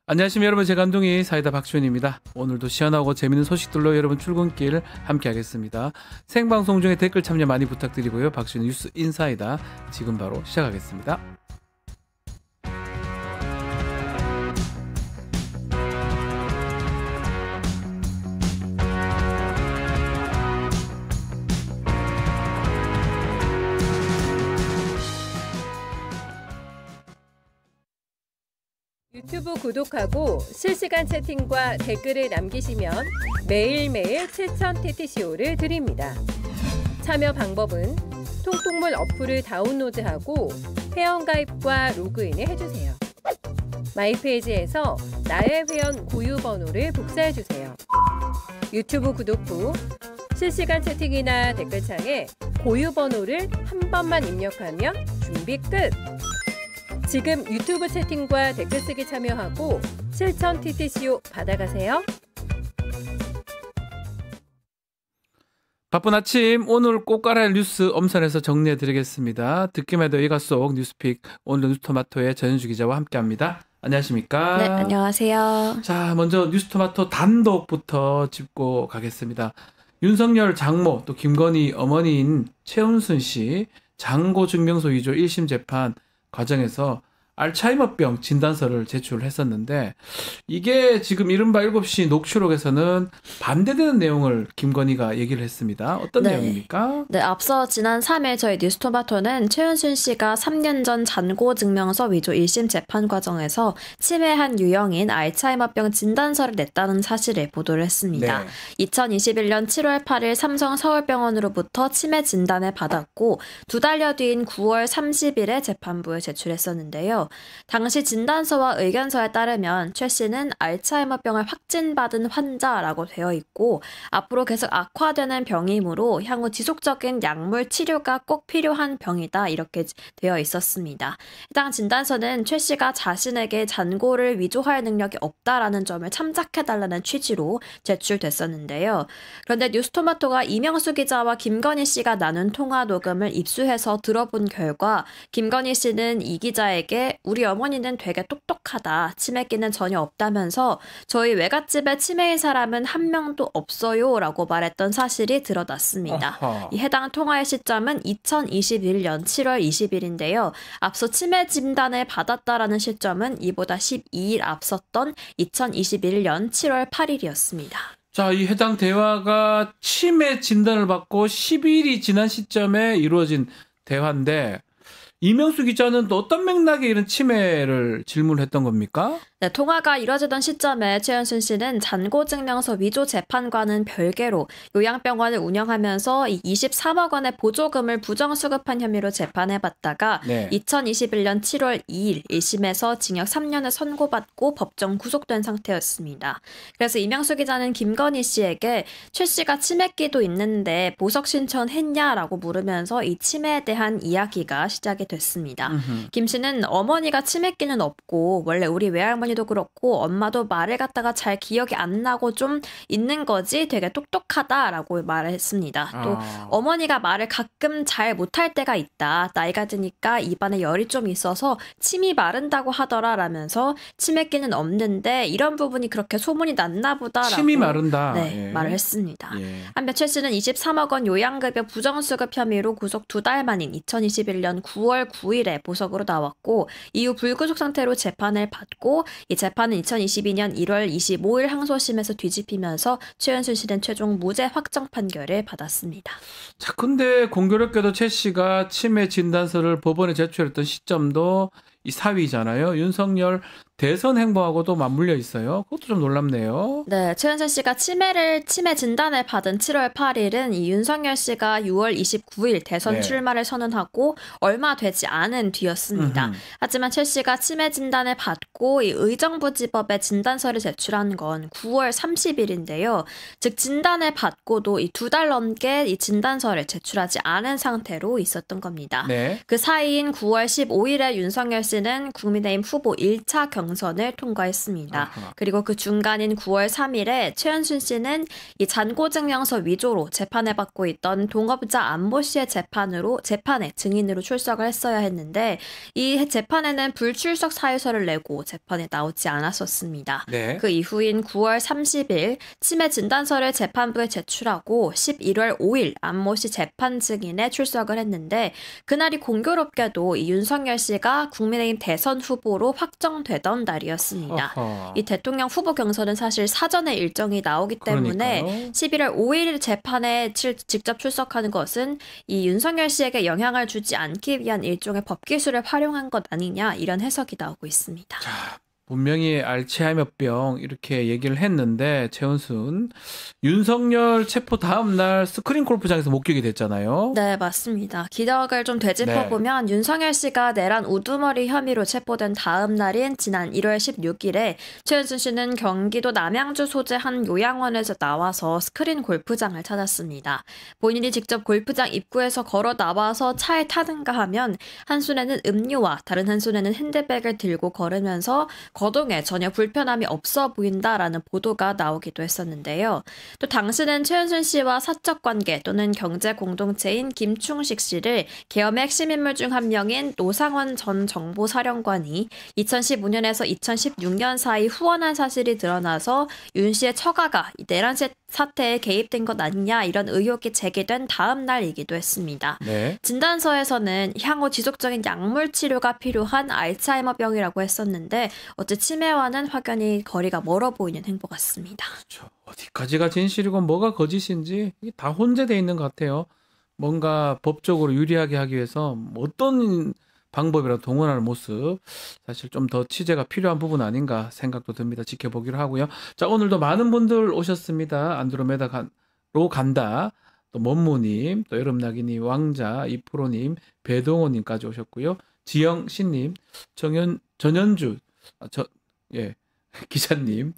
안녕하십니까 여러분, 제 감독이 사이다 박주현입니다. 오늘도 시원하고 재밌는 소식들로 여러분 출근길 함께 하겠습니다. 생방송 중에 댓글 참여 많이 부탁드리고요. 박주현 뉴스 인사이다 지금 바로 시작하겠습니다. 유튜브 구독하고 실시간 채팅과 댓글을 남기시면 매일매일 7,000TTCO를 드립니다. 참여 방법은 통통물 어플을 다운로드하고 회원가입과 로그인을 해주세요. 마이페이지에서 나의 회원 고유 번호를 복사해주세요. 유튜브 구독 후 실시간 채팅이나 댓글창에 고유 번호를 한 번만 입력하면 준비 끝! 지금 유튜브 채팅과 댓글 쓰기 참여하고 7,000TTCO 받아가세요. 바쁜 아침, 오늘 꼭 알아야 할 뉴스 엄선해서 정리해드리겠습니다. 듣기만 해도 이가 속 뉴스픽, 오늘 뉴스토마토의 전현주 기자와 함께합니다. 안녕하십니까? 네, 안녕하세요. 자, 먼저 뉴스토마토 단독부터 짚고 가겠습니다. 윤석열 장모, 또 김건희 어머니인 최은순 씨 장고 증명서 위조 1심 재판 과정에서 알츠하이머병 진단서를 제출했었는데 이게 지금 이른바 7시 녹취록에서는 반대되는 내용을 김건희가 얘기를 했습니다. 어떤 내용입니까? 네, 앞서 지난 3일 저희 뉴스토마토는 최은순 씨가 3년 전 잔고 증명서 위조 1심 재판 과정에서 치매한 유형인 알츠하이머병 진단서를 냈다는 사실을 보도를 했습니다. 네. 2021년 7월 8일 삼성 서울병원으로부터 치매 진단을 받았고 2달여 뒤인 9월 30일에 재판부에 제출했었는데요. 당시 진단서와 의견서에 따르면 최 씨는 알츠하이머병을 확진받은 환자라고 되어 있고 앞으로 계속 악화되는 병이므로 향후 지속적인 약물 치료가 꼭 필요한 병이다 이렇게 되어 있었습니다. 해당 진단서는 최 씨가 자신에게 잔고를 위조할 능력이 없다라는 점을 참작해달라는 취지로 제출됐었는데요. 그런데 뉴스토마토가 이명수 기자와 김건희 씨가 나눈 통화 녹음을 입수해서 들어본 결과 김건희 씨는 이 기자에게 우리 어머니는 되게 똑똑하다. 치매기는 전혀 없다면서 저희 외갓집에 치매인 사람은 한 명도 없어요 라고 말했던 사실이 드러났습니다. 이 해당 통화의 시점은 2021년 7월 20일인데요. 앞서 치매 진단을 받았다라는 시점은 이보다 12일 앞섰던 2021년 7월 8일이었습니다. 자, 이 해당 대화가 치매 진단을 받고 10일이 지난 시점에 이루어진 대화인데 이명수 기자는 또 어떤 맥락에 이런 치매를 질문했던 겁니까? 네, 통화가 이뤄지던 시점에 최은순 씨는 잔고증명서 위조 재판과는 별개로 요양병원을 운영하면서 23억 원의 보조금을 부정수급한 혐의로 재판해봤다가 2021년 7월 2일 1심에서 징역 3년을 선고받고 법정 구속된 상태였습니다. 그래서 이명수 기자는 김건희 씨에게 최 씨가 치매기도 있는데 보석 신청했냐라고 물으면서 이 치매에 대한 이야기가 시작이 됐습니다. 김 씨는 어머니가 치매기는 없고 원래 우리 외할머니도 그렇고 엄마도 말을 갖다가 잘 기억이 안 나고 좀 있는 거지 되게 똑똑하다라고 말을 했습니다. 또 어머니가 말을 가끔 잘 못할 때가 있다. 나이가 드니까 입안에 열이 좀 있어서 침이 마른다고 하더라라면서 치매기는 없는데 이런 부분이 그렇게 소문이 났나 보다라고 침이 마른다. 네, 말을 했습니다. 한편 최 씨는 23억 원 요양급여 부정수급 혐의로 구속 2달 만인 2021년 9월 9일에 보석으로 나왔고 이후 불구속 상태로 재판을 받고 이 재판은 2022년 1월 25일 항소심에서 뒤집히면서 최은순 씨는 최종 무죄 확정 판결을 받았습니다. 자, 근데 공교롭게도 최 씨가 치매 진단서를 법원에 제출했던 시점도 이 사위잖아요. 윤석열 대선 행보하고도 맞물려 있어요. 그것도 좀 놀랍네요. 네, 최은순 씨가 치매 진단을 받은 7월 8일은 이 윤석열 씨가 6월 29일 대선 출마를 선언하고 얼마 되지 않은 뒤였습니다. 하지만 최 씨가 치매 진단을 받고 이 의정부지법에 진단서를 제출한 건 9월 30일인데요. 즉 진단을 받고도 이 2달 넘게 이 진단서를 제출하지 않은 상태로 있었던 겁니다. 그 사이인 9월 15일에 윤석열 씨는 국민의힘 후보 1차 경선을 통과했습니다. 아하. 그리고 그 중간인 9월 3일에 최은순 씨는 이 잔고증명서 위조로 재판을 받고 있던 동업자 안모 씨의 재판에 증인으로 출석을 했어야 했는데 이 재판에는 불출석 사유서를 내고 재판에 나오지 않았었습니다. 네. 그 이후인 9월 30일 치매 진단서를 재판부에 제출하고 11월 5일 안모 씨 재판 증인에 출석을 했는데 그날이 공교롭게도 이 윤석열 씨가 국민의힘 대선 후보로 확정되던 날이었습니다. 어허. 이 대통령 후보 경선은 사실 사전에 일정이 나오기 때문에 그러니까요. 11월 5일 재판에 직접 출석하는 것은 이 윤석열 씨에게 영향을 주지 않기 위한 일종의 법기술을 활용한 것 아니냐 이런 해석이 나오고 있습니다. 자, 분명히 알츠하이머병 이렇게 얘기를 했는데 최은순 윤석열 체포 다음 날 스크린 골프장에서 목격이 됐잖아요. 네, 맞습니다. 기억을 좀 되짚어보면 윤석열 씨가 내란 우두머리 혐의로 체포된 다음 날인 지난 1월 16일에 최은순 씨는 경기도 남양주 소재 한 요양원에서 나와서 스크린 골프장을 찾았습니다. 본인이 직접 골프장 입구에서 걸어 나와서 차에 타든가 하면 한 손에는 음료와 다른 한 손에는 핸드백을 들고 걸으면서 거동에 전혀 불편함이 없어 보인다라는 보도가 나오기도 했었는데요. 또 당시는 최은순 씨와 사적 관계 또는 경제 공동체인 김충식 씨를 계엄의 핵심 인물 중 한 명인 노상원 전 정보사령관이 2015년에서 2016년 사이 후원한 사실이 드러나서 윤 씨의 처가가 내란 사태에 개입된 것 아니냐 이런 의혹이 제기된 다음 날이기도 했습니다. 네. 진단서에서는 향후 지속적인 약물 치료가 필요한 알츠하이머병이라고 했었는데 어째 치매와는 확연히 거리가 멀어 보이는 행보 같습니다. 그렇죠. 어디까지가 진실이고 뭐가 거짓인지 이게 다 혼재되어 있는 것 같아요. 뭔가 법적으로 유리하게 하기 위해서 어떤 방법이라도 동원하는 모습 사실 좀 더 취재가 필요한 부분 아닌가 생각도 듭니다. 지켜보기로 하고요. 자, 오늘도 많은 분들 오셨습니다. 안드로메다로 간다. 또 먼무님, 또 여름나기님, 왕자, 이프로님, 배동호님까지 오셨고요. 지영신님, 전현주, 기자님,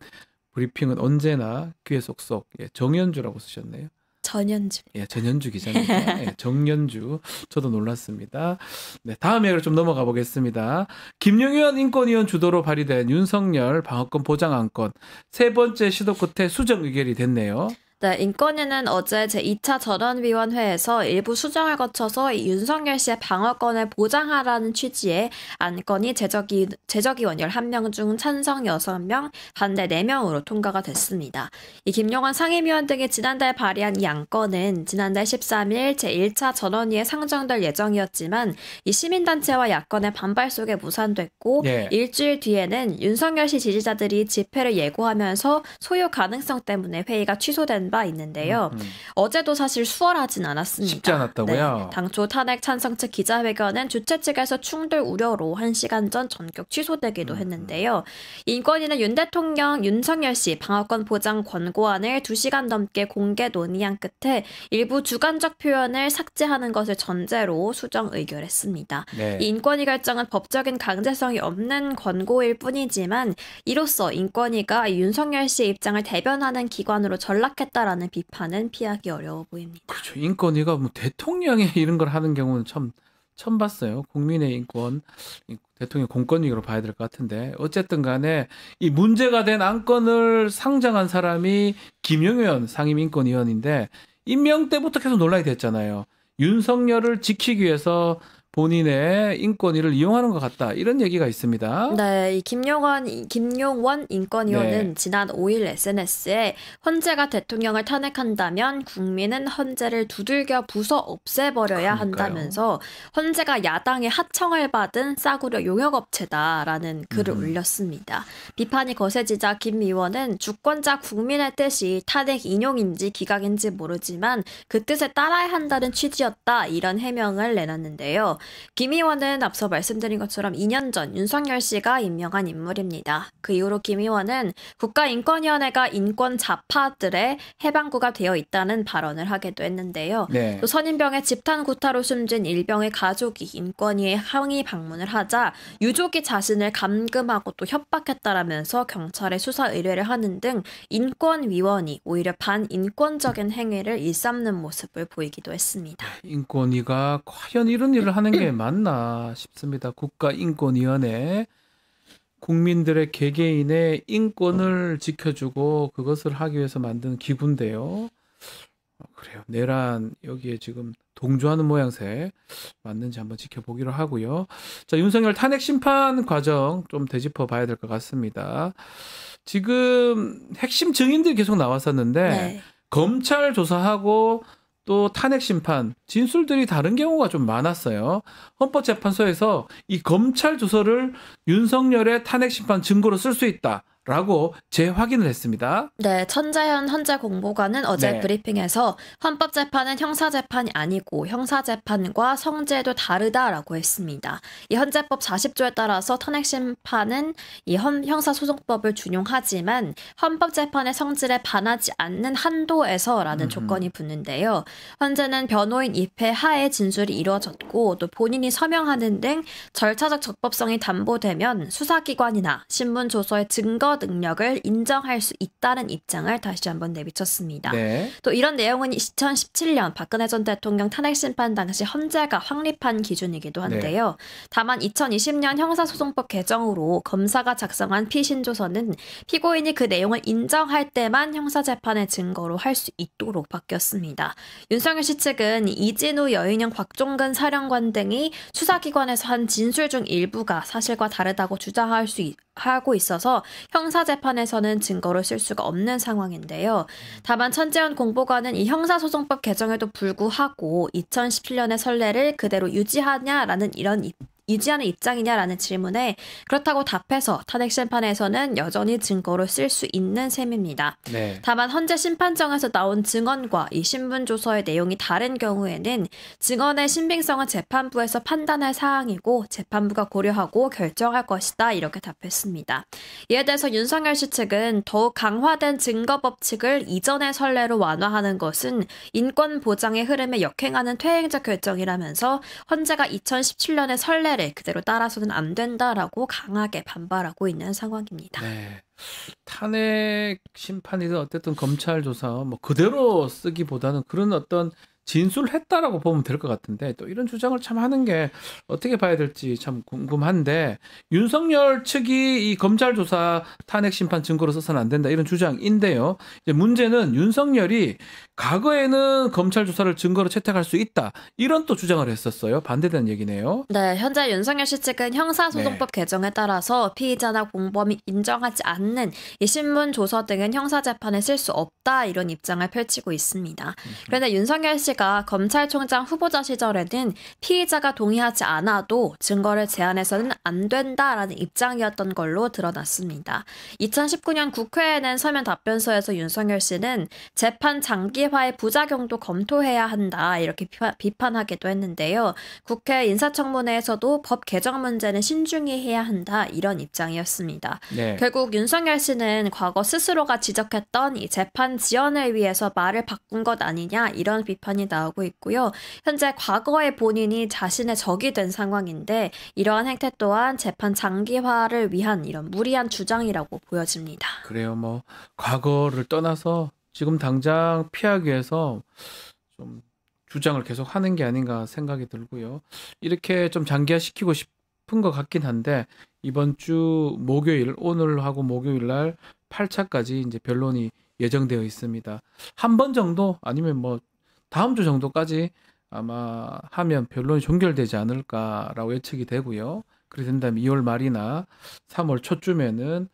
브리핑은 언제나 귀에 쏙쏙, 정연주라고 쓰셨네요. 전현주. 전현주 기자입니다. 정연주. 저도 놀랐습니다. 네, 다음 이야기로 좀 넘어가 보겠습니다. 김용현 인권위원 주도로 발의된 윤석열 방어권 보장 안건 세 번째 시도 끝에 수정 의결이 됐네요. 네, 인권위는 어제 제2차 전원위원회에서 일부 수정을 거쳐서 이 윤석열 씨의 방어권을 보장하라는 취지의 안건이 제적위원 11명 중 찬성 6명, 반대 4명으로 통과가 됐습니다. 이 김용환 상임위원 등이 지난달 발의한 이 안건은 지난달 13일 제1차 전원위에 상정될 예정이었지만 이 시민단체와 야권의 반발 속에 무산됐고 일주일 뒤에는 윤석열 씨 지지자들이 집회를 예고하면서 소요 가능성 때문에 회의가 취소된 바 있는데요. 어제도 사실 수월하진 않았습니다. 쉽지 않았다고요? 네, 당초 탄핵 찬성 측 기자회견은 주최 측에서 충돌 우려로 1시간 전 전격 취소되기도 했는데요. 인권위는 윤 대통령 윤석열 씨 방어권 보장 권고안을 2시간 넘게 공개 논의한 끝에 일부 주관적 표현을 삭제하는 것을 전제로 수정 의결했습니다. 네. 이 인권위 결정은 법적인 강제성이 없는 권고일 뿐이지만 이로써 인권위가 윤석열 씨의 입장을 대변하는 기관으로 전락했다라는 비판은 피하기 어려워 보입니다. 그렇죠. 인권위가 뭐 대통령이 이런 걸 하는 경우는 처음 봤어요. 국민의 인권, 대통령 공권위로 봐야 될 것 같은데 어쨌든 간에 이 문제가 된 안건을 상정한 사람이 김용현 상임인권위원인데 임명 때부터 계속 논란이 됐잖아요. 윤석열을 지키기 위해서 본인의 인권위를 이용하는 것 같다. 이런 얘기가 있습니다. 네, 이 김용원 인권위원은 지난 5일 SNS에 헌재가 대통령을 탄핵한다면 국민은 헌재를 두들겨 부숴 없애버려야 한다면서 헌재가 야당의 하청을 받은 싸구려 용역업체다라는 글을 올렸습니다. 비판이 거세지자 김 의원은 주권자 국민의 뜻이 탄핵 인용인지 기각인지 모르지만 그 뜻에 따라야 한다는 취지였다. 이런 해명을 내놨는데요. 김 의원은 앞서 말씀드린 것처럼 2년 전 윤석열 씨가 임명한 인물입니다. 그 이후로 김 의원은 국가인권위원회가 인권 좌파들의 해방구가 되어 있다는 발언을 하기도 했는데요. 또 선임병의 집단 구타로 숨진 일병의 가족이 인권위에 항의 방문을 하자 유족이 자신을 감금하고 또 협박했다라면서 경찰에 수사 의뢰를 하는 등 인권위원이 오히려 반인권적인 행위를 일삼는 모습을 보이기도 했습니다. 인권위가 과연 이런 일을 하는 게 맞나 싶습니다. 국가인권위원회 국민들의 개개인의 인권을 지켜주고 그것을 하기 위해서 만든 기구인데요. 그래요. 내란 여기에 지금 동조하는 모양새 맞는지 한번 지켜보기로 하고요. 자, 윤석열 탄핵 심판 과정 좀 되짚어 봐야 될 것 같습니다. 지금 핵심 증인들이 계속 나왔었는데 네. 검찰 조사하고 또 탄핵 심판 진술들이 다른 경우가 좀 많았어요. 헌법재판소에서 이 검찰 조서를 윤석열의 탄핵 심판 증거로 쓸 수 있다라고 재확인을 했습니다. 네, 천재현 헌재공보관은 어제 네. 브리핑에서 헌법재판은 형사재판이 아니고 형사재판과 성제도 다르다라고 했습니다. 이 헌재법 40조에 따라서 탄핵심판은 이 형사소송법을 준용하지만 헌법재판의 성질에 반하지 않는 한도에서라는 조건이 붙는데요. 헌재는 변호인 입회 하에 진술이 이루어졌고 또 본인이 서명하는 등 절차적 적법성이 담보되면 수사기관이나 신문조서의 증거 능력을 인정할 수 있다는 입장을 다시 한번 내비쳤습니다. 네. 또 이런 내용은 2017년 박근혜 전 대통령 탄핵심판 당시 헌재가 확립한 기준이기도 한데요. 다만 2020년 형사소송법 개정으로 검사가 작성한 피신조서는 피고인이 그 내용을 인정할 때만 형사재판의 증거로 할 수 있도록 바뀌었습니다. 윤석열 씨 측은 이진우, 여인영, 곽종근 사령관 등이 수사기관에서 한 진술 중 일부가 사실과 다르다고 하고 있어서 형사재판에서는 증거로 쓸 수가 없는 상황인데요. 다만 천재현 공보관은 이 형사소송법 개정에도 불구하고 2017년의 선례를 그대로 유지하는 입장이냐라는 질문에 그렇다고 답해서 탄핵 심판에서는 여전히 증거로 쓸 수 있는 셈입니다. 네. 다만 헌재 심판정에서 나온 증언과 이 신문조서의 내용이 다른 경우에는 증언의 신빙성은 재판부에서 판단할 사항이고 재판부가 고려하고 결정할 것이다 이렇게 답했습니다. 이에 대해서 윤석열 씨 측은 더욱 강화된 증거 법칙을 이전의 선례로 완화하는 것은 인권 보장의 흐름에 역행하는 퇴행적 결정이라면서 헌재가 2017년의 선례 그대로 따라서는 안 된다라고 강하게 반발하고 있는 상황입니다. 네. 탄핵 심판이든 어쨌든 검찰 조사 뭐 그대로 쓰기보다는 그런 어떤 진술을 했다라고 보면 될 것 같은데 또 이런 주장을 참 하는 게 어떻게 봐야 될지 참 궁금한데 윤석열 측이 이 검찰 조사 탄핵 심판 증거로 써서는 안 된다 이런 주장인데요. 이제 문제는 윤석열이 과거에는 검찰 조사를 증거로 채택할 수 있다 이런 또 주장을 했었어요. 반대되는 얘기네요. 네, 현재 윤석열 씨 측은 형사소송법 개정에 따라서 피의자나 공범이 인정하지 않는 이 신문 조서 등은 형사재판에 쓸 수 없다 이런 입장을 펼치고 있습니다. 그런데 윤석열 씨가 검찰총장 후보자 시절에는 피의자가 동의하지 않아도 증거를 제한해서는 안 된다라는 입장이었던 걸로 드러났습니다. 2019년 국회에 낸 서면 답변서에서 윤석열 씨는 재판 장기화의 부작용도 검토해야 한다 이렇게 비판하기도 했는데요. 국회 인사청문회에서도 법 개정 문제는 신중히 해야 한다 이런 입장이었습니다. 네. 결국 윤석열 씨는 과거 스스로가 지적했던 이 재판 지연을 위해서 말을 바꾼 것 아니냐 이런 비판이 나오고 있고요. 현재 과거에 본인이 자신의 적이 된 상황인데 이러한 행태 또한 재판 장기화를 위한 이런 무리한 주장이라고 보여집니다. 그래요. 뭐 과거를 떠나서 지금 당장 피하기 위해서 좀 주장을 계속 하는 게 아닌가 생각이 들고요. 이렇게 좀 장기화시키고 싶은 것 같긴 한데 이번 주 목요일 오늘하고 목요일 날 8차까지 이제 변론이 예정되어 있습니다. 한 번 정도 아니면 뭐 다음 주 정도까지 아마 하면 변론이 종결되지 않을까라고 예측이 되고요. 그렇게 된다면 2월 말이나 3월 초쯤에는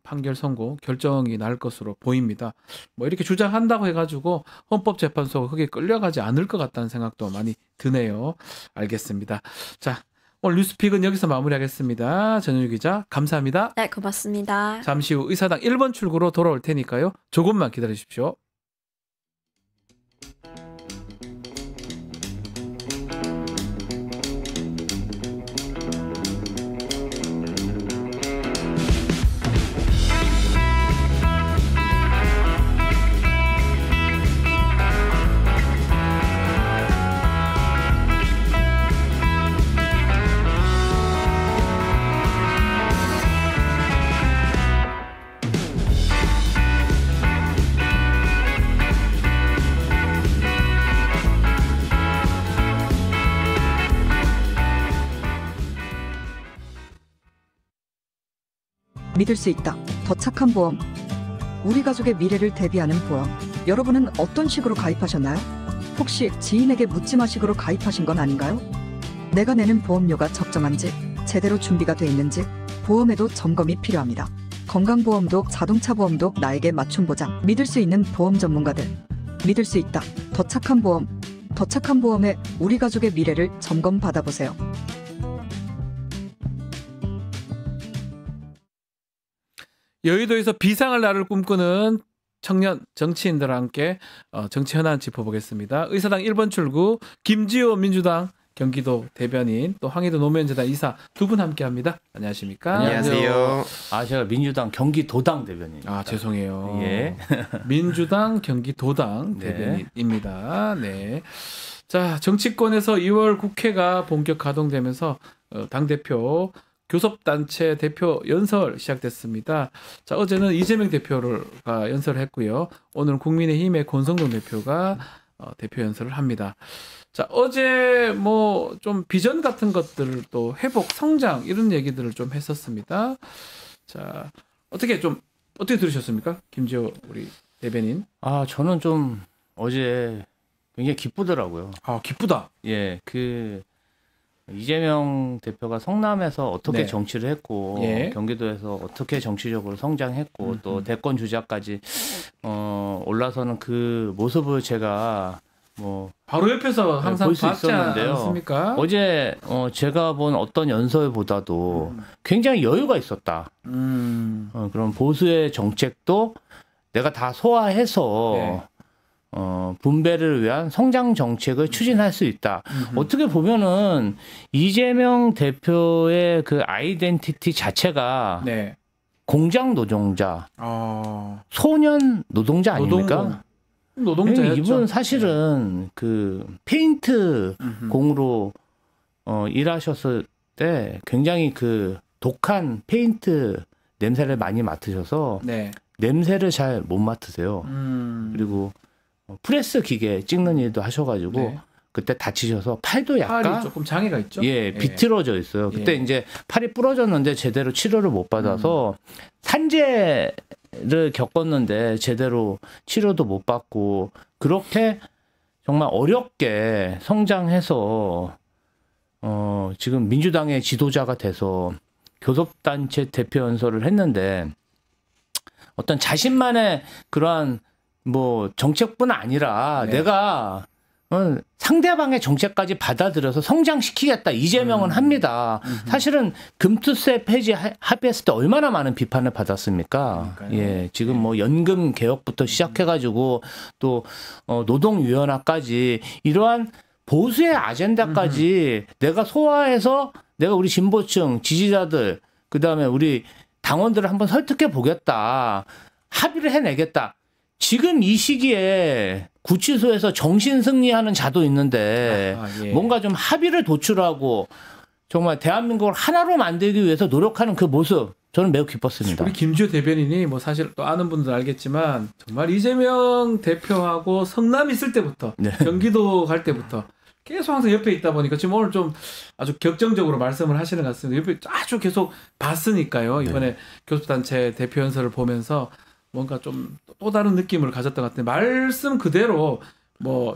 판결 선고 결정이 날 것으로 보입니다. 뭐 이렇게 주장한다고 해가지고 헌법재판소가 크게 끌려가지 않을 것 같다는 생각도 많이 드네요. 알겠습니다. 자, 오늘 뉴스픽은 여기서 마무리하겠습니다. 전현주 기자 감사합니다. 네, 고맙습니다. 잠시 후 의사당 1번 출구로 돌아올 테니까요. 조금만 기다리십시오. 믿을 수 있다. 더 착한 보험. 우리 가족의 미래를 대비하는 보험. 여러분은 어떤 식으로 가입하셨나요? 혹시 지인에게 묻지마식으로 가입하신 건 아닌가요? 내가 내는 보험료가 적정한지, 제대로 준비가 돼 있는지, 보험에도 점검이 필요합니다. 건강보험도 자동차 보험도 나에게 맞춤 보장. 믿을 수 있는 보험 전문가들. 믿을 수 있다. 더 착한 보험. 더 착한 보험에 우리 가족의 미래를 점검 받아보세요. 여의도에서 비상할 날을 꿈꾸는 청년 정치인들과 함께 정치 현안 짚어보겠습니다. 의사당 1번 출구 김지호 민주당 경기도 대변인, 또 황희도 노무현재단 이사 두 분 함께합니다. 안녕하십니까? 안녕하세요. 제가 민주당 경기도당 대변인. 죄송해요. 예. 민주당 경기도당 네. 대변인입니다. 네. 자, 정치권에서 2월 국회가 본격 가동되면서 당대표 교섭단체 대표 연설 시작됐습니다. 자, 어제는 이재명 대표가 연설을 했고요. 오늘은 국민의힘의 권성동 대표가 대표 연설을 합니다. 자, 어제 뭐 좀 비전 같은 것들, 또 회복, 성장 이런 얘기들을 좀 했었습니다. 자, 어떻게 들으셨습니까? 김지호 우리 대변인. 저는 좀 어제 굉장히 기쁘더라고요. 기쁘다. 예, 이재명 대표가 성남에서 어떻게 네. 정치를 했고, 예. 경기도에서 어떻게 정치적으로 성장했고, 또 대권 주자까지 올라서는 그 모습을 제가 바로 옆에서 항상 볼 수 봤지 있었는데요. 않습니까? 어제 제가 본 어떤 연설보다도 굉장히 여유가 있었다. 그런 보수의 정책도 내가 다 소화해서 네. 분배를 위한 성장 정책을 추진할 수 있다. 어떻게 보면은 이재명 대표의 그 아이덴티티 자체가 네. 공장 노동자, 소년 노동자 아닙니까? 노동자였죠. 이분 사실은 그 페인트 공으로 일하셨을 때 굉장히 그 독한 페인트 냄새를 많이 맡으셔서 네. 냄새를 잘 못 맡으세요. 그리고 프레스 기계 찍는 일도 하셔가지고 네. 그때 다치셔서 팔도 팔이 약간 조금 장애가 있죠. 비틀어져 있어요. 그때 예. 이제 팔이 부러졌는데 제대로 치료를 못 받아서 산재를 겪었는데 제대로 치료도 못 받고 그렇게 정말 어렵게 성장해서 지금 민주당의 지도자가 돼서 교섭단체 대표 연설을 했는데 어떤 자신만의 그러한 정책뿐 아니라 내가 상대방의 정책까지 받아들여서 성장시키겠다. 이재명은 합니다. 사실은 금투세 폐지 합의했을 때 얼마나 많은 비판을 받았습니까? 그러니까요. 예, 지금 연금 개혁부터 시작해가지고 또 노동위원회까지 이러한 보수의 아젠다까지 내가 소화해서 내가 우리 진보층 지지자들 그다음에 우리 당원들을 한번 설득해 보겠다. 합의를 해내겠다. 지금 이 시기에 구치소에서 정신 승리하는 자도 있는데 예. 뭔가 좀 합의를 도출하고 정말 대한민국을 하나로 만들기 위해서 노력하는 그 모습 저는 매우 기뻤습니다. 우리 김지호 대변인이 사실 또 아는 분들 알겠지만 정말 이재명 대표하고 성남 있을 때부터 네. 경기도 갈 때부터 계속 항상 옆에 있다 보니까 지금 오늘 좀 아주 격정적으로 말씀을 하시는 것 같습니다. 옆에 아주 계속 봤으니까요. 이번에 교섭단체 대표 연설을 보면서 뭔가 좀 또 다른 느낌을 가졌던 것 같은데 말씀 그대로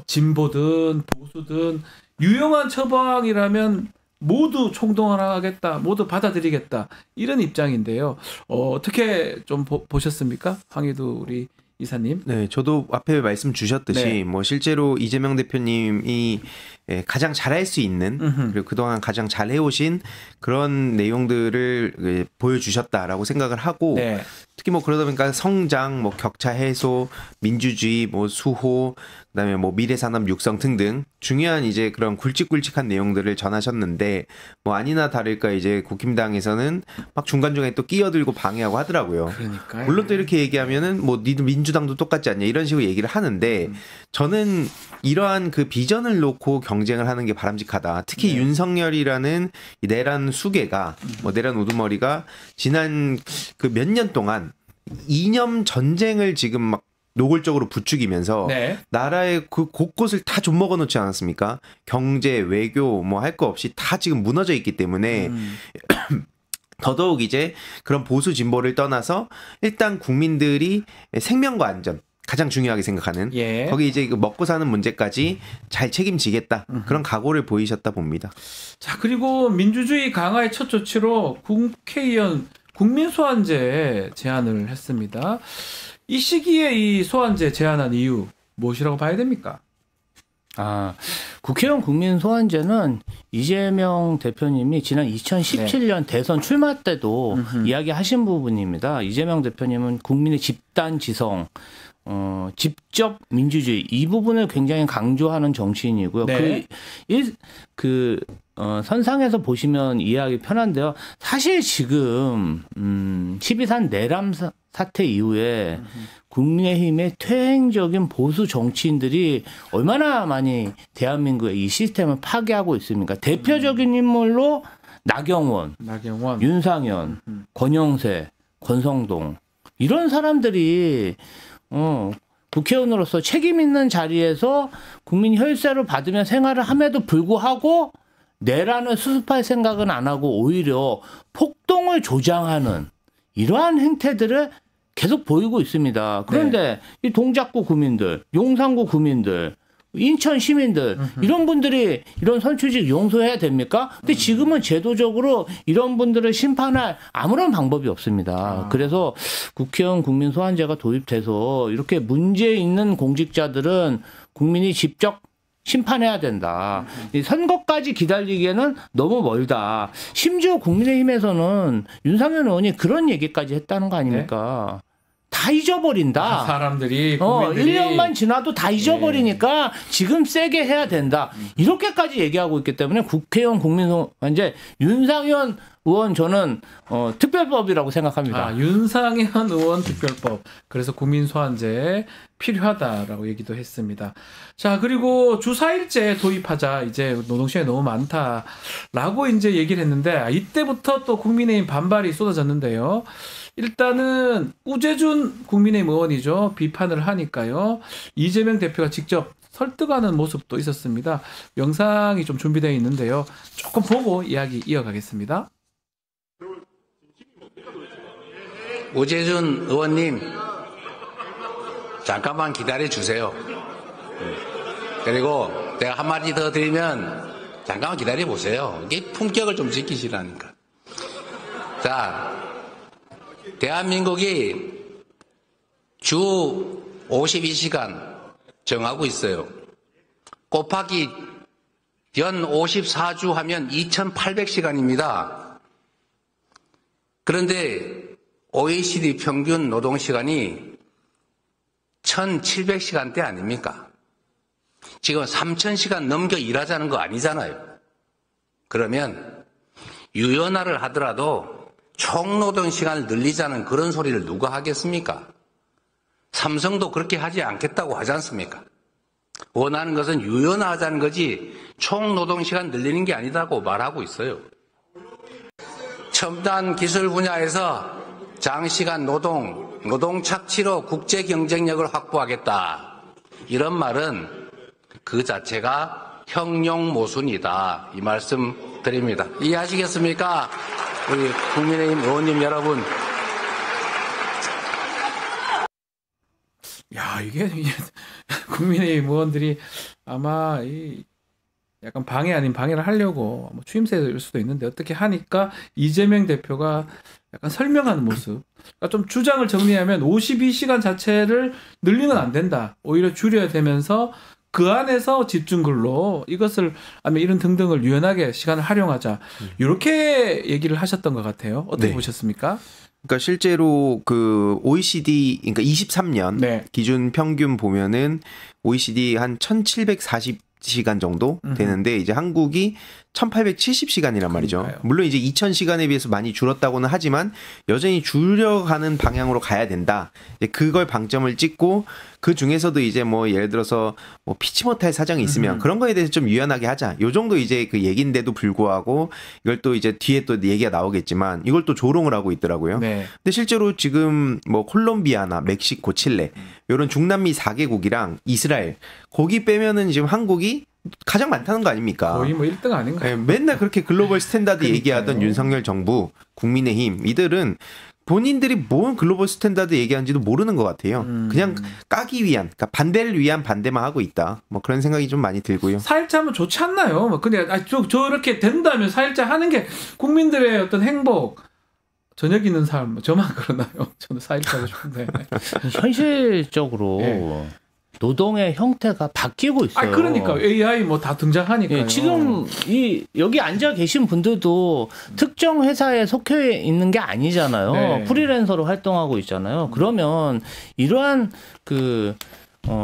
진보든 보수든 유용한 처방이라면 모두 총동원하겠다, 모두 받아들이겠다 이런 입장인데요. 어떻게 좀 보셨습니까, 황희도 우리 이사님? 네, 저도 앞에 말씀 주셨듯이 네. 실제로 이재명 대표님이 가장 잘할 수 있는 그리고 그동안 가장 잘 해오신 그런 내용들을 보여주셨다라고 생각을 하고 네. 특히 그러다 보니까 성장, 격차 해소, 민주주의, 수호, 그다음에 미래산업 육성 등등 중요한 이제 그런 굵직굵직한 내용들을 전하셨는데 아니나 다를까 이제 국힘당에서는 막 중간중간에 또 끼어들고 방해하고 하더라고요. 그러니까요. 물론 또 이렇게 얘기하면은 니도 민주당도 똑같지 않냐 이런 식으로 얘기를 하는데 저는 이러한 그 비전을 놓고 경쟁을 하는 게 바람직하다. 특히 윤석열이라는 이 내란 수괴가 내란 우두머리가 지난 그 몇 년 동안 이념 전쟁을 지금 막 노골적으로 부추기면서 네. 나라의 그 곳곳을 다 좀먹어 놓지 않았습니까? 경제, 외교 할 거 없이 다 지금 무너져 있기 때문에 더더욱 이제 그런 보수 진보를 떠나서 일단 국민들이 생명과 안전 가장 중요하게 생각하는 예. 거기 이제 먹고 사는 문제까지 잘 책임지겠다 그런 각오를 보이셨다 봅니다. 자, 그리고 민주주의 강화의 첫 조치로 국회의원 국민소환제 제안을 했습니다. 이 시기에 이 소환제 제안한 이유 무엇이라고 봐야 됩니까? 국회의원 국민 소환제는 이재명 대표님이 지난 2017년 대선 출마 때도 이야기하신 부분입니다. 이재명 대표님은 국민의 집단 지성, 직접 민주주의 이 부분을 굉장히 강조하는 정치인이고요. 네. 선상에서 보시면 이해하기 편한데요. 사실 지금 12.3 내란 사태 이후에 국민의힘의 퇴행적인 보수 정치인들이 얼마나 많이 대한민국의 이 시스템을 파괴하고 있습니까? 대표적인 인물로 나경원, 윤상현, 권영세, 권성동 이런 사람들이 국회의원으로서 책임 있는 자리에서 국민 혈세를 받으며 생활을 함에도 불구하고 내란을 수습할 생각은 안 하고 오히려 폭동을 조장하는 이러한 행태들을 계속 보이고 있습니다. 그런데 이 동작구 구민들, 용산구 구민들, 인천 시민들 이런 분들이 이런 선출직 용서해야 됩니까? 근데 지금은 제도적으로 이런 분들을 심판할 아무런 방법이 없습니다. 그래서 국회의원 국민 소환제가 도입돼서 이렇게 문제 있는 공직자들은 국민이 직접 심판해야 된다. 이 선거까지 기다리기에는 너무 멀다. 심지어 국민의힘에서는 윤상현 의원이 그런 얘기까지 했다는 거 아닙니까? 다 잊어버린다. 사람들이 국민들이 1년만 지나도 다 잊어버리니까 지금 세게 해야 된다. 이렇게까지 얘기하고 있기 때문에 국회의원 국민소환제 윤상현 의원 저는 특별법이라고 생각합니다. 윤상현 의원 특별법. 그래서 국민소환제 필요하다라고 얘기도 했습니다. 자, 그리고 주 4일제 도입하자. 이제 노동시간이 너무 많다라고 이제 얘기를 했는데 이때부터 또 국민의힘 반발이 쏟아졌는데요. 일단은 우재준 국민의힘 의원이죠. 비판을 하니까요. 이재명 대표가 직접 설득하는 모습도 있었습니다. 영상이 좀 준비되어 있는데요. 조금 보고 이야기 이어가겠습니다. 우재준 의원님, 잠깐만 기다려 주세요. 그리고 내가 한마디 더 드리면 잠깐만 기다려 보세요. 이게 품격을 좀 지키시라니까. 자, 대한민국이 주 52시간 정하고 있어요. 곱하기 연 54주 하면 2800시간입니다. 그런데 OECD 평균 노동시간이 1700시간대 아닙니까? 지금 3000시간 넘겨 일하자는 거 아니잖아요. 그러면 유연화를 하더라도 총노동 시간을 늘리자는 그런 소리를 누가 하겠습니까? 삼성도 그렇게 하지 않겠다고 하지 않습니까? 원하는 것은 유연화하자는 거지 총노동 시간 늘리는 게 아니다고 말하고 있어요. 첨단 기술 분야에서 장시간 노동 착취로 국제 경쟁력을 확보하겠다. 이런 말은 그 자체가 형용모순이다. 이 말씀 드립니다. 이해하시겠습니까? 우리 국민의힘 의원님 여러분. 야, 이게 국민의힘 의원들이 아마 약간 방해 아닌 방해를 하려고 추임새일 수도 있는데 어떻게 하니까 이재명 대표가 약간 설명하는 모습. 그러니까 좀 주장을 정리하면 52시간 자체를 늘리면 안 된다. 오히려 줄여야 되면서 그 안에서 집중근로 이것을 아니면 이런 등등을 유연하게 시간을 활용하자. 이렇게 얘기를 하셨던 것 같아요. 어떻게 보셨습니까? 그러니까 실제로 그 OECD 그러니까 23년 기준 평균 보면은 OECD 한 1740시간 정도 되는데 이제 한국이 1870시간이란 말이죠. 그러니까요. 물론 이제 2000시간에 비해서 많이 줄었다고는 하지만 여전히 줄여가는 방향으로 가야 된다. 이제 그걸 방점을 찍고 그 중에서도 이제 뭐 예를 들어서 뭐 피치 못할 사정이 있으면 그런 거에 대해서 좀 유연하게 하자. 요 정도 이제 그 얘기인데도 불구하고 이걸 또 이제 뒤에 또 얘기가 나오겠지만 이걸 또 조롱을 하고 있더라고요. 네. 근데 실제로 지금 뭐 콜롬비아나 멕시코, 칠레 이런 중남미 4개국이랑 이스라엘 거기 빼면은 지금 한국이 가장 많다는 거 아닙니까? 거의 뭐 1등 아닌가요? 네, 맨날 그렇게 글로벌 스탠다드 얘기하던 윤석열 정부 국민의힘 이들은 본인들이 뭔 글로벌 스탠다드 얘기하는지도 모르는 것 같아요. 그냥 까기 위한, 그러니까 반대를 위한 반대만 하고 있다. 뭐 그런 생각이 좀 많이 들고요. 4.1자 하면 좋지 않나요? 뭐 그냥 저렇게 된다면 4.1자 하는 게 국민들의 어떤 행복, 저녁 있는 삶, 저만 그러나요? 저는 4.1자 하고 싶은데. 현실적으로 네. 노동의 형태가 바뀌고 있어요. 그러니까 AI 뭐 다 등장하니까요. 예, 지금 여기 앉아 계신 분들도 특정 회사에 속해 있는 게 아니잖아요. 네. 프리랜서로 활동하고 있잖아요. 그러면 이러한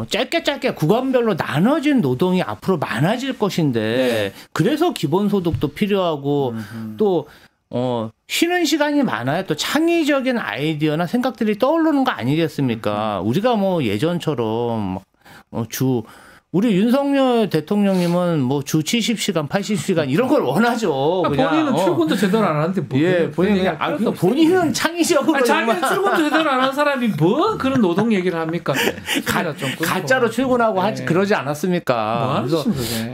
짧게 구간별로 나눠진 노동이 앞으로 많아질 것인데 그래서 기본소득도 필요하고 또 쉬는 시간이 많아야 또 창의적인 아이디어나 생각들이 떠오르는 거 아니겠습니까? 우리가 뭐 예전처럼 우리 윤석열 대통령님은 뭐 주 70시간, 80시간 이런 걸 원하죠. 그냥. 본인은 출근도 제대로 안 하는데 뭐. 예, 본인은 창의적으로. 자기는 출근도 제대로 안 하는 사람이 뭐 그런 노동 얘기를 합니까? 가짜로 출근하고 그러지 뭐 않았습니까? 그래서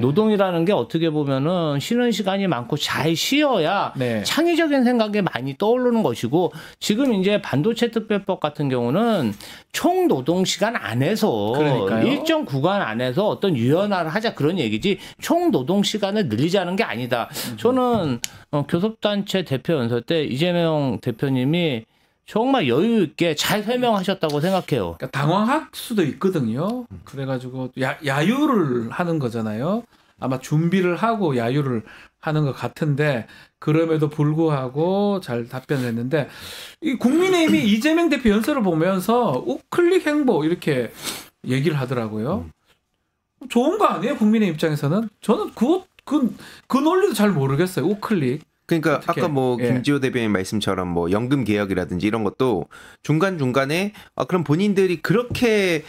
노동이라는 게 어떻게 보면은 쉬는 시간이 많고 잘 쉬어야 창의적인 생각이 많이 떠오르는 것이고 지금 이제 반도체 특별법 같은 경우는 총 노동 시간 안에서 일정 구간 안에서 어떤 유연화를 하자 그런 얘기지 총 노동 시간을 늘리자는 게 아니다. 저는 교섭단체 대표 연설 때 이재명 대표님이 정말 여유 있게 잘 설명하셨다고 생각해요. 그러니까 당황할 수도 있거든요. 그래가지고 야유를 하는 거잖아요. 아마 준비를 하고 야유를 하는 것 같은데 그럼에도 불구하고 잘 답변을 했는데 이 국민의힘이 이재명 대표 연설을 보면서 우클릭 행보 이렇게 얘기를 하더라고요. 좋은 거 아니에요? 국민의 입장에서는? 저는 그 논리도 잘 모르겠어요. 우클릭. 그러니까 어떻게? 아까 뭐 김지호 대변인 말씀처럼 뭐 연금 개혁이라든지 이런 것도 중간중간에 그럼 본인들이 그렇게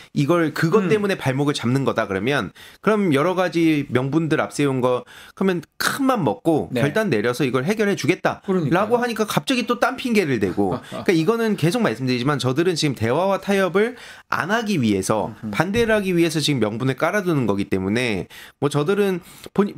그것 때문에 발목을 잡는 거다 그러면 그럼 여러 가지 명분들 앞세운 거 그러면 큰 맘 먹고 결단 내려서 이걸 해결해 주겠다라고 하니까 갑자기 또 딴 핑계를 대고 그러니까 이거는 계속 말씀드리지만 저들은 지금 대화와 타협을 안 하기 위해서 반대를 하기 위해서 지금 명분을 깔아두는 거기 때문에 뭐 저들은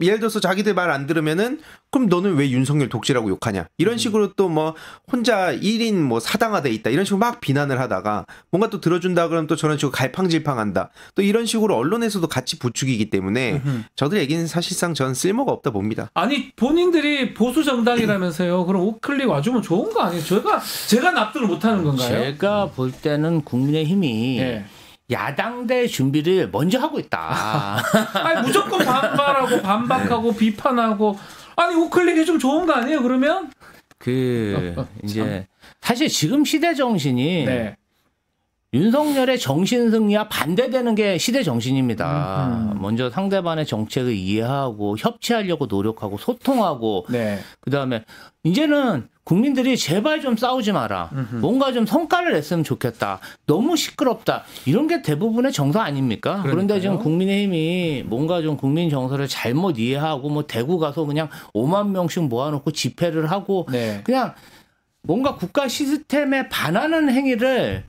예를 들어서 자기들 말 안 들으면은 그럼 너는 왜 윤석열 독재라고 욕하냐 이런 식으로 또 뭐 혼자 1인 뭐 사당화돼 있다 이런 식으로 막 비난을 하다가 뭔가 또 들어준다 그러면 또 저런 식으로 갈팡질팡한다 또 이런 식으로 언론에서도 같이 부추기기 때문에 저들 얘기는 사실상 전 쓸모가 없다 봅니다. 아니 본인들이 보수 정당이라면서요. 그럼 우클릭 와주면 좋은 거 아니에요? 제가 납득을 못하는 건가요? 제가 볼 때는 국민의힘이 야당대 준비를 먼저 하고 있다. 아니 무조건 반발하고 반박하고 비판하고 아니 우클릭 해주면 좋은 거 아니에요? 그러면 이제 사실 지금 시대 정신이 윤석열의 정신 승리와 반대되는 게 시대 정신입니다. 먼저 상대방의 정책을 이해하고 협치하려고 노력하고 소통하고 그다음에 이제는 국민들이 제발 좀 싸우지 마라. 뭔가 좀 성과를 냈으면 좋겠다. 너무 시끄럽다. 이런 게 대부분의 정서 아닙니까? 그런데 지금 국민의힘이 뭔가 좀 국민 정서를 잘못 이해하고 뭐 대구 가서 그냥 5만 명씩 모아놓고 집회를 하고 그냥 뭔가 국가 시스템에 반하는 행위를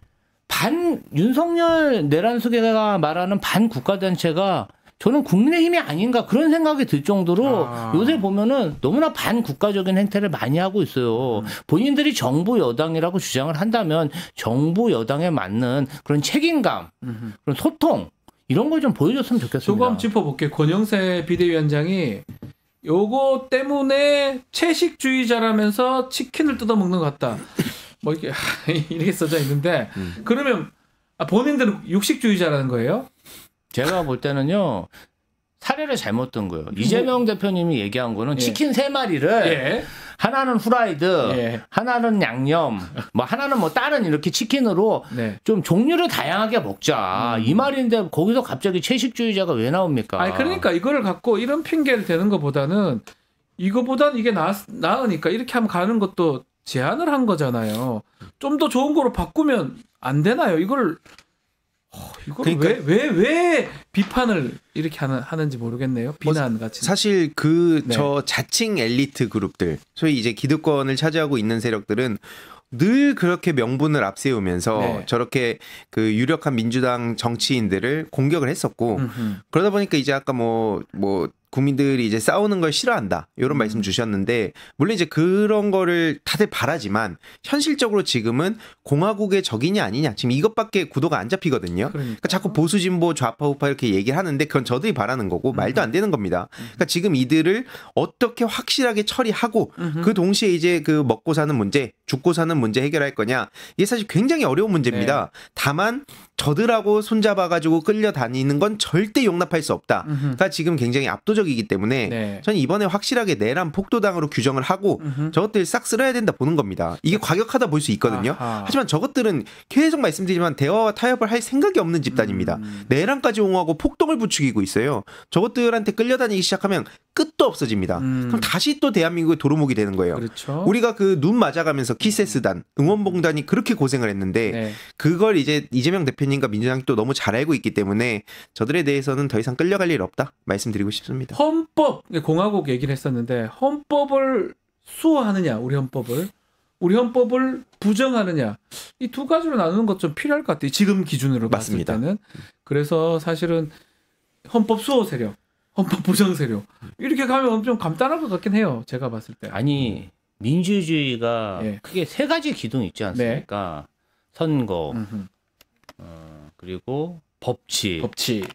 윤석열 내란수계가 말하는 반국가단체가 저는 국민의힘이 아닌가 그런 생각이 들 정도로 요새 보면은 너무나 반국가적인 행태를 많이 하고 있어요. 본인들이 정부 여당이라고 주장을 한다면 정부 여당에 맞는 그런 책임감, 그런 소통 이런 걸 좀 보여줬으면 좋겠습니다. 조금 짚어볼게요. 권영세 비대위원장이 요거 때문에 채식주의자라면서 치킨을 뜯어먹는 것 같다. 뭐 이렇게 써져 있는데 그러면 본인들은 육식주의자라는 거예요? 제가 볼 때는요. 사례를 잘못 든 거예요. 이재명 대표님이 얘기한 거는 치킨 3마리를 하나는 후라이드, 하나는 양념, 뭐 하나는 뭐 다른 이렇게 치킨으로 좀 종류를 다양하게 먹자. 이 말인데 거기서 갑자기 채식주의자가 왜 나옵니까? 아니 그러니까 이거를 갖고 이런 핑계를 대는 것보다는 이거보단 이게 나으니까 이렇게 하면 가는 것도 제안을 한 거잖아요. 좀 더 좋은 거로 바꾸면 안 되나요? 이걸 그러니까 왜 비판을 이렇게 하는지 모르겠네요. 비난 같이. 사실 저 자칭 엘리트 그룹들, 소위 이제 기득권을 차지하고 있는 세력들은 늘 그렇게 명분을 앞세우면서 저렇게 그 유력한 민주당 정치인들을 공격을 했었고 그러다 보니까 이제 아까 뭐 국민들이 이제 싸우는 걸 싫어한다. 이런 말씀 주셨는데 물론 이제 그런 거를 다들 바라지만 현실적으로 지금은 공화국의 적이냐 아니냐 지금 이것밖에 구도가 안 잡히거든요. 그러니까 자꾸 보수 진보 좌파 우파 이렇게 얘기를 하는데 그건 저들이 바라는 거고 말도 안 되는 겁니다. 그러니까 지금 이들을 어떻게 확실하게 처리하고 그 동시에 이제 그 먹고 사는 문제, 죽고 사는 문제 해결할 거냐 이게 사실 굉장히 어려운 문제입니다. 네. 다만 저들하고 손잡아가지고 끌려다니는 건 절대 용납할 수 없다가 지금 굉장히 압도적이기 때문에 네. 저는 이번에 확실하게 내란 폭도당으로 규정을 하고 저것들 싹 쓸어야 된다 보는 겁니다. 이게 과격하다 볼 수 있거든요. 아하. 하지만 저것들은 계속 말씀드리지만 대화와 타협을 할 생각이 없는 집단입니다. 내란까지 옹호하고 폭동을 부추기고 있어요. 저것들한테 끌려다니기 시작하면 끝도 없어집니다. 그럼 다시 또 대한민국의 도루묵이 되는 거예요. 그렇죠. 우리가 그 눈 맞아가면서 키세스단, 응원봉단이 그렇게 고생을 했는데 네. 그걸 이제 이재명 대표님과 민주당이 또 너무 잘 알고 있기 때문에 저들에 대해서는 더 이상 끌려갈 일 없다 말씀드리고 싶습니다. 헌법, 공화국 얘기를 했었는데 헌법을 수호하느냐, 우리 헌법을 부정하느냐 이 두 가지로 나누는 것 좀 필요할 것 같아요. 지금 기준으로 맞습니다. 봤을 때는. 그래서 사실은 헌법 수호 세력, 헌법 부정 세력 이렇게 가면 좀 간단할 것 같긴 해요. 제가 봤을 때. 아니 민주주의가 예. 크게 세 가지 기둥이 있지 않습니까? 선거, 그리고 법치,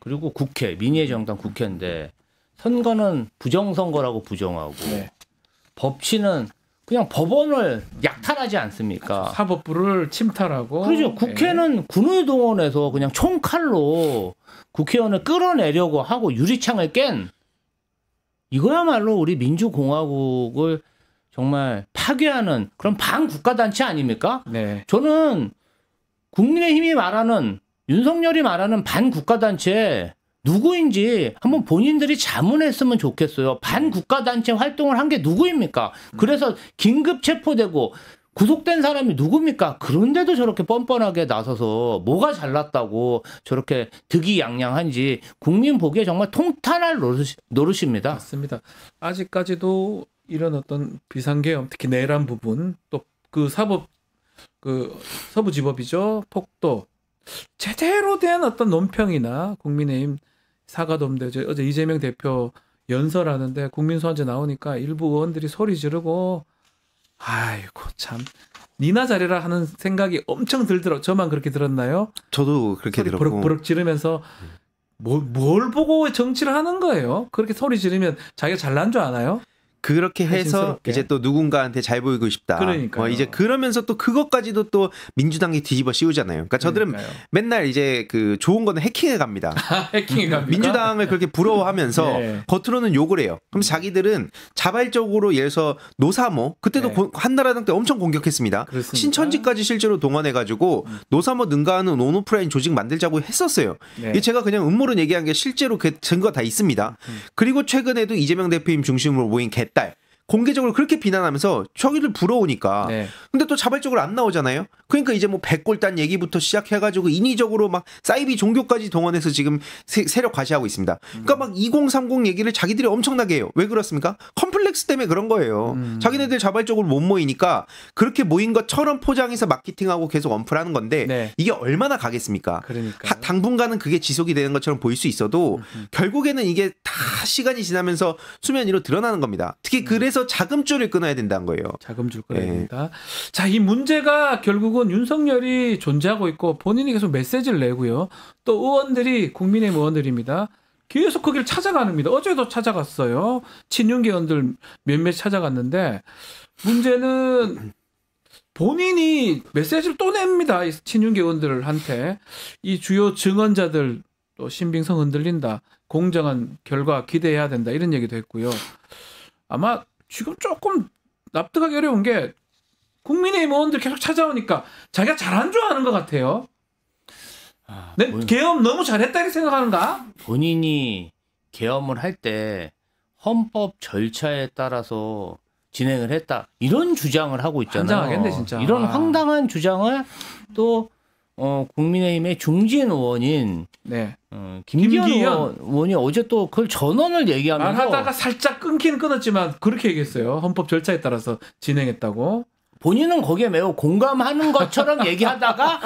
그리고 국회, 민의의 정당 국회인데 선거는 부정선거라고 부정하고 네. 법치는 그냥 법원을 약탈하지 않습니까? 사법부를 침탈하고. 그렇죠. 국회는 군을 동원해서 그냥 총칼로 국회의원을 끌어내려고 하고 유리창을 깬 이거야말로 우리 민주공화국을 정말 파괴하는 그런 반국가단체 아닙니까? 네. 저는 국민의힘이 말하는 윤석열이 말하는 반국가단체 누구인지 한번 본인들이 자문했으면 좋겠어요. 반국가단체 활동을 한 게 누구입니까? 그래서 긴급 체포되고 구속된 사람이 누굽니까? 그런데도 저렇게 뻔뻔하게 나서서 뭐가 잘났다고 저렇게 득이양양한지 국민 보기에 정말 통탄할 노릇입니다. 맞습니다. 아직까지도 이런 어떤 비상계엄, 특히 내란 부분, 또 그 서부지법이죠. 폭도. 제대로 된 어떤 논평이나 국민의힘 사과도 없는데 어제 이재명 대표 연설하는데 국민소환제 나오니까 일부 의원들이 소리 지르고 아이고 참 니나 잘해라 하는 생각이 엄청 들더라고요. 저만 그렇게 들었나요? 저도 그렇게 소리 들었고 버럭버럭 지르면서 뭘 보고 정치를 하는 거예요? 그렇게 소리 지르면 자기가 잘난 줄 아나요? 그렇게 해서 자신스럽게. 이제 또 누군가한테 잘 보이고 싶다. 그러니까요. 이제 그러면서 또 그것까지도 또 민주당이 뒤집어 씌우잖아요. 그러니까 저들은 그러니까요. 맨날 이제 그 좋은 거는 해킹해 갑니다. 해킹이 갑니까? 민주당을 그렇게 부러워하면서 네. 겉으로는 욕을 해요. 그럼 자기들은 자발적으로 예를 들어서 노사모 그때도 네. 한나라당 때 엄청 공격했습니다. 그렇습니다. 신천지까지 실제로 동원해가지고 노사모 능가하는 온오프라인 조직 만들자고 했었어요. 네. 이게 제가 그냥 음모론 얘기한 게 실제로 그 증거 다 있습니다. 그리고 최근에도 이재명 대표님 중심으로 모인 개딸 공개적으로 그렇게 비난하면서 저기를 부러우니까. 네. 근데 또 자발적으로 안 나오잖아요. 그러니까 이제 뭐 백골단 얘기부터 시작해가지고 인위적으로 막 사이비 종교까지 동원해서 지금 세력 과시하고 있습니다. 그러니까 막 2030 얘기를 자기들이 엄청나게 해요. 왜 그렇습니까? 컴플렉스 때문에 그런 거예요. 자기네들 자발적으로 못 모이니까 그렇게 모인 것처럼 포장해서 마케팅하고 계속 언플하는 건데 네. 이게 얼마나 가겠습니까? 그러니까 당분간은 그게 지속이 되는 것처럼 보일 수 있어도 결국에는 이게 다 시간이 지나면서 수면 위로 드러나는 겁니다. 특히 그래서 자금줄을 끊어야 된다는 거예요. 자금줄 끊어야 네. 된다. 자, 이 문제가 결국은 윤석열이 존재하고 있고 본인이 계속 메시지를 내고요. 또 의원들이 국민의힘 의원들입니다. 계속 거기를 찾아가는입니다. 어제도 찾아갔어요. 친윤계 의원들 몇몇 찾아갔는데 문제는 본인이 메시지를 또 냅니다. 이 친윤계 의원들한테 이 주요 증언자들 또 신빙성 흔들린다. 공정한 결과 기대해야 된다. 이런 얘기도 했고요. 아마 지금 조금 납득하기 어려운 게 국민의힘 의원들 계속 찾아오니까 자기가 잘한 줄 아는 것 같아요. 네? 계엄 너무 잘했다 이렇게 생각하는가? 본인이 계엄을 할 때 헌법 절차에 따라서 진행을 했다 이런 주장을 하고 있잖아요. 환장하겠네, 진짜. 이런 황당한 주장을 또 국민의힘의 중진 의원인 네. 김기현 김기현. 의원이 어제 또 그걸 전원을 얘기하면서 말하다가 살짝 끊기는 끊었지만 그렇게 얘기했어요. 헌법 절차에 따라서 진행했다고. 본인은 거기에 매우 공감하는 것처럼 얘기하다가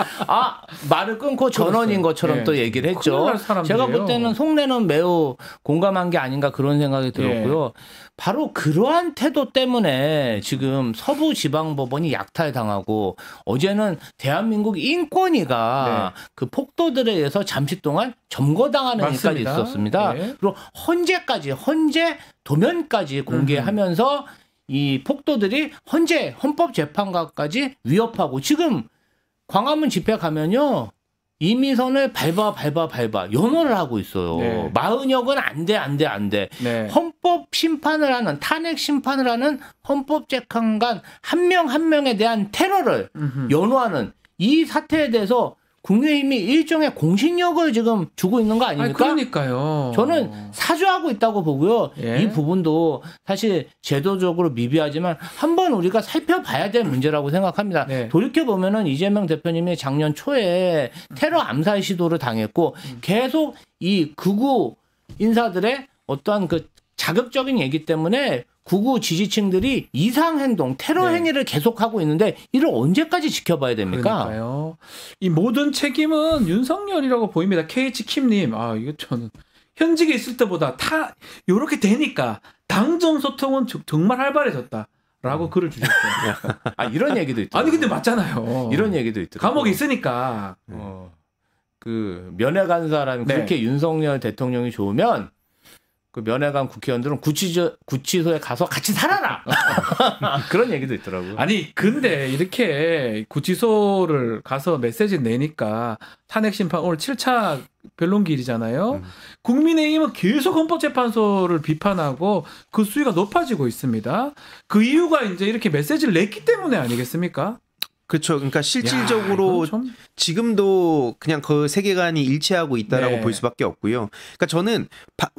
말을 끊고 전원인 것처럼 네. 또 얘기를 했죠. 큰일 날 사람들이에요. 제가 볼 때는 속내는 매우 공감한 게 아닌가 그런 생각이 들었고요. 바로 그러한 태도 때문에 지금 서부지방법원이 약탈당하고 어제는 대한민국 인권위가 그 폭도들에 의해서 잠시 동안 점거당하는 일까지 맞습니다. 있었습니다. 네. 그리고 헌재 도면까지 공개하면서 이 폭도들이 헌법재판관까지 위협하고 지금 광화문 집회 가면요. 이미선을 밟아 연호를 하고 있어요. 네. 마은혁은 안 돼. 네. 헌법 심판을 하는 탄핵 심판을 하는 헌법재판관 한 명 한 명에 대한 테러를 연호하는 이 사태에 대해서 국민의힘이 일종의 공신력을 지금 주고 있는 거 아닙니까? 그러니까요. 저는 사죄하고 있다고 보고요. 예. 이 부분도 사실 제도적으로 미비하지만 한번 우리가 살펴봐야 될 문제라고 생각합니다. 네. 돌이켜보면은 이재명 대표님이 작년 초에 테러 암살 시도를 당했고 계속 이 극우 인사들의 어떠한 그 자극적인 얘기 때문에 극우 지지층들이 이상 행동, 테러 네. 행위를 계속하고 있는데 이를 언제까지 지켜봐야 됩니까? 그러니까요. 이 모든 책임은 윤석열이라고 보입니다. KH킴님, 이거 저는 현직에 있을 때보다 요렇게 되니까 당정 소통은 정말 활발해졌다라고 글을 주셨어요. 이런 얘기도 있더라고요. 아니 근데 맞잖아요. 이런 얘기도 있더라고요. 감옥에 있으니까. 그 면회 간 사람이 네. 그렇게 윤석열 대통령이 좋으면 그 면회 간 국회의원들은 구치소에 가서 같이 살아라. 그런 얘기도 있더라고요. 아니 근데 이렇게 구치소를 가서 메시지 내니까 탄핵 심판 오늘 7차 변론기일이잖아요. 국민의힘은 계속 헌법재판소를 비판하고 그 수위가 높아지고 있습니다. 그 이유가 이제 이렇게 메시지를 냈기 때문에 아니겠습니까? 그렇죠. 그러니까 실질적으로 야, 이건 좀... 지금도 그냥 그 세계관이 일치하고 있다라고 네. 볼 수밖에 없고요. 그러니까 저는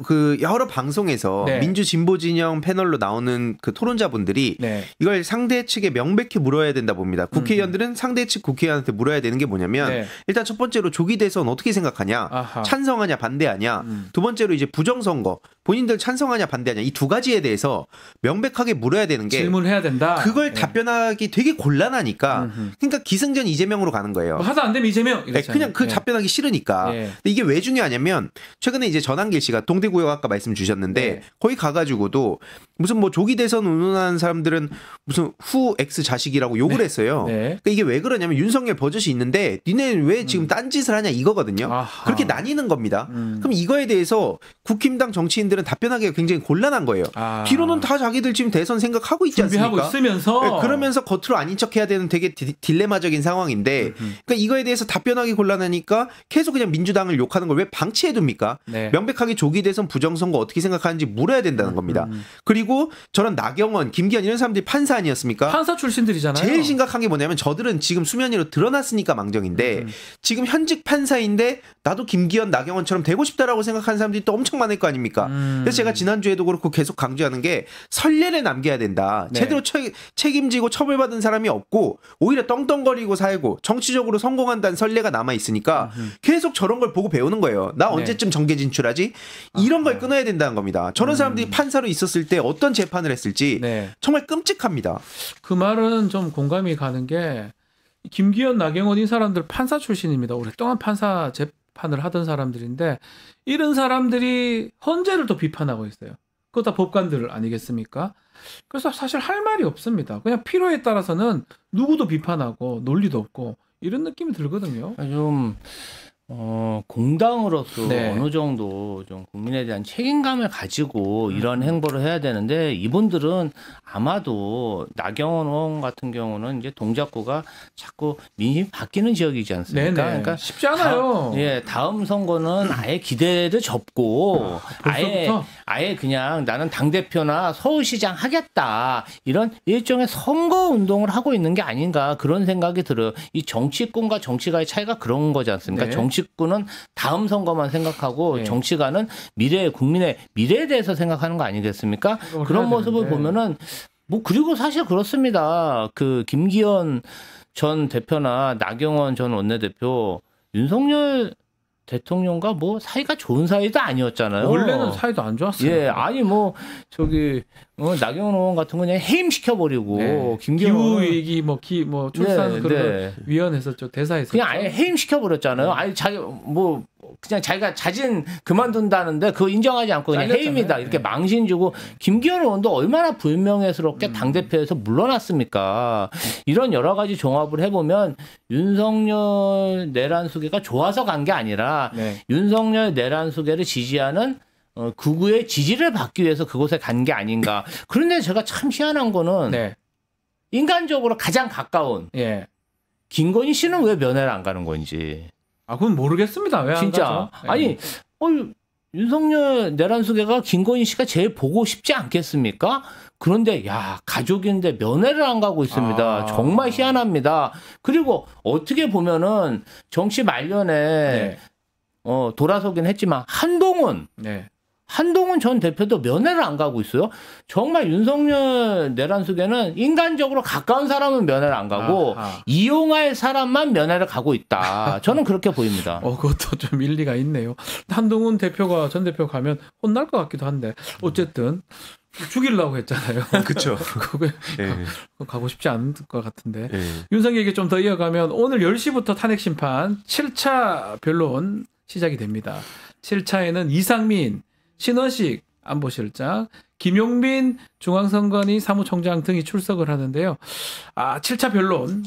그 여러 방송에서 네. 민주 진보 진영 패널로 나오는 그 토론자분들이 네. 이걸 상대 측에 명백히 물어야 된다 봅니다. 국회의원들은 상대 측 국회의원한테 물어야 되는 게 뭐냐면 네. 일단 첫 번째로 조기 대선 어떻게 생각하냐, 아하. 찬성하냐 반대하냐, 두 번째로 이제 부정선거 본인들 찬성하냐 반대하냐 이 두 가지에 대해서 명백하게 물어야 되는 게 질문해야 된다. 그걸 네. 답변하기 되게 곤란하니까 그러니까 기승전 이재명으로 가는 거예요. 뭐 하다 안 되면 이재명. 네, 그냥 그 답변하기 싫으니까. 네. 근데 이게 왜 중요하냐면 최근에 이제 전한길 씨가 동대구역 아까 말씀 주셨는데 네. 거기 가가지고도 무슨 뭐 조기 대선 운운하는 사람들은 무슨 후 X 자식이라고 욕을 했어요. 네. 그러니까 이게 왜 그러냐면 윤석열 버젓이 있는데 니네 왜 지금 딴짓을 하냐 이거거든요. 아하. 그렇게 나뉘는 겁니다. 그럼 이거에 대해서 국힘당 정치인들은 답변하기가 굉장히 곤란한 거예요. 비로는 다 자기들 지금 대선 생각하고 있지 준비하고 않습니까? 있으면서 네, 그러면서 겉으로 아닌 척해야 되는 되게 딜레마적인 상황인데 그러니까 이거에 대해서 답변하기 곤란하니까 계속 그냥 민주당을 욕하는 걸 왜 방치해둡니까? 네. 명백하게 조기 대선 부정선거 어떻게 생각하는지 물어야 된다는 겁니다. 그리고 저런 나경원, 김기현 이런 사람들이 판사 아니었습니까? 판사 출신들이잖아요. 제일 심각한 게 뭐냐면 저들은 지금 수면 위로 드러났으니까 망정인데 지금 현직 판사인데 나도 김기현, 나경원처럼 되고 싶다라고 생각하는 사람들이 또 엄청 많을 거 아닙니까? 그래서 제가 지난주에도 그렇고 계속 강조하는 게 선례를 남겨야 된다. 네. 제대로 책임지고 처벌받은 사람이 없고 오히려 떵떵거리고 살고 정치적으로 성공한다는 선례가 남아있으니까 계속 저런 걸 보고 배우는 거예요. 나 언제쯤 정계 진출하지? 이런 걸 끊어야 된다는 겁니다. 저런 사람들이 판사로 있었을 때 어떤 재판을 했을지 네. 정말 끔찍합니다. 그 말은 좀 공감이 가는 게 김기현, 나경원 이 사람들 판사 출신입니다. 오랫동안 판사 재판을 하던 사람들인데 이런 사람들이 헌재를 또 비판하고 있어요. 그거 다 법관들 아니겠습니까? 그래서 사실 할 말이 없습니다. 그냥 필요에 따라서는 누구도 비판하고 논리도 없고 이런 느낌이 들거든요. 좀 공당으로서 네. 어느 정도 좀 국민에 대한 책임감을 가지고 이런 행보를 해야 되는데 이분들은 아마도 나경원 의원 같은 경우는 이제 동작구가 자꾸 민심이 바뀌는 지역이지 않습니까? 네네. 그러니까 쉽지 않아요. 다음 선거는 아예 기대를 접고 벌써부터? 아예 그냥 나는 당대표나 서울시장 하겠다 이런 일종의 선거 운동을 하고 있는 게 아닌가 그런 생각이 들어요. 이 정치꾼과 정치가의 차이가 그런 거지 않습니까? 네. 정치꾼은 다음 선거만 생각하고 네. 정치가는 국민의 미래에 대해서 생각하는 거 아니겠습니까? 그걸 그런 해야 모습을 되는데. 보면은 그리고 사실 그렇습니다. 그 김기현 전 대표나 나경원 전 원내대표 윤석열 대통령과 뭐 사이가 좋은 사이도 아니었잖아요. 원래는 사이도 안 좋았어요. 예, 아니 뭐 저기 나경원 의원 같은 거 그냥 해임시켜 버리고 네. 김기현 기후 의원은 위기 뭐 출산 네, 그런 네. 위원회했었죠. 대사했었죠. 그냥 아예 해임시켜 버렸잖아요. 아니 자기 뭐 그냥 자기가 자진 그만둔다는데 그거 인정하지 않고 그냥 잘렸잖아요. 해임이다 이렇게 네. 망신 주고 김기현 의원도 얼마나 불명예스럽게 당 대표에서 물러났습니까? 이런 여러 가지 종합을 해보면 윤석열 내란수계가 좋아서 간 게 아니라 네. 윤석열 내란수계를 지지하는 극우의 지지를 받기 위해서 그곳에 간 게 아닌가. 그런데 제가 참 희한한 거는 네. 인간적으로 가장 가까운 예. 김건희 씨는 왜 면회를 안 가는 건지. 아, 그건 모르겠습니다. 왜 안 진짜. 가죠? 아니, 윤석열 내란수계가 김건희 씨가 제일 보고 싶지 않겠습니까? 그런데 야 가족인데 면회를 안 가고 있습니다. 아. 정말 희한합니다. 그리고 어떻게 보면은 정치 말년에 네. 돌아서긴 했지만 한동훈 전 대표도 면회를 안 가고 있어요. 정말 윤석열 내란수계는 인간적으로 가까운 사람은 면회를 안 가고 아하. 이용할 사람만 면회를 가고 있다. 저는 그렇게 보입니다. 그것도 좀 일리가 있네요. 한동훈 대표가 전 대표 가면 혼날 것 같기도 한데 어쨌든 죽이려고 했잖아요. 그렇죠. 그거 예. 가고 싶지 않을 것 같은데. 예. 윤석열 얘기 좀 더 이어가면 오늘 10시부터 탄핵 심판 7차 변론 시작이 됩니다. 7차에는 이상민, 신원식 안보실장, 김용민 중앙선관위 사무총장 등이 출석을 하는데요. 7차 변론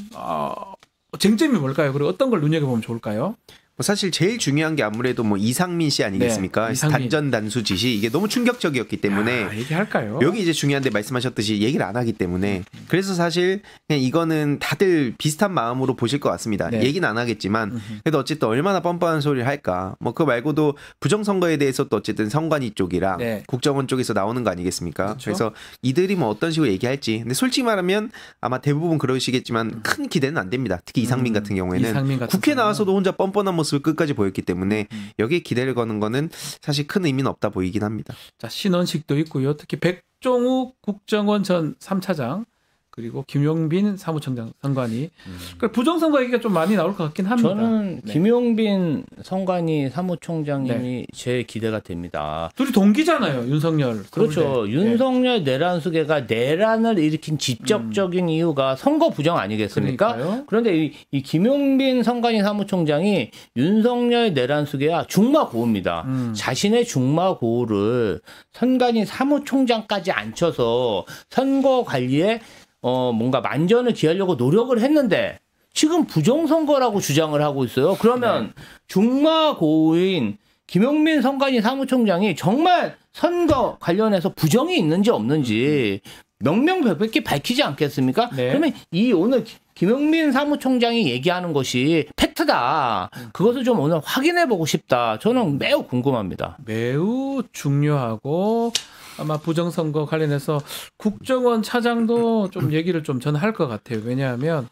쟁점이 뭘까요? 그리고 어떤 걸 눈여겨보면 좋을까요? 사실 제일 중요한 게 아무래도 뭐 이상민 씨 아니겠습니까? 네, 이상민. 단전 단수 지시 이게 너무 충격적이었기 때문에 얘기할까요? 여기 이제 중요한데 말씀하셨듯이 얘기를 안 하기 때문에 그래서 사실 그냥 이거는 다들 비슷한 마음으로 보실 것 같습니다. 네. 얘기는 안 하겠지만 그래도 어쨌든 얼마나 뻔뻔한 소리를 할까. 뭐 그거 말고도 부정선거에 대해서 또 어쨌든 선관위 쪽이랑 네. 국정원 쪽에서 나오는 거 아니겠습니까? 그렇죠. 그래서 이들이 뭐 어떤 식으로 얘기할지. 근데 솔직히 말하면 아마 대부분 그러시겠지만 큰 기대는 안 됩니다. 특히 이상민 같은 경우에는 이상민 같은 국회 경우는. 나와서도 혼자 뻔뻔한 모습을 끝까지 보였기 때문에 여기에 기대를 거는 거는 사실 큰 의미는 없다 보이긴 합니다. 자, 신원식도 있고요. 특히 백종욱 국정원 전 3차장 그리고 김용빈 사무총장 선관위. 그러니까 부정선거 얘기가 좀 많이 나올 것 같긴 합니다. 저는 네. 김용빈 선관위 사무총장님이 네. 제일 기대가 됩니다. 둘이 동기잖아요. 윤석열. 그렇죠. 서울대. 윤석열 내란수계가 내란을 일으킨 직접적인 이유가 선거 부정 아니겠습니까? 그러니까요. 그런데 이 김용빈 선관위 사무총장이 윤석열 내란수계와 중마고우입니다. 자신의 중마고우를 선관위 사무총장까지 앉혀서 선거 관리에 뭔가 만전을 기하려고 노력을 했는데 지금 부정선거라고 주장을 하고 있어요. 그러면 중마고우인 김용민 선관위 사무총장이 정말 선거 관련해서 부정이 있는지 없는지 명명백백히 밝히지 않겠습니까? 네. 그러면 이 오늘 김용민 사무총장이 얘기하는 것이 팩트다. 그것을 좀 오늘 확인해보고 싶다. 저는 매우 궁금합니다. 매우 중요하고 아마 부정선거 관련해서 국정원 차장도 좀 얘기를 좀 저는 할 것 같아요. 왜냐하면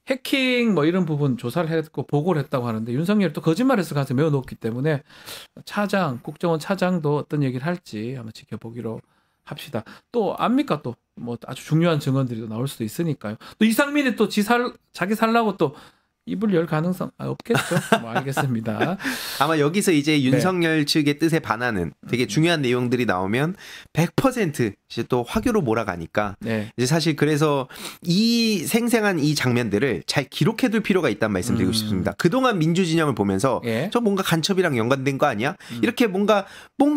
해킹 뭐 이런 부분 조사를 했고 보고를 했다고 하는데 윤석열이 또 거짓말했을 가능성이 매우 높기 때문에 국정원 차장도 어떤 얘기를 할지 한번 지켜보기로 합시다. 또 압니까? 또 뭐 아주 중요한 증언들이 또 나올 수도 있으니까요. 또 이상민이 또 자기 살라고 또 입을 열 가능성 없겠죠. 뭐 알겠습니다. 아마 여기서 이제 윤석열 측의 뜻에 반하는 되게 중요한 내용들이 나오면 100% 이제 또 화교로 몰아가니까 네. 이제 사실 그래서 이 생생한 이 장면들을 잘 기록해둘 필요가 있다는 말씀드리고 싶습니다. 그동안 민주진영을 보면서 예. 저 뭔가 간첩이랑 연관된 거 아니야? 이렇게 뭔가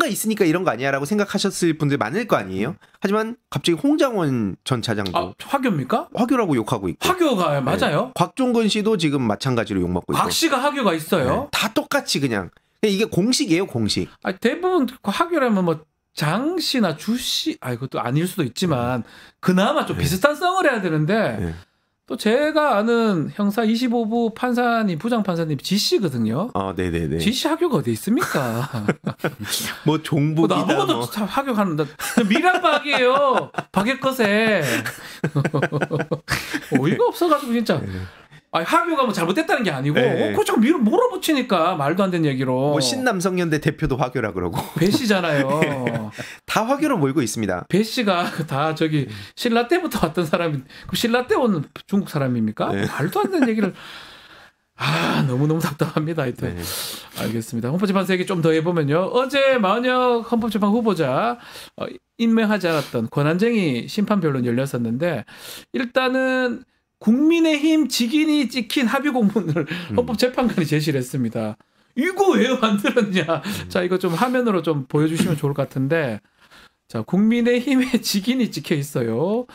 있으니까 이런 거 아니야라고 생각하셨을 분들 많을 거 아니에요? 하지만 갑자기 홍장원 전 차장도 화교입니까? 화교라고 욕하고 있고 화교가 맞아요. 네. 곽종근 씨도 지금 마찬가지로 욕먹고 있고 곽 씨가 화교가 있어요. 네. 다 똑같이 그냥 이게 공식이에요, 공식. 대부분 화교라면 뭐 장 씨나 주 씨, 이것도 아닐 수도 있지만 그나마 좀 비슷한 성을 해야 되는데 네. 또 제가 아는 형사 25부 판사님, 부장 판사님 지 씨거든요. 네네네. 지 씨 화교가 어디 있습니까? 뭐 종북이다. 나보고도 뭐. 화교하는데 미란박이에요. 박의 것에 어이가 없어가지고 진짜. 화교가 뭐 잘못됐다는 게 아니고 네. 그거 자꾸 몰아붙이니까 말도 안 되는 얘기로. 뭐 신남성년대 대표도 화교라 그러고. 배 씨잖아요. 다 화교로 몰고 있습니다. 배 씨가 다 저기 신라 때부터 왔던 사람이, 그럼 신라 때 온 중국 사람입니까? 네. 말도 안 되는 얘기를. 너무너무 답답합니다. 하여튼. 네. 알겠습니다. 헌법재판소 얘기 좀 더 해보면요. 어제 만약 헌법재판 후보자 임명하지 않았던 권한쟁의 심판변론 열렸었는데 일단은 국민의힘 직인이 찍힌 합의 공문을 헌법재판관이 제시를 했습니다. 이거 왜 만들었냐. 자, 이거 좀 화면으로 좀 보여주시면 좋을 것 같은데 자, 국민의힘의 직인이 찍혀 있어요.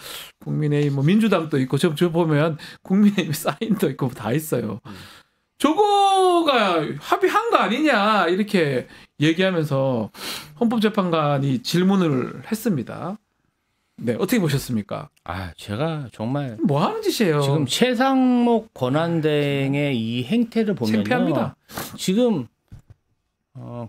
국민의힘 뭐 민주당도 있고 저 보면 국민의힘 사인도 있고 다 있어요. 저거가 합의한 거 아니냐 이렇게 얘기하면서 헌법재판관이 질문을 했습니다. 네, 어떻게 보셨습니까? 제가 정말 뭐 하는 짓이에요? 지금 최상목 권한대행의 이 행태를 보면요. 창피합니다. 지금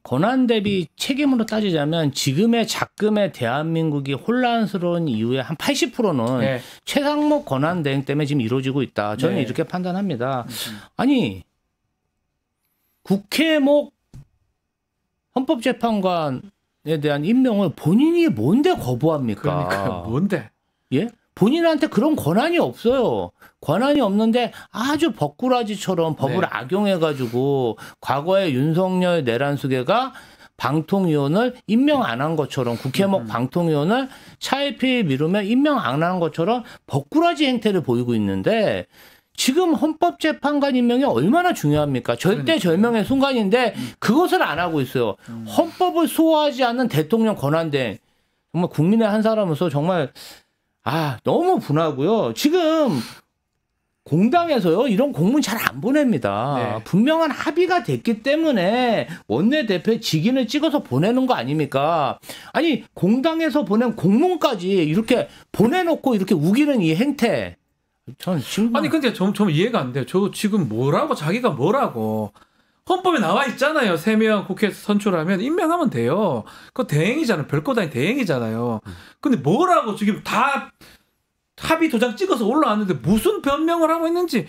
권한 대비 책임으로 따지자면 지금의 작금의 대한민국이 혼란스러운 이유의 한 80%는 네. 최상목 권한 대행 때문에 지금 이루어지고 있다. 저는 네. 이렇게 판단합니다. 아니 국회목 헌법재판관에 대한 임명을 본인이 뭔데 거부합니까? 그러니까 뭔데? 예? 본인한테 그런 권한이 없어요. 권한이 없는데 아주 벅구라지처럼 법을 네. 악용해가지고 과거에 윤석열 내란수계가 방통위원을 임명 안 한 것처럼 국회목 방통위원을 차일피일 미루며 임명 안 한 것처럼 벅구라지 행태를 보이고 있는데 지금 헌법재판관 임명이 얼마나 중요합니까? 절대절명의 순간인데 그것을 안 하고 있어요. 헌법을 수호하지 않는 대통령 권한대행. 정말 국민의 한 사람으로서 정말 너무 분하고요. 지금 공당에서요 이런 공문 잘 안 보냅니다. 네. 분명한 합의가 됐기 때문에 원내대표의 직인을 찍어서 보내는 거 아닙니까? 아니 공당에서 보낸 공문까지 이렇게 보내놓고 이렇게 우기는 이 행태. 전 지금 아니 근데 좀 이해가 안 돼요. 저 지금 자기가 뭐라고 헌법에 나와 있잖아요. 3명 국회에서 선출하면 임명하면 돼요. 그거 대행이잖아요. 별것 아닌 대행이잖아요. 근데 뭐라고 지금 다 합의 도장 찍어서 올라왔는데 무슨 변명을 하고 있는지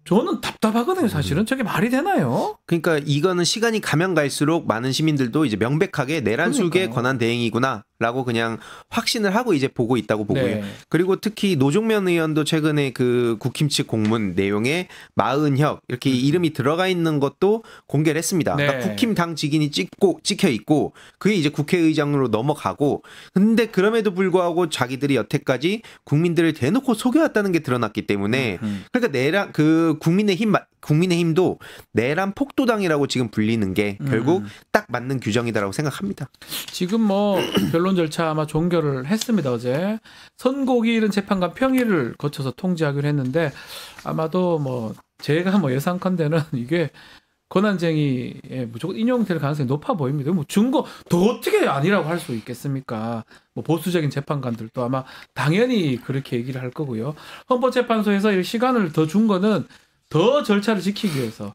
저는 답답하거든요. 사실은 저게 말이 되나요? 그러니까 이거는 시간이 가면 갈수록 많은 시민들도 이제 명백하게 내란수계 그러니까요. 권한 대행이구나라고 그냥 확신을 하고 이제 보고 있다고 보고요. 네. 그리고 특히 노종면 의원도 최근에 그 국힘 측 공문 내용에 마은혁 이렇게 이름이 들어가 있는 것도 공개를 했습니다. 네. 그러니까 국힘 당 직인이 찍혀 있고 그게 이제 국회의장으로 넘어가고 근데 그럼에도 불구하고 자기들이 여태까지 국민들을 대놓고 속여왔다는 게 드러났기 때문에 그러니까 국민의힘도 내란 폭도당이라고 지금 불리는 게 결국 딱 맞는 규정이다라고 생각합니다. 지금 뭐 변론 절차 아마 종결을 했습니다. 어제 선고기일은 재판관 평일을 거쳐서 통지하기로 했는데 아마도 뭐 제가 뭐 예상컨대는 이게 권한쟁의에 무조건 인용될 가능성이 높아 보입니다. 뭐 증거 더 어떻게 아니라고 할 수 있겠습니까? 뭐 보수적인 재판관들도 아마 당연히 그렇게 얘기를 할 거고요. 헌법재판소에서 이 시간을 더 준 거는 더 절차를 지키기 위해서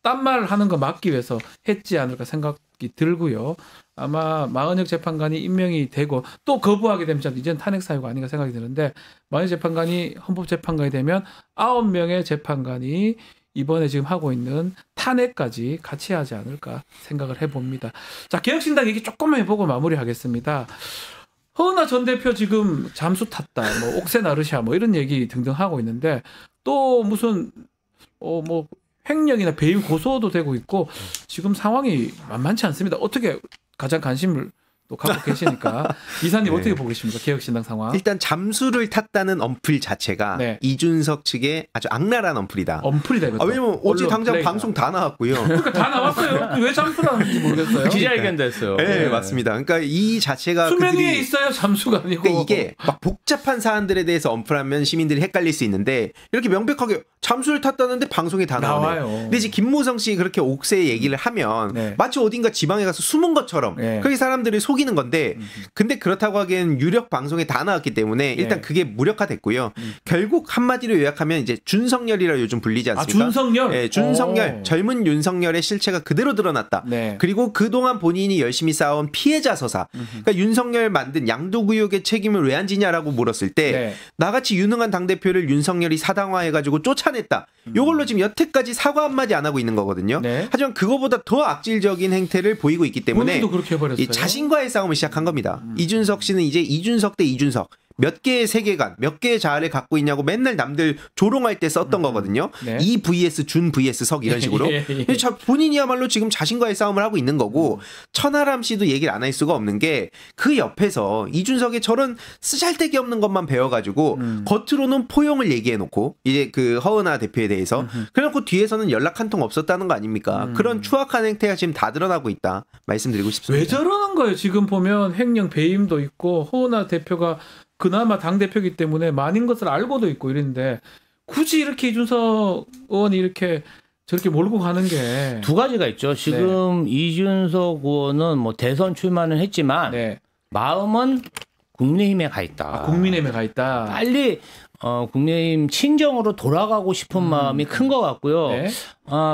딴 말 하는 거 막기 위해서 했지 않을까 생각이 들고요. 아마 마은혁 재판관이 임명이 되고 또 거부하게 되면 이제는 탄핵 사유가 아닌가 생각이 드는데 마은혁 재판관이 헌법재판관이 되면 9명의 재판관이 이번에 지금 하고 있는 탄핵까지 같이 하지 않을까 생각을 해봅니다. 자, 개혁신당 얘기 조금만 해보고 마무리하겠습니다. 허은하 전 대표 지금 잠수 탔다, 뭐 옥새 나르샤 뭐 이런 얘기 등등 하고 있는데 또 무슨 뭐 횡령이나 배임 고소도 되고 있고 지금 상황이 만만치 않습니다. 어떻게 가장 관심을 또 갖고 계시니까 이사님 네. 어떻게 보고 계십니까? 개혁신당 상황. 일단 잠수를 탔다는 언플 자체가 네. 이준석 측의 아주 악랄한 언플이다. 언플이다 이것도. 왜냐면 어제 언론 당장 플레이다. 방송 다 나왔고요. 그러니까 다 나왔어요. 왜 잠수를 하는지 모르겠어요. 기자회견도 했어요. 네, 맞습니다. 그러니까 이 자체가 수면 위에 그들이 있어요. 잠수가 아니고. 그러니까 이게 막 복잡한 사안들에 대해서 언플하면 시민들이 헷갈릴 수 있는데 이렇게 명백하게 잠수를 탔다는데 방송에 다 나와요. 근데 이제 김무성 씨 그렇게 옥새 얘기를 하면 네. 마치 어딘가 지방에 가서 숨은 것처럼 네. 그렇게 사람들을 속이는 건데 근데 그렇다고 하기엔 유력 방송에 다 나왔기 때문에 일단 네. 그게 무력화됐고요. 결국 한마디로 요약하면 이제 준석열이라 요즘 불리지 않습니까? 준석열? 네, 준석열. 오. 젊은 윤석열의 실체가 그대로 드러났다. 네. 그리고 그동안 본인이 열심히 쌓아온 피해자 서사. 그러니까 윤석열 만든 양도구역의 책임을 왜 안 지냐라고 물었을 때 네. 나같이 유능한 당대표를 윤석열이 사당화해가지고 쫓아냈다. 요걸로 지금 여태까지 사과 한마디 안 하고 있는 거거든요. 네. 하지만 그거보다 더 악질적인 행태를 보이고 있기 때문에 본인도 그렇게 해버렸어요. 이 자신과의 싸움을 시작한 겁니다. 이준석 씨는 이제 이준석 대 이준석. 몇 개의 세계관, 몇 개의 자아를 갖고 있냐고 맨날 남들 조롱할 때 썼던 거거든요. 네. 이 vs 준 vs 석 이런 식으로. 예. 본인이야말로 지금 자신과의 싸움을 하고 있는 거고 천하람 씨도 얘기를 안 할 수가 없는 게 그 옆에서 이준석의 저런 쓰잘데기 없는 것만 배워가지고 겉으로는 포용을 얘기해놓고 이제 그 허은하 대표에 대해서 그래놓고 뒤에서는 연락 한 통 없었다는 거 아닙니까? 그런 추악한 행태가 지금 다 드러나고 있다 말씀드리고 싶습니다. 왜 저러는 거예요? 지금 보면 횡령 배임도 있고 허은하 대표가 그나마 당 대표이기 때문에 많은 것을 알고도 있고 이랬는데 굳이 이렇게 이준석 의원이 이렇게 저렇게 몰고 가는 게 두 가지가 있죠. 지금 이준석 의원은 뭐 대선 출마는 했지만 네. 마음은 국민의힘에 가 있다. 국민의힘에 가 있다. 빨리 국민의힘 친정으로 돌아가고 싶은 마음이 큰 것 같고요. 네.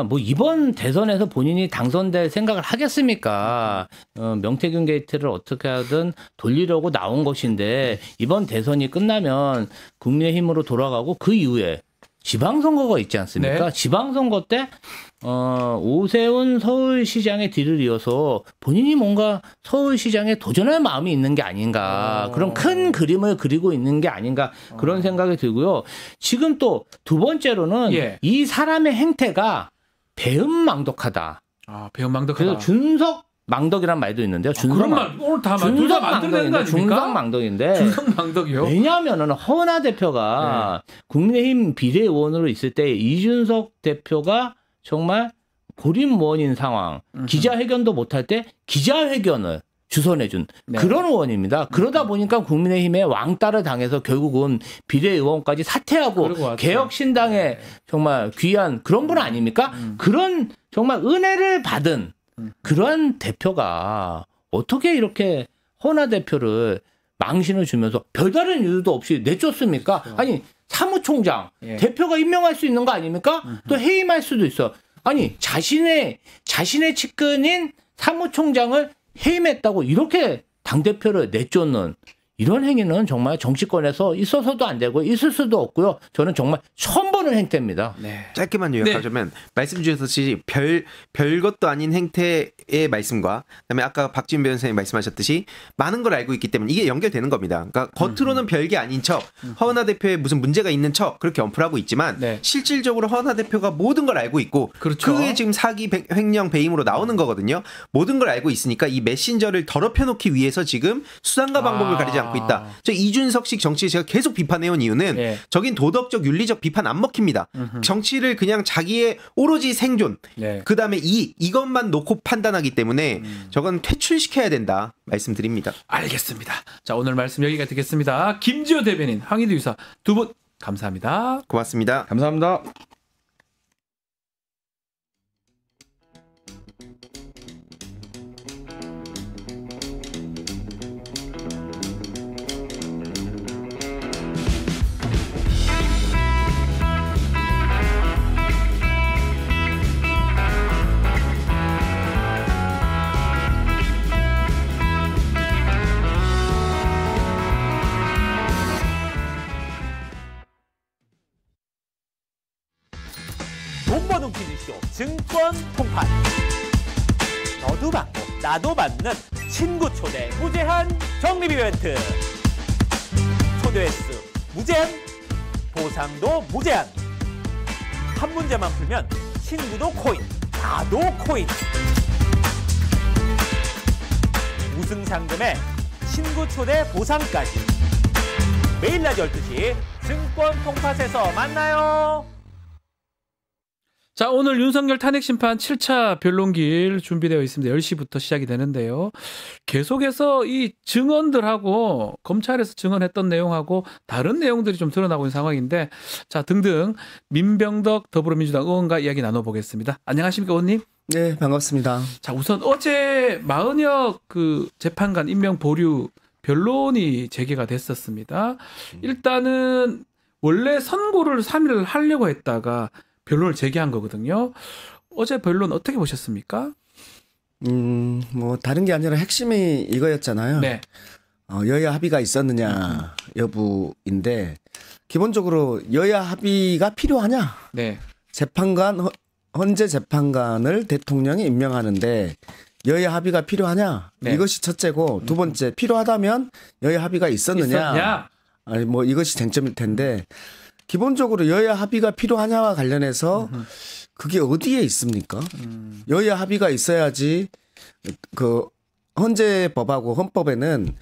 뭐 이번 대선에서 본인이 당선될 생각을 하겠습니까? 명태균 게이트를 어떻게 하든 돌리려고 나온 것인데 이번 대선이 끝나면 국민의힘으로 돌아가고 그 이후에 지방선거가 있지 않습니까? 네. 지방선거 때 오세훈 서울시장의 뒤를 이어서 본인이 뭔가 서울시장에 도전할 마음이 있는 게 아닌가 그런 큰 그림을 그리고 있는 게 아닌가 그런 생각이 들고요. 지금 또 두 번째로는 예. 이 사람의 행태가 배은망덕하다. 배은망덕하다. 그래서 준석 망덕이란 말도 있는데요. 그런 말 오늘 다 둘다 만들어낸 거 아닙니까? 준석 망덕인데. 준석 망덕이요? 왜냐하면은 허은하 대표가 국민의힘 비례의원으로 있을 때 이준석 대표가 정말 고립무원인 상황, 기자회견도 못할 때 기자회견을 주선해준 그런 의원입니다. 그러다 보니까 국민의힘에 왕따를 당해서 결국은 비례의원까지 사퇴하고 개혁신당에 정말 귀한 그런 분 아닙니까? 그런 정말 은혜를 받은 그러한 대표가 어떻게 이렇게 허은하 대표를 망신을 주면서 별다른 이유도 없이 내쫓습니까? 아니 사무총장 대표가 임명할 수 있는 거 아닙니까? 또 해임할 수도 있어. 아니 자신의 측근인 사무총장을 해임했다고 이렇게 당대표를 내쫓는 이런 행위는 정말 정치권에서 있어서도 안 되고 있을 수도 없고요. 저는 정말 처음 보는 행태입니다. 짧게만 요약하자면 말씀 주셨듯이 별것도 아닌 행태의 말씀과 그다음에 아까 박지훈 변호사님 말씀하셨듯이 많은 걸 알고 있기 때문에 이게 연결되는 겁니다. 그러니까 겉으로는 별게 아닌 척 허은하 대표에 무슨 문제가 있는 척 그렇게 언플하고 있지만 실질적으로 허은하 대표가 모든 걸 알고 있고 그게 지금 사기 횡령 배임으로 나오는 거거든요. 모든 걸 알고 있으니까 이 메신저를 더럽혀 놓기 위해서 지금 수단과 방법을 가리지 않고 있다. 저 이준석식 정치 제가 계속 비판해온 이유는 저긴 도덕적 윤리적 비판 안 먹힙니다. 정치를 그냥 자기의 오로지 생존 그다음에 이것만 놓고 판단하기 때문에 저건 퇴출시켜야 된다 말씀드립니다. 알겠습니다. 자 오늘 말씀 여기까지 듣겠습니다. 김지호 대변인 황희두 유사 두 분 감사합니다. 고맙습니다. 감사합니다. 돈버는 퀴즈쇼 증권 통판. 너도 받고 나도 받는 친구 초대 무제한 적립 이벤트. 초대 횟수 무제한, 보상도 무제한. 한 문제만 풀면 친구도 코인, 나도 코인. 우승 상금에 친구 초대 보상까지. 매일 낮 12시 증권 통팟에서 만나요. 자, 오늘 윤석열 탄핵심판 7차 변론길 준비되어 있습니다. 10시부터 시작이 되는데요. 계속해서 이 증언들하고 검찰에서 증언했던 내용하고 다른 내용들이 좀 드러나고 있는 상황인데 자, 등등 민병덕 더불어민주당 의원과 이야기 나눠보겠습니다. 안녕하십니까, 의원님? 네, 반갑습니다. 자, 우선 어제 마은혁 그 재판관 임명 보류 변론이 재개가 됐었습니다. 일단은 원래 선고를 3일 하려고 했다가 변론을 재개한 거거든요. 어제 변론 어떻게 보셨습니까? 뭐 다른 게 아니라 핵심이 이거였잖아요. 네. 여야 합의가 있었느냐 여부인데 기본적으로 여야 합의가 필요하냐? 네. 재판관 헌재 재판관을 대통령이 임명하는데 여야 합의가 필요하냐? 네. 이것이 첫째고 두 번째 필요하다면 여야 합의가 있었느냐? 아니 뭐 이것이 쟁점일 텐데 기본적으로 여야 합의가 필요하냐와 관련해서 그게 어디에 있습니까? 여야 합의가 있어야지 그 헌재법하고 헌법에는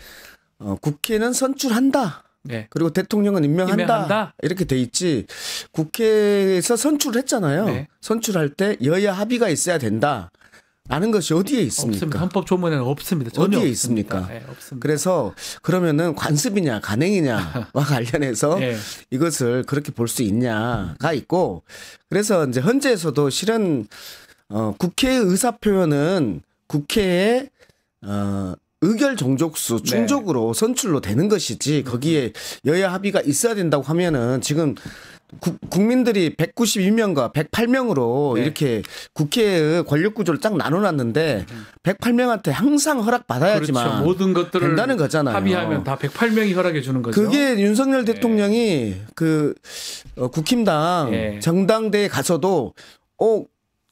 국회는 선출한다. 네. 그리고 대통령은 임명한다. 이렇게 돼 있지. 국회에서 선출을 했잖아요. 네. 선출할 때 여야 합의가 있어야 된다. 라는 것이 어디에 있습니까? 없습니다. 헌법 조문에는 없습니다. 전혀 어디에 없습니다. 있습니까? 네, 없습니다. 그래서 그러면은 관습이냐 간행이냐와 관련해서 네. 이것을 그렇게 볼 수 있냐가 있고 그래서 이제 헌재에서도 실은 국회의 의사 표현은 국회의 의결 종족수 충족으로 선출로 되는 것이지 거기에 여야 합의가 있어야 된다고 하면은 지금 국민들이 192명과 108명으로 네. 이렇게 국회의 권력 구조를 쫙 나눠놨는데 108명한테 항상 허락받아야지만 그렇죠. 모든 것들을 된다는 거잖아요. 합의하면 다 108명이 허락해 주는 거죠. 그게 윤석열 대통령이 그 국힘당 네. 정당대에 가서도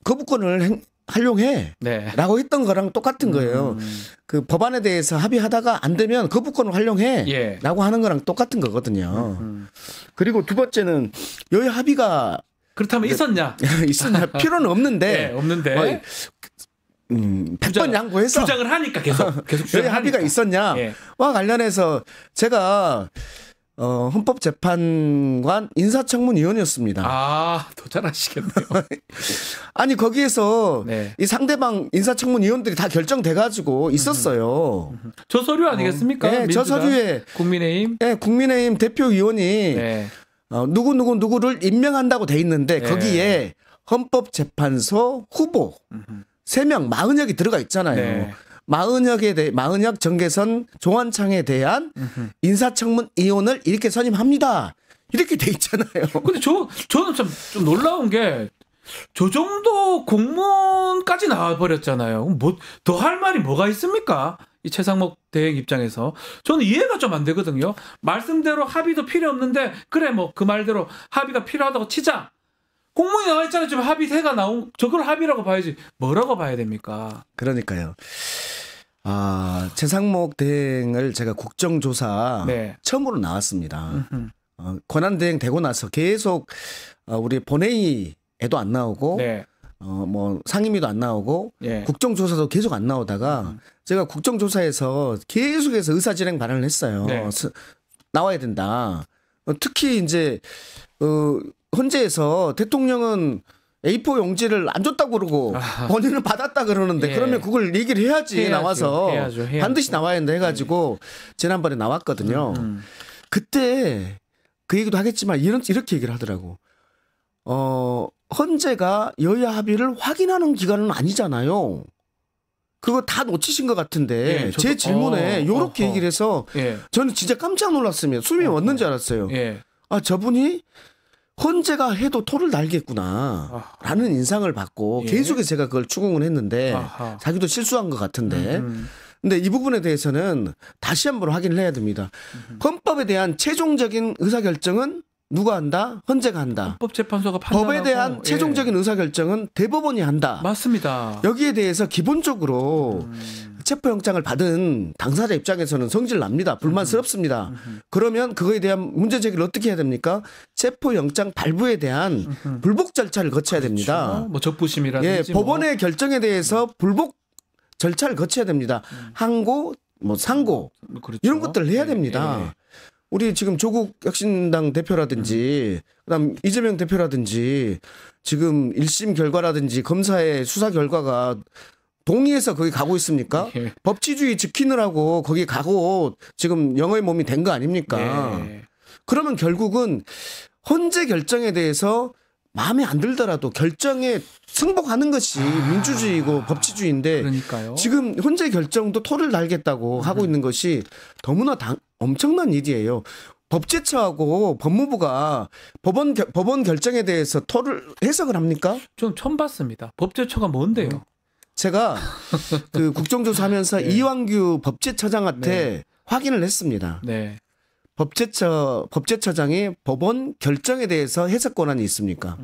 거부권을 활용해. 네. 라고 했던 거랑 똑같은 거예요. 그 법안에 대해서 합의하다가 안 되면 거부권을 활용해. 예. 라고 하는 거랑 똑같은 거거든요. 그리고 두 번째는 여야 합의가 그렇다면 있었냐? 있었냐 필요는 없는데. 네, 없는데. 100번 양보해서 주장을 하니까 계속 여야 합의가 있었냐와 예. 관련해서 제가 헌법재판관 인사청문위원이었습니다. 아, 더 잘하시겠네요. 아니 거기에서 네. 이 상대방 인사청문위원들이 다 결정돼가지고 있었어요. 저 서류 아니겠습니까? 네, 저 민주당, 서류에 국민의힘. 네, 국민의힘 대표위원이 네. 누구를 임명한다고 돼 있는데 네. 거기에 헌법재판소 후보 3명 40여 들어가 있잖아요. 네. 마은혁 정계선 조한창에 대한 인사청문위원을 이렇게 선임합니다. 이렇게 돼 있잖아요. 근데 저는 좀 놀라운 게 저 정도 공문까지 나와버렸잖아요. 뭐 더 할 말이 뭐가 있습니까? 이 최상목 대행 입장에서 저는 이해가 좀 안 되거든요. 말씀대로 합의도 필요 없는데 그래 뭐 그 말대로 합의가 필요하다고 치자. 공문이 나와 있잖아요. 지금 합의세가 나온 저걸 합의라고 봐야지 뭐라고 봐야 됩니까? 그러니까요. 최상목 대행을 제가 국정조사 네. 처음으로 나왔습니다. 권한대행 되고 나서 계속 우리 본회의에도 안 나오고 네. 뭐 상임위도 안 나오고 예. 국정조사도 계속 안 나오다가 제가 국정조사에서 계속해서 의사진행 발언을 했어요. 네. 나와야 된다. 특히 이제 헌재에서 대통령은 A4 용지를 안 줬다고 그러고 본인은 받았다 그러는데 예. 그러면 그걸 얘기를 해야지 나와서 해야죠. 반드시 나와야 된다 해가지고 지난번에 나왔거든요. 그때 그 얘기도 하겠지만 이렇게 얘기를 하더라고. 헌재가 여야 합의를 확인하는 기관은 아니잖아요. 그거 다 놓치신 것 같은데 예, 제 질문에 이렇게 얘기를 해서 예. 저는 진짜 깜짝 놀랐습니다. 숨이 멎는 줄 알았어요. 예. 저분이 헌재가 해도 토를 날겠구나 라는 인상을 받고 예. 계속해서 제가 그걸 추궁을 했는데 아하. 자기도 실수한 것 같은데 근데 이 부분에 대해서는 다시 한번 확인을 해야 됩니다. 헌법에 대한 최종적인 의사결정은 누가 한다? 헌재가 한다. 헌법재판소가 판단하고 법에 대한 최종적인 의사결정은 대법원이 한다. 맞습니다. 여기에 대해서 기본적으로 체포영장을 받은 당사자 입장에서는 성질 납니다. 불만스럽습니다. 그러면 그거에 대한 문제 제기를 어떻게 해야 됩니까? 체포영장 발부에 대한 불복 절차를 거쳐야 됩니다. 그렇죠. 뭐 적부심이라든지 법원의 결정에 대해서 불복 절차를 거쳐야 됩니다. 항고, 상고 그렇죠. 이런 것들을 해야 됩니다. 예. 우리 지금 조국 혁신당 대표라든지 그다음 이재명 대표라든지 지금 1심 결과라든지 검사의 수사 결과가 동의해서 거기 가고 있습니까? 예. 법치주의 지키느라고 거기 가고 지금 영어의 몸이 된 거 아닙니까? 예. 그러면 결국은 헌재 결정에 대해서 마음에 안 들더라도 결정에 승복하는 것이 민주주의고 법치주의인데 그러니까요. 지금 헌재 결정도 토를 날겠다고 하고 있는 것이 너무나 엄청난 일이에요. 법제처하고 법무부가 법원 결정에 대해서 토를 해석을 합니까? 좀 처음 봤습니다. 법제처가 뭔데요? 제가 그 국정조사하면서 이완규 법제처장한테 확인을 했습니다. 네. 법제처장이 법원 결정에 대해서 해석 권한이 있습니다.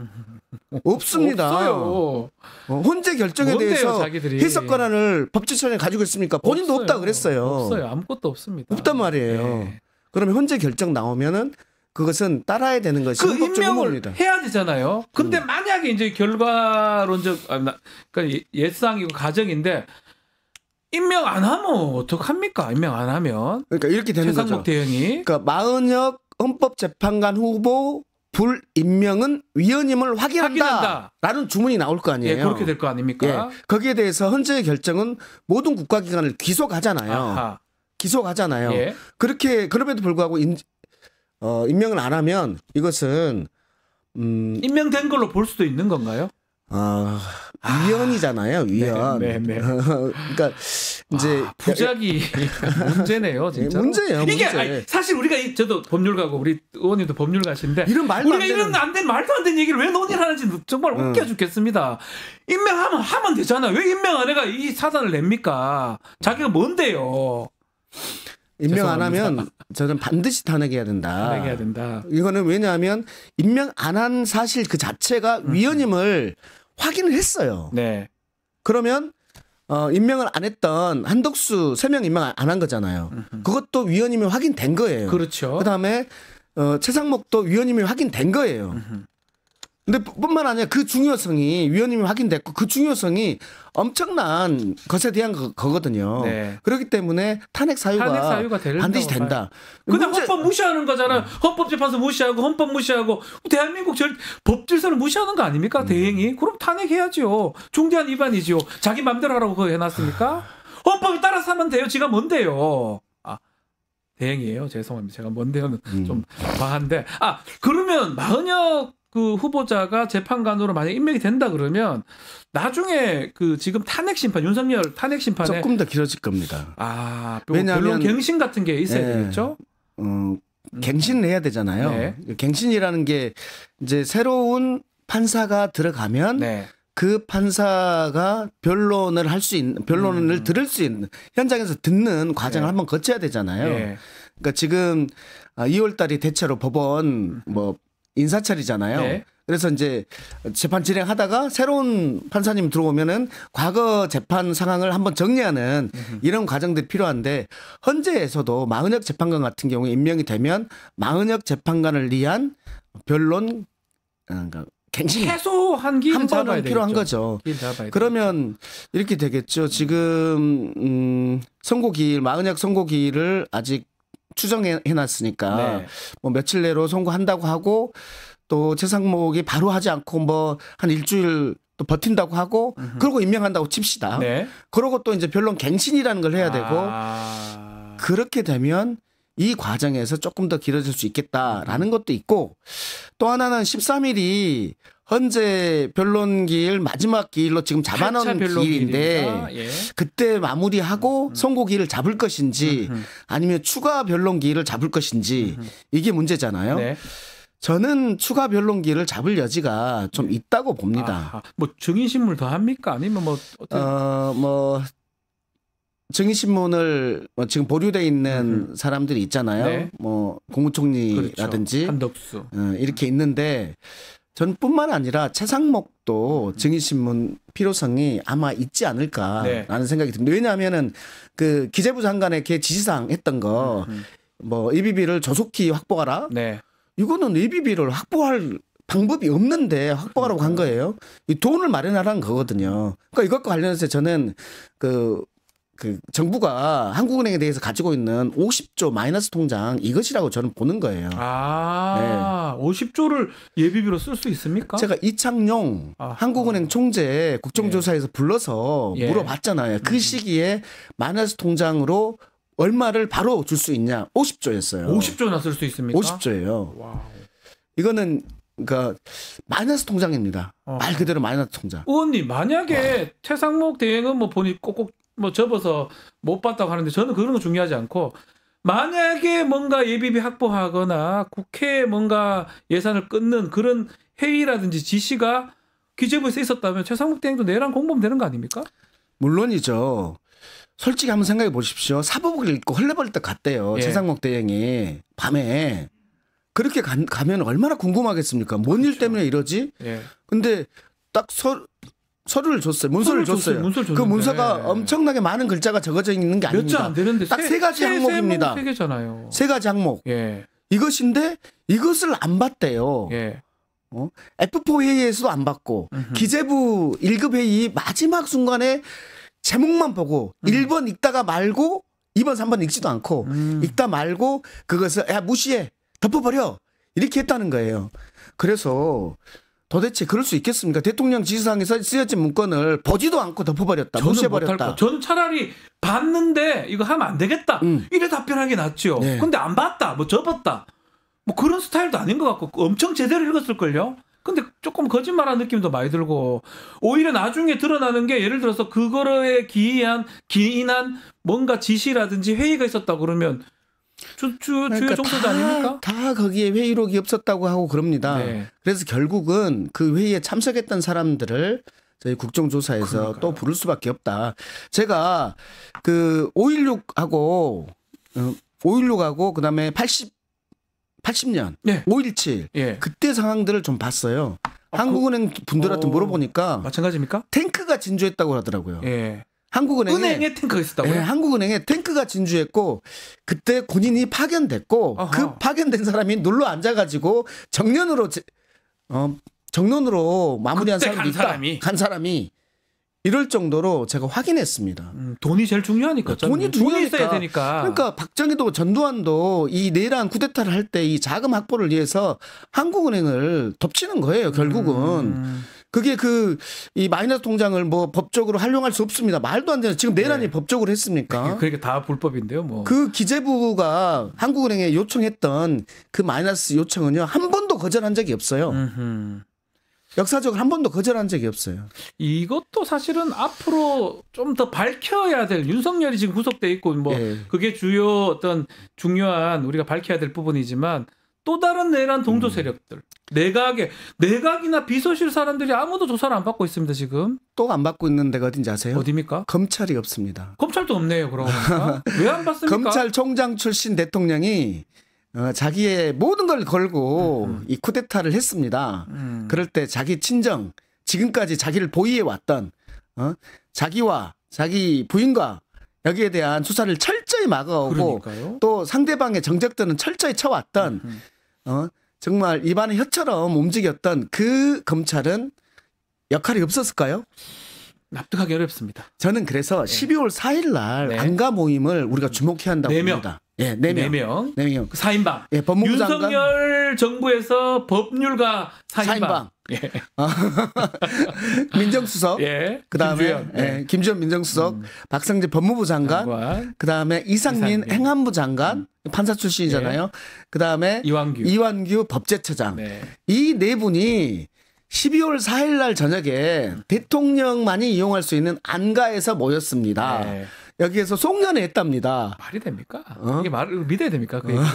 없습니다. 없어요. 헌재 결정에 뭔데요, 대해서 자기들이. 해석 권한을 법제처장이 가지고 있습니까? 본인도 없어요. 없다 그랬어요. 없어요. 아무것도 없습니다. 없단 말이에요. 네. 그러면 헌재 결정 나오면은 그것은 따라야 되는 것이 그 헌법적 임명을 의무입니다. 해야 되잖아요. 근데 만약에 이제 결과론적 그러니까 예상이고 가정인데 임명 안 하면 어떡합니까? 임명 안 하면 그러니까 이렇게 되는 최상목 거죠. 대행이 그러니까 마은혁 헌법재판관 후보 불임명은 위헌임을 확인한다라는 주문이 나올 거 아니에요. 예, 그렇게 될 거 아닙니까? 예, 거기에 대해서 헌재의 결정은 모든 국가기관을 기소하잖아요. 아하. 기소하잖아요. 예. 그렇게 그럼에도 불구하고 임명을 안 하면 이것은 임명된 걸로 볼 수도 있는 건가요? 위헌이잖아요. 위헌. 네. 그러니까 이제 부작이 문제네요, 진짜. 문제예요. 이게 문제. 아니, 사실 우리가 저도 법률가고 우리 의원님도 법률가신데 이런 말도 우리가 안 되는 이런 안 된 말도 안 되는 얘기를 왜 논의를 하는지 정말 웃겨 죽겠습니다. 하면 되잖아요. 왜 임명 안 해가 이 사단을 냅니까? 자기가 뭔데요? 임명 안 죄송합니다. 하면 저는 반드시 탄핵해야 된다. 탄핵해야 된다. 이거는 왜냐하면 임명 안 한 사실 그 자체가 위헌임을 확인을 했어요. 네. 그러면 임명을 안 했던 한덕수 3명 임명 안 한 거잖아요. 그것도 위헌임이 확인된 거예요. 그렇죠. 그다음에 최상목도 위헌임이 확인된 거예요. 근데 뿐만 아니라 그 중요성이 위헌임이 확인됐고 그 중요성이 엄청난 것에 대한 거거든요. 네. 그렇기 때문에 탄핵 사유가 반드시 된다. 그냥 헌법 무시하는 거잖아요. 헌법재판소 무시하고 헌법 무시하고 대한민국 법질서를 무시하는 거 아닙니까? 대행이. 그럼 탄핵해야죠. 중대한 위반이죠. 자기 맘대로 하라고 그거 해놨습니까? 헌법에 따라서 하면 돼요. 지가 뭔데요. 대행이에요. 죄송합니다. 제가 뭔데요는 좀 과한데. 그러면 마은혁 그 후보자가 재판관으로 만약 임명이 된다 그러면 나중에 그 지금 탄핵 심판 윤석열 탄핵 심판에 조금 더 길어질 겁니다. 왜냐하면 변론 갱신 같은 게 있어야 되겠죠. 갱신을 해야 되잖아요. 네. 갱신이라는 게 이제 새로운 판사가 들어가면 네. 그 판사가 변론을 할 수 있는 변론을 들을 수 있는 현장에서 듣는 과정을 한번 거쳐야 되잖아요. 네. 그러니까 지금 2월 달이 대체로 법원 인사철이잖아요. 네. 그래서 이제 재판 진행하다가 새로운 판사님 들어오면은 과거 재판 상황을 한번 정리하는 이런 과정들이 필요한데 헌재에서도 마은혁 재판관 같은 경우에 임명이 되면 마은혁 재판관을 위한 변론 그러니까 갱신 최소한 기회는 한 번은 잡아야 필요한 되겠죠. 거죠. 그러면 이렇게 되겠죠. 지금 선고기일 마은혁 선고기일을 아직 추정해 놨으니까 네. 뭐 며칠 내로 선고한다고 하고 또 최상목이 바로 하지 않고 뭐 한 일주일 또 버틴다고 하고 그러고 임명한다고 칩시다. 네. 그러고 또 이제 변론 갱신이라는 걸 해야 되고 그렇게 되면 이 과정에서 조금 더 길어질 수 있겠다라는 것도 있고 또 하나는 13일이 헌재 변론기일 마지막 기일로 지금 잡아놓은 기일인데 예. 그때 마무리하고 선고기일을 잡을 것인지 아니면 추가 변론기일을 잡을 것인지 이게 문제잖아요. 네. 저는 추가 변론기일을 잡을 여지가 좀 있다고 봅니다. 뭐 증인신문 더 합니까? 아니면 뭐 뭐 증인신문을 지금 보류돼 있는 사람들이 있잖아요. 네. 뭐 국무총리라든지 그렇죠. 한덕수 이렇게 있는데 전뿐만 아니라 최상목도 증인신문 필요성이 아마 있지 않을까라는 생각이 듭니다. 왜냐하면은 그 기재부 장관의 걔 지시사항 했던 거 뭐 예비비를 조속히 확보하라. 네. 이거는 예비비를 확보할 방법이 없는데 확보하라고 한 거예요. 이 돈을 마련하라는 거거든요. 그러니까 이것과 관련해서 저는 그 정부가 한국은행에 대해서 가지고 있는 50조 마이너스 통장 이것이라고 저는 보는 거예요. 네. 50조를 예비비로 쓸 수 있습니까? 제가 이창용 한국은행 총재 국정조사에서 불러서 물어봤잖아요. 그 시기에 마이너스 통장으로 얼마를 바로 줄 수 있냐? 50조였어요. 50조나 쓸 수 있습니까? 50조예요. 와우. 이거는 그러니까 마이너스 통장입니다. 말 그대로 마이너스 통장. 의원님 만약에 최상목 대행은 뭐 본인 꼭꼭 뭐 접어서 못 봤다고 하는데 저는 그런 거 중요하지 않고 만약에 뭔가 예비비 확보하거나 국회에 뭔가 예산을 끊는 그런 회의라든지 지시가 기재부에서 있었다면 최상목 대행도 내란 공범 되는 거 아닙니까? 물론이죠. 솔직히 한번 생각해 보십시오. 사법을 입고 헐레벌떡 갔대요. 최상목 대행이 밤에. 그렇게 가면 얼마나 궁금하겠습니까? 뭔 일 때문에 이러지? 근데 딱 서류를 줬어요. 문서를 줬어요. 문서를 그 줬는데. 문서가 엄청나게 많은 글자가 적어져 있는 게 몇 자 아닙니다. 안 되는데 딱 세 가지 항목입니다. 세 개잖아요. 세 가지 항목. 예. 이것인데 이것을 안 봤대요. 예. F4 회의에서도 안 받고 기재부 1급 회의 마지막 순간에 제목만 보고 1번 읽다가 말고 2번 3번 읽지도 않고 읽다 말고 그것을 야 무시해 덮어버려 이렇게 했다는 거예요. 그래서 도대체 그럴 수 있겠습니까? 대통령 지시사항에서 쓰여진 문건을 보지도 않고 덮어버렸다. 무시해버렸다. 저는 차라리 봤는데 이거 하면 안 되겠다. 이래 답변하는 게 낫죠. 네. 근데 안 봤다. 뭐 접었다. 뭐 그런 스타일도 아닌 것 같고 엄청 제대로 읽었을걸요. 근데 조금 거짓말한 느낌도 많이 들고 오히려 나중에 드러나는 게 예를 들어서 그거에 기인한 뭔가 지시라든지 회의가 있었다 그러면 주요 정도도 아닙니까? 다 거기에 회의록이 없었다고 하고 그럽니다. 네. 그래서 결국은 그 회의에 참석했던 사람들을 저희 국정조사에서 그러니까요. 또 부를 수밖에 없다. 제가 그 5.16하고 5.16하고 그다음에 80년 네. 5.17 예. 그때 상황들을 좀 봤어요. 한국은행 분들한테 물어보니까 마찬가지입니까? 탱크가 진주했다고 하더라고요. 예. 한국은행에 탱크가 있었다고요? 네, 한국은행에 탱크가 진주했고 그때 군인이 파견됐고 아하. 그 파견된 사람이 눌러 앉아가지고 정론으로 마무리한 그때 사람도 간 있다. 간 사람이 이럴 정도로 제가 확인했습니다. 돈이 제일 중요하니까. 돈이 중요하니까. 있어야 되니까. 그러니까 박정희도 전두환도 이 내란 쿠데타를 할 때 이 자금 확보를 위해서 한국은행을 덮치는 거예요. 결국은. 그게 이 마이너스 통장을 뭐 법적으로 활용할 수 없습니다. 말도 안 되는 지금 내란이 네. 법적으로 했습니까? 그러니까 다 불법인데요, 뭐. 그 기재부가 한국은행에 요청했던 그 마이너스 요청은요 한 번도 거절한 적이 없어요. 역사적으로 한 번도 거절한 적이 없어요. 이것도 사실은 앞으로 좀 더 밝혀야 될 윤석열이 지금 구속돼 있고 뭐 예. 그게 주요 어떤 중요한 우리가 밝혀야 될 부분이지만 또 다른 내란 동조 세력들 내각이나 비서실 사람들이 아무도 조사를 안 받고 있습니다 지금. 또 안 받고 있는 데가 어딘지 아세요? 어디입니까? 검찰이 없습니다. 검찰도 없네요. 그러고 보니까. 왜 안 받습니까? 검찰총장 출신 대통령이 자기의 모든 걸 걸고 이 쿠데타를 했습니다. 그럴 때 자기 친정 지금까지 자기를 보위해 왔던 자기와 자기 부인과 여기에 대한 수사를 철저히 막아오고 그러니까요. 또 상대방의 정적들은 철저히 쳐왔던 정말 입안의 혀처럼 움직였던 그 검찰은 역할이 없었을까요? 납득하기 어렵습니다. 저는 그래서 12월 4일 날 네. 안가 모임을 우리가 주목해야 한다고 4명. 봅니다. 예, 4명. 4명. 4인방. 예, 법무부 장관. 윤석열 정부에서 법률가 4인방. 예. 민정수석. 예. 그다음에 김주현. 예, 김주현 민정수석, 박상재 법무부 장관. 그다음에 이상민 행안부 장관. 판사 출신이잖아요. 그다음에 이완규 법제처장. 네. 이 네 분이 12월 4일 날 저녁에 대통령만이 이용할 수 있는 안가에서 모였습니다. 네. 여기에서 송년회 했답니다. 말이 됩니까? 이게 말을 믿어야 됩니까? 그 얘기를?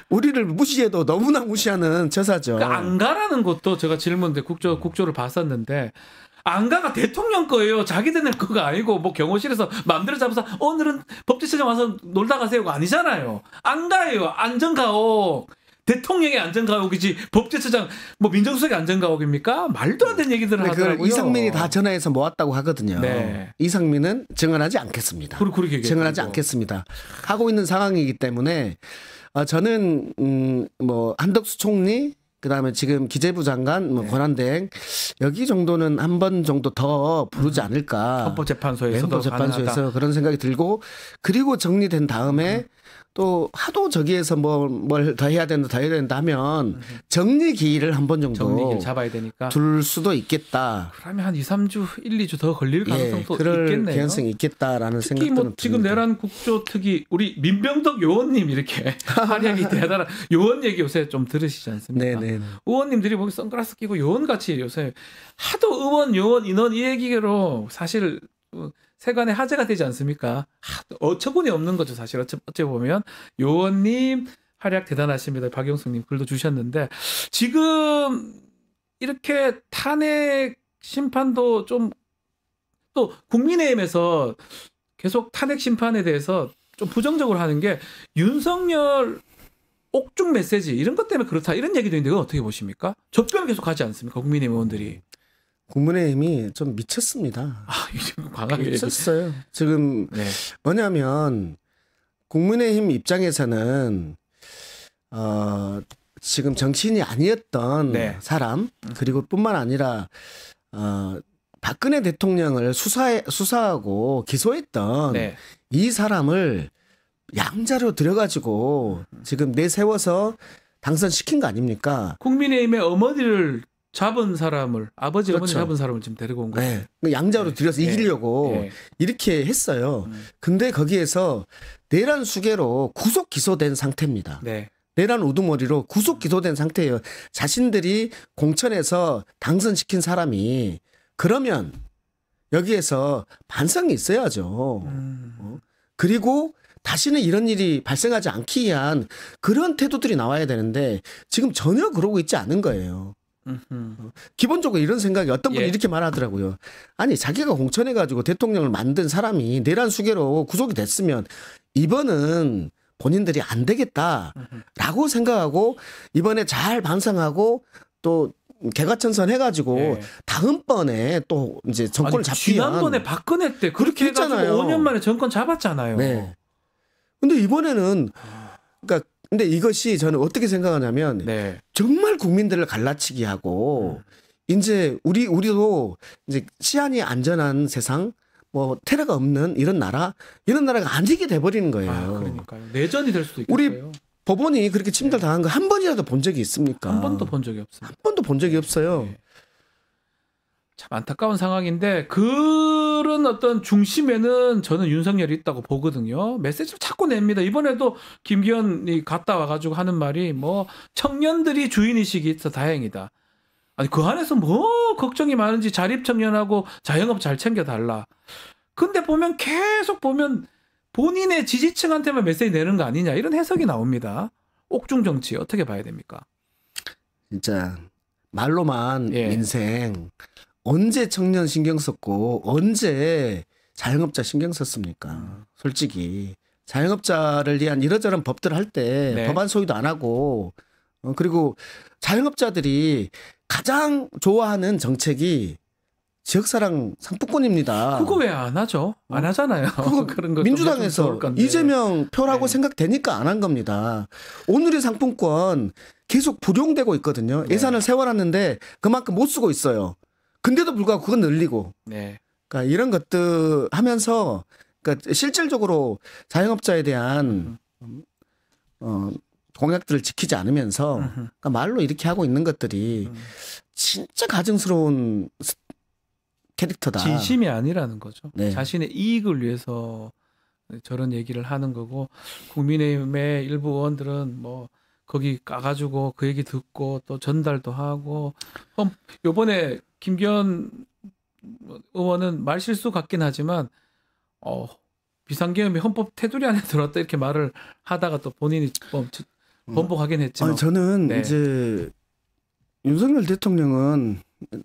우리를 무시해도 너무나 무시하는 처사죠. 그러니까 안가라는 것도 제가 질문대 국조를 봤었는데 안가가 대통령 거예요. 자기들 거가 아니고 뭐 경호실에서 마음대로 잡아서 오늘은 법제처장 와서 놀다 가세요가 아니잖아요. 안가예요. 안전가옥. 대통령의 안전가옥이지 법제처장 뭐 민정수석의 안전가옥입니까? 말도 안 되는 얘기들을 하더라고요. 이상민이 다 전화해서 모았다고 하거든요. 네. 이상민은 증언하지 않겠습니다. 그렇게 증언하지 않겠습니다. 하고 있는 상황이기 때문에 저는 뭐 한덕수 총리 그다음에 지금 기재부 장관 뭐 권한대행 여기 정도는 한 번 정도 더 부르지 않을까. 헌법재판소에서 그런 생각이 들고 그리고 정리된 다음에 또 하도 저기에서 뭘 더 해야 된다 하면 정리 기일을 한 번 정도 정리기를 잡아야 되니까 둘 수도 있겠다. 그러면 한 2-3주 1-2주 더 걸릴 가능성도 그럴 있겠네요. 가능성이 있겠다라는 특히 생각도 뭐 지금 내란 국조특위 우리 민병덕 요원님 이렇게 활약이 대단한 요원 얘기 요새 좀 들으시지 않습니까? 네네. 의원님들이 보기 선글라스 끼고 요원같이 요새 하도 의원 요원 인원 이 얘기로 사실 세간에 화제가 되지 않습니까? 어처구니 없는 거죠 사실 어찌 보면. 요원님 활약 대단하십니다. 박영숙님 글도 주셨는데 지금 이렇게 탄핵 심판도 좀 또 국민의힘에서 계속 탄핵 심판에 대해서 좀 부정적으로 하는 게 윤석열 옥중 메시지 이런 것 때문에 그렇다 이런 얘기도 있는데 그건 어떻게 보십니까? 적변을 계속 가지 않습니까? 국민의힘 의원들이. 국민의힘이 좀 미쳤습니다. 아, 이거 강하게 미쳤어요. 지금 네. 뭐냐면 국민의힘 입장에서는 지금 정치인이 아니었던 네. 사람 그리고 뿐만 아니라 박근혜 대통령을 수사하고 기소했던 네. 이 사람을 양자로 들여가지고 지금 내세워서 당선시킨 거 아닙니까? 국민의힘의 어머니를 잡은 사람을 아버지 어머니 그렇죠. 잡은 사람을 지금 데리고 온 거예요. 네. 양자로 들여서 네. 이기려고 네. 이렇게 했어요. 근데 거기에서 내란 수괴로 구속 기소된 상태입니다. 네. 내란 우두머리로 구속 기소된 상태예요. 자신들이 공천에서 당선시킨 사람이 그러면 여기에서 반성이 있어야죠. 그리고 다시는 이런 일이 발생하지 않기 위한 그런 태도들이 나와야 되는데 지금 전혀 그러고 있지 않은 거예요. 기본적으로 이런 생각이 어떤 분이 예. 이렇게 말하더라고요. 아니 자기가 공천해가지고 대통령을 만든 사람이 내란 수괴로 구속이 됐으면 이번은 본인들이 안 되겠다라고 생각하고 이번에 잘 반성하고 또 개과천선 해가지고 예. 다음번에 또 이제 정권을 잡기 위한 지난번에 박근혜 때 그렇게 그렇게 해가지고 했잖아요. 5년 만에 정권 잡았잖아요. 네. 근데 이번에는 그러니까 근데 이것이 저는 어떻게 생각하냐면 네. 정말 국민들을 갈라치기 하고 이제 우리도 이제 시안이 안전한 세상 뭐 테러가 없는 이런 나라가 아니게 돼버리는 거예요. 아, 그러니까요. 내전이 될 수도 우리 있겠어요. 법원이 그렇게 침탈 당한 거 한 번이라도 본 적이 있습니까? 한 번도 본 적이 없습니다. 한 번도 본 적이 없어요. 네. 참 안타까운 상황인데 그런 어떤 중심에는 저는 윤석열이 있다고 보거든요. 메시지를 자꾸 냅니다. 이번에도 김기현이 갔다 와가지고 하는 말이 뭐 청년들이 주인의식이 있어 다행이다. 아니 그 안에서 뭐 걱정이 많은지 자립청년하고 자영업 잘 챙겨달라. 근데 보면 계속 보면 본인의 지지층한테만 메시지 내는 거 아니냐 이런 해석이 나옵니다. 옥중 정치 어떻게 봐야 됩니까? 진짜 말로만 예. 인생 언제 청년 신경 썼고 언제 자영업자 신경 썼습니까? 솔직히 자영업자를 위한 이러저런 법들 할 때 네. 법안 소위도 안 하고 그리고 자영업자들이 가장 좋아하는 정책이 지역사랑 상품권입니다. 그거 왜 안 하죠? 안 하잖아요. 그거 그런 거 민주당에서 이재명 표라고 네. 생각되니까 안 한 겁니다. 오늘의 상품권 계속 불용되고 있거든요. 네. 예산을 세워놨는데 그만큼 못 쓰고 있어요. 근데도 불구하고 그건 늘리고. 네. 그러니까 이런 것들 하면서 그러니까 실질적으로 자영업자에 대한 공약들을 지키지 않으면서 그러니까 말로 이렇게 하고 있는 것들이 진짜 가증스러운 캐릭터다. 진심이 아니라는 거죠. 네. 자신의 이익을 위해서 저런 얘기를 하는 거고 국민의힘의 일부 의원들은 뭐 거기 까가지고 그 얘기 듣고 또 전달도 하고 요번에 김기현 의원은 말실수 같긴 하지만 비상계엄이 헌법 테두리 안에 들어왔다 이렇게 말을 하다가 또 본인이 번복하긴 했지만 저는 네. 이제 윤석열 대통령은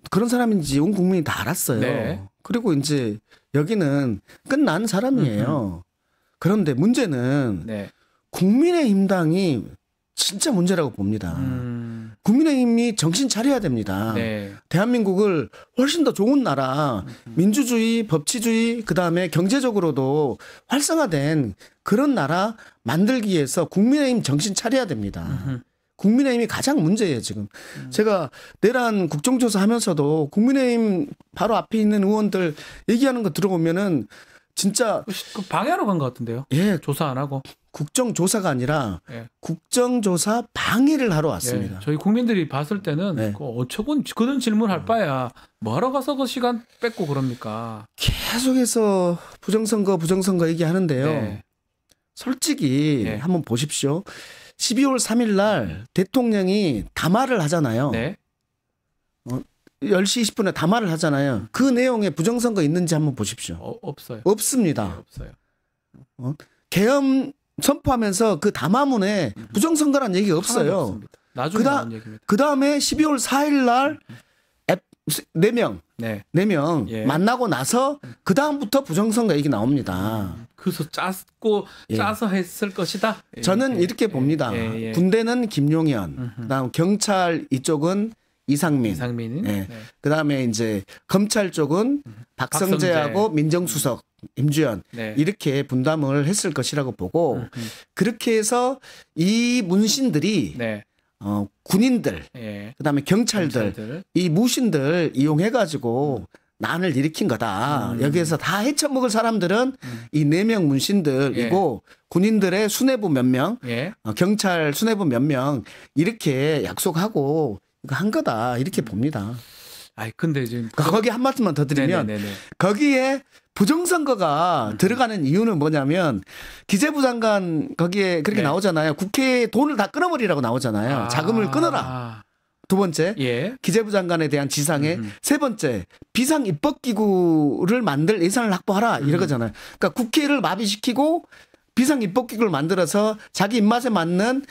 그런 사람인지 온 국민이 다 알았어요. 네. 그리고 이제 여기는 끝난 사람이에요. 그런데 문제는 네. 국민의힘당이 진짜 문제라고 봅니다. 국민의힘이 정신 차려야 됩니다. 네. 대한민국을 훨씬 더 좋은 나라, 민주주의, 법치주의, 그다음에 경제적으로도 활성화된 그런 나라 만들기 위해서 국민의힘 정신 차려야 됩니다. 국민의힘이 가장 문제예요, 지금. 제가 내란 국정조사 하면서도 국민의힘 바로 앞에 있는 의원들 얘기하는 거 들어보면은 진짜 그 방해하러 간 것 같은데요. 예, 조사 안 하고. 국정조사가 아니라 예. 국정조사 방해를 하러 왔습니다. 예, 저희 국민들이 봤을 때는 네. 그 어처군 그런 질문할 바야 뭐하러 가서 그 시간 뺏고 그럽니까? 계속해서 부정선거 얘기하는데요. 네. 솔직히 네. 한번 보십시오. 12월 3일 날 대통령이 담화를 하잖아요. 네. 10시 20분에 담화를 하잖아요. 그 내용에 부정선거 있는지 한번 보십시오. 없어요. 없습니다. 네, 없어요. 계엄 선포하면서 그 담화문에 부정선거란 얘기가 하나도 없어요. 없습니다. 나중에 나온 얘기입니다. 그 다음에 12월 4일 날 4명 네. 4명 예. 만나고 나서 그 다음부터 부정선거 얘기 나옵니다. 그래서 예. 짜서 했을 것이다. 저는 이렇게 봅니다. 예. 군대는 김용현, 그다음 경찰 이쪽은 이상민. 이상민. 예. 그다음에 이제 검찰 쪽은 박성재하고 민정수석 임주연 네. 이렇게 분담을 했을 것이라고 보고 그렇게 해서 이 문신들이 네. 군인들 예. 그다음에 경찰들 이 무신들 이용해 가지고 난을 일으킨 거다. 여기에서 다 헤쳐먹을 사람들은 이 4명 문신들이고 군인들의 수뇌부 몇 명, 경찰 수뇌부 몇 명 이렇게 약속하고 이거 한 거다 이렇게 봅니다. 아이 근데 지금 거기 한 말씀만 더 드리면 거기에 부정선거가 들어가는 이유는 뭐냐면 기재부 장관 거기에 그렇게 나오잖아요. 국회에 돈을 다 끊어버리라고 나오잖아요. 자금을 끊어라. 두 번째, 기재부 장관에 대한 지상에 세 번째, 비상 입법기구를 만들 예산을 확보하라 이러거잖아요. 그러니까 국회를 마비시키고 비상 입법기구를 만들어서 자기 입맛에 맞는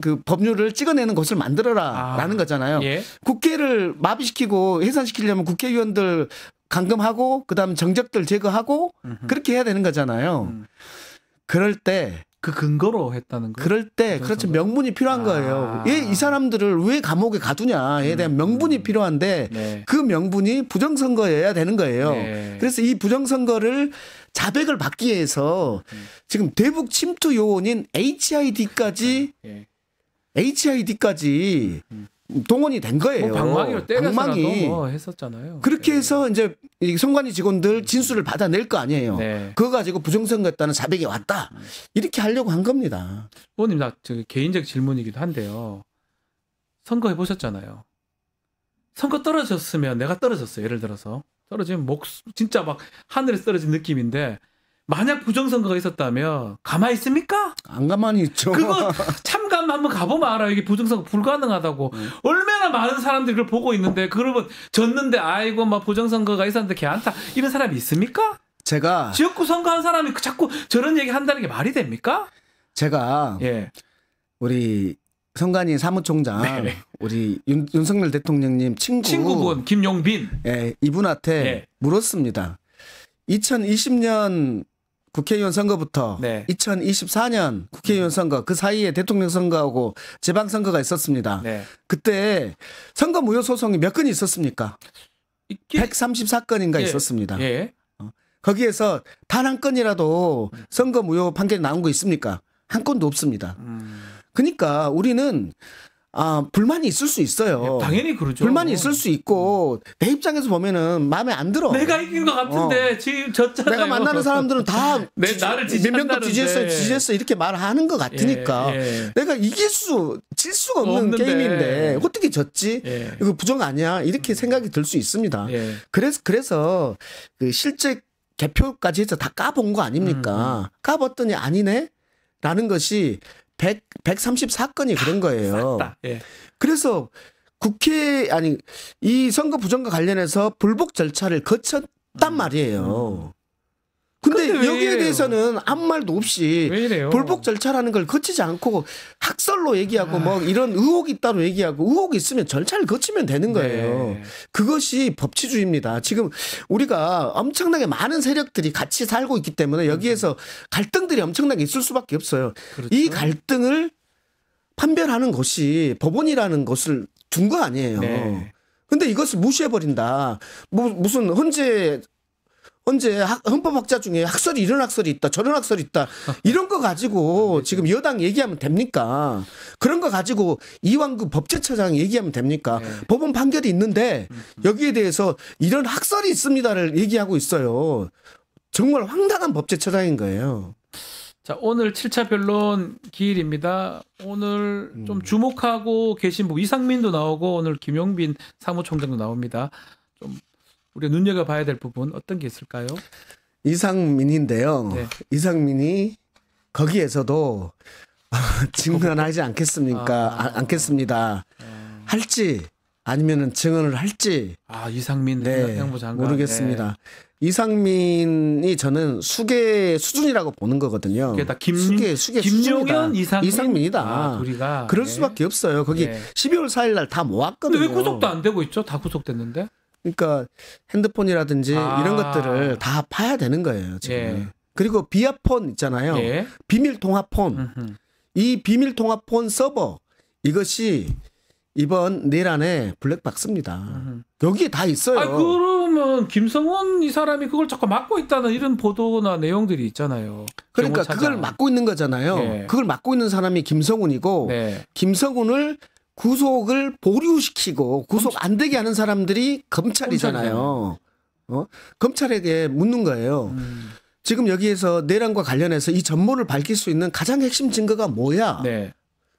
그 법률을 찍어내는 것을 만들어라라는 거잖아요. 국회를 마비시키고 해산시키려면 국회의원들 감금하고 그다음 정적들 제거하고 그렇게 해야 되는 거잖아요. 그럴 때 그 근거로 했다는 거예요. 그럴 때 그렇죠. 명분이 필요한 거예요. 왜 이 사람들을 왜 감옥에 가두냐에 대한 명분이 필요한데 그 명분이 부정선거여야 되는 거예요. 그래서 이 부정선거를 자백을 받기 위해서 지금 대북 침투 요원인 HID까지 동원이 된 거예요. 방망이로 때려서라도 뭐 했었잖아요. 그렇게 해서 이제 이 선관위 직원들 진술을 받아낼 거 아니에요. 그거 가지고 부정선거였다는 자백이 왔다. 이렇게 하려고 한 겁니다. 의원님 나 개인적 질문이기도 한데요. 선거 해보셨잖아요. 선거 떨어졌으면 내가 떨어졌어요. 예를 들어서 떨어지면 진짜 막 하늘에서 떨어진 느낌인데 만약 부정선거가 있었다면 가만히 있습니까? 안 가만히 있죠. 그거 참관 한번 가보면 알아요. 이게 부정선거 불가능하다고. 얼마나 많은 사람들이 그걸 보고 있는데 그러면 졌는데 아이고 막 부정선거가 있었는데 걔안타 이런 사람이 있습니까? 제가 지역구 선거한 사람이 자꾸 저런 얘기 한다는 게 말이 됩니까? 제가 우리 선관위 사무총장 우리 윤석열 대통령님 친구분 김용빈 이분한테 물었습니다. 2020년 국회의원 선거부터 2024년 국회의원 선거 그 사이에 대통령 선거하고 지방선거가 있었습니다. 그때 선거 무효 소송이 몇 건이 있었습니까? 134건인가 있었습니다. 거기에서 단 한 건이라도 선거 무효 판결이 나온 거 있습니까? 한 건도 없습니다. 그러니까 우리는 불만이 있을 수 있어요. 당연히 그러죠. 불만이 있을 수 있고 내 입장에서 보면은 마음에 안 들어. 내가 이긴 것 같은데 지금 졌잖아요. 내가 만나는 사람들은 다 나를 몇 명도 지지했어 이렇게 말하는 것 같으니까 내가 질 수가 없는 게임인데 어떻게 졌지? 이거 부정 아니야? 이렇게 생각이 들 수 있습니다. 그래서 그 실제 개표까지 해서 다 까본 거 아닙니까? 까봤더니 아니네? 라는 것이 134건이 그런 거예요. 그래서 이 선거 부정과 관련해서 불복 절차를 거쳤단 말이에요. 근데 여기에 대해서는 아무 말도 없이 불복 절차라는 걸 거치지 않고 학설로 얘기하고 뭐 이런 의혹이 있다고 얘기하고 의혹이 있으면 절차를 거치면 되는 거예요. 그것이 법치주의입니다. 지금 우리가 엄청나게 많은 세력들이 같이 살고 있기 때문에 여기에서 갈등들이 엄청나게 있을 수밖에 없어요. 이 갈등을 판별하는 것이 법원이라는 것을 둔 거 아니에요. 근데 이것을 무시해버린다. 무슨 헌재 헌법학자 중에 학설이 이런 학설이 있다 저런 학설이 있다 이런 거 가지고 지금 여당 얘기하면 됩니까? 그런 거 가지고 이완구 법제처장 얘기하면 됩니까? 법원 판결이 있는데 여기에 대해서 이런 학설이 있습니다를 얘기하고 있어요. 정말 황당한 법제처장인 거예요. 자, 오늘 7차 변론 기일입니다. 오늘 좀 주목하고 계신 분 이상민도 나오고 오늘 김용빈 사무총장도 나옵니다. 좀 우리가 눈여겨봐야 될 부분 어떤 게 있을까요? 이상민인데요. 이상민이 거기에서도 증언하지 않겠습니다. 할지 아니면은 증언을 할지. 이상민 행안부 장관. 모르겠습니다. 이상민이 저는 수계 수준이라고 보는 거거든요. 수계 김용현 이상민이다. 우리가 그럴 수밖에 없어요. 거기 12월 4일 날 다 모았거든요. 근데 왜 구속도 안 되고 있죠? 다 구속됐는데. 그러니까 핸드폰이라든지 이런 것들을 다 파야 되는 거예요. 지금. 그리고 비아폰 있잖아요. 비밀 통화폰. 이 비밀 통화폰 서버 이것이 이번 내란의 블랙박스입니다. 여기에 다 있어요. 그러면 김성원 이 사람이 그걸 자꾸 막고 있다는 이런 보도나 내용들이 있잖아요. 그러니까 경호차장. 그걸 막고 있는 거잖아요. 네. 그걸 막고 있는 사람이 김성훈이고 네. 김성훈을 구속을 보류시키고 구속 안 되게 하는 사람들이 검찰이잖아요. 검찰에게 묻는 거예요. 지금 여기에서 내란과 관련해서 이 전모를 밝힐 수 있는 가장 핵심 증거가 뭐야? 네.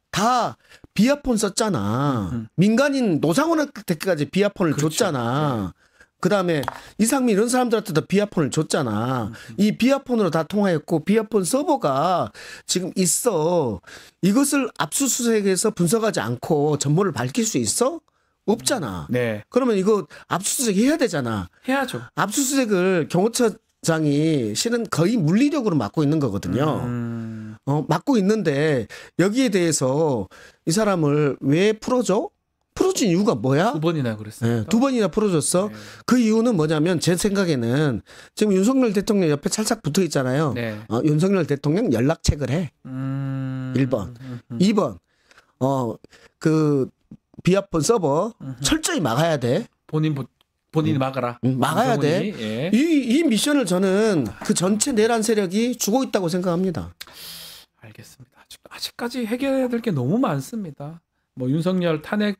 다 비아폰 썼잖아. 민간인 노상원한테까지 비아폰을 그렇죠. 줬잖아. 그다음에 이상민 이런 사람들한테도 비아폰을 줬잖아. 이 비아폰으로 다 통화했고 비아폰 서버가 지금 있어. 이것을 압수수색해서 분석하지 않고 전모를 밝힐 수 있어? 없잖아. 네. 그러면 이거 압수수색 해야 되잖아. 해야죠. 압수수색을 경호처장이 실은 거의 물리력으로 맡고 있는 거거든요. 맡고 있는데 여기에 대해서 이 사람을 왜 풀어줘? 풀어준 이유가 뭐야? 2번이나 그랬어요. 네, 2번이나 풀어줬어. 네. 그 이유는 뭐냐면 제 생각에는 지금 윤석열 대통령 옆에 찰싹 붙어 있잖아요. 네. 윤석열 대통령 연락책을 해. 1번. 2번. 그 비아폰 서버 철저히 막아야 돼. 본인이 막아라. 막아야 돼. 예. 이 미션을 저는 그 전체 내란 세력이 주고 있다고 생각합니다. 알겠습니다. 아직까지 해결해야 될 게 너무 많습니다. 뭐 윤석열 탄핵이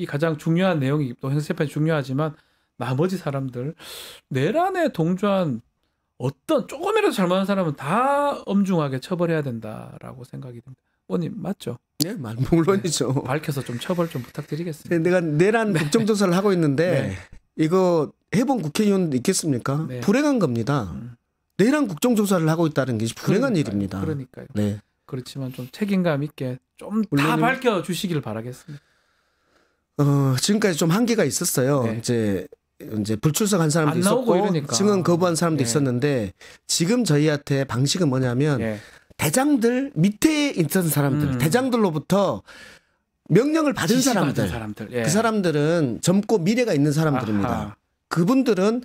가장 중요한 내용이 또 행세판이 중요하지만 나머지 사람들 내란에 동조한 어떤 조금이라도 잘못한 사람은 다 엄중하게 처벌해야 된다라고 생각이 듭니다. 의원님 맞죠? 네, 물론이죠. 밝혀서 좀 처벌 좀 부탁드리겠습니다. 내가 내란 국정조사를 하고 있는데 네. 이거 해본 국회의원 있겠습니까? 네. 불행한 겁니다. 내란 국정조사를 하고 있다는 게 불행한 일입니다. 그러니까요. 네. 그렇지만 좀 책임감 있게 좀 다 물론은- 밝혀주시길 바라겠습니다. 지금까지 좀 한계가 있었어요. 네. 이제 불출석한 사람도 안 나오고 있었고 이러니까. 증언 거부한 사람도 네. 있었는데 지금 저희한테 방식은 뭐냐면 예. 대장들 밑에 있던 사람들, 대장들로부터 명령을 받은 지시받은 사람들, 사람들. 예. 그 사람들은 젊고 미래가 있는 사람들입니다. 아하. 그분들은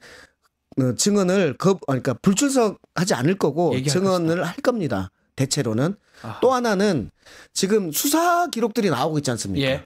증언을 그러니까 불출석하지 않을 거고 얘기할 증언을 할 겁니다. 대체로는. 아하. 또 하나는 지금 수사 기록들이 나오고 있지 않습니까? 예.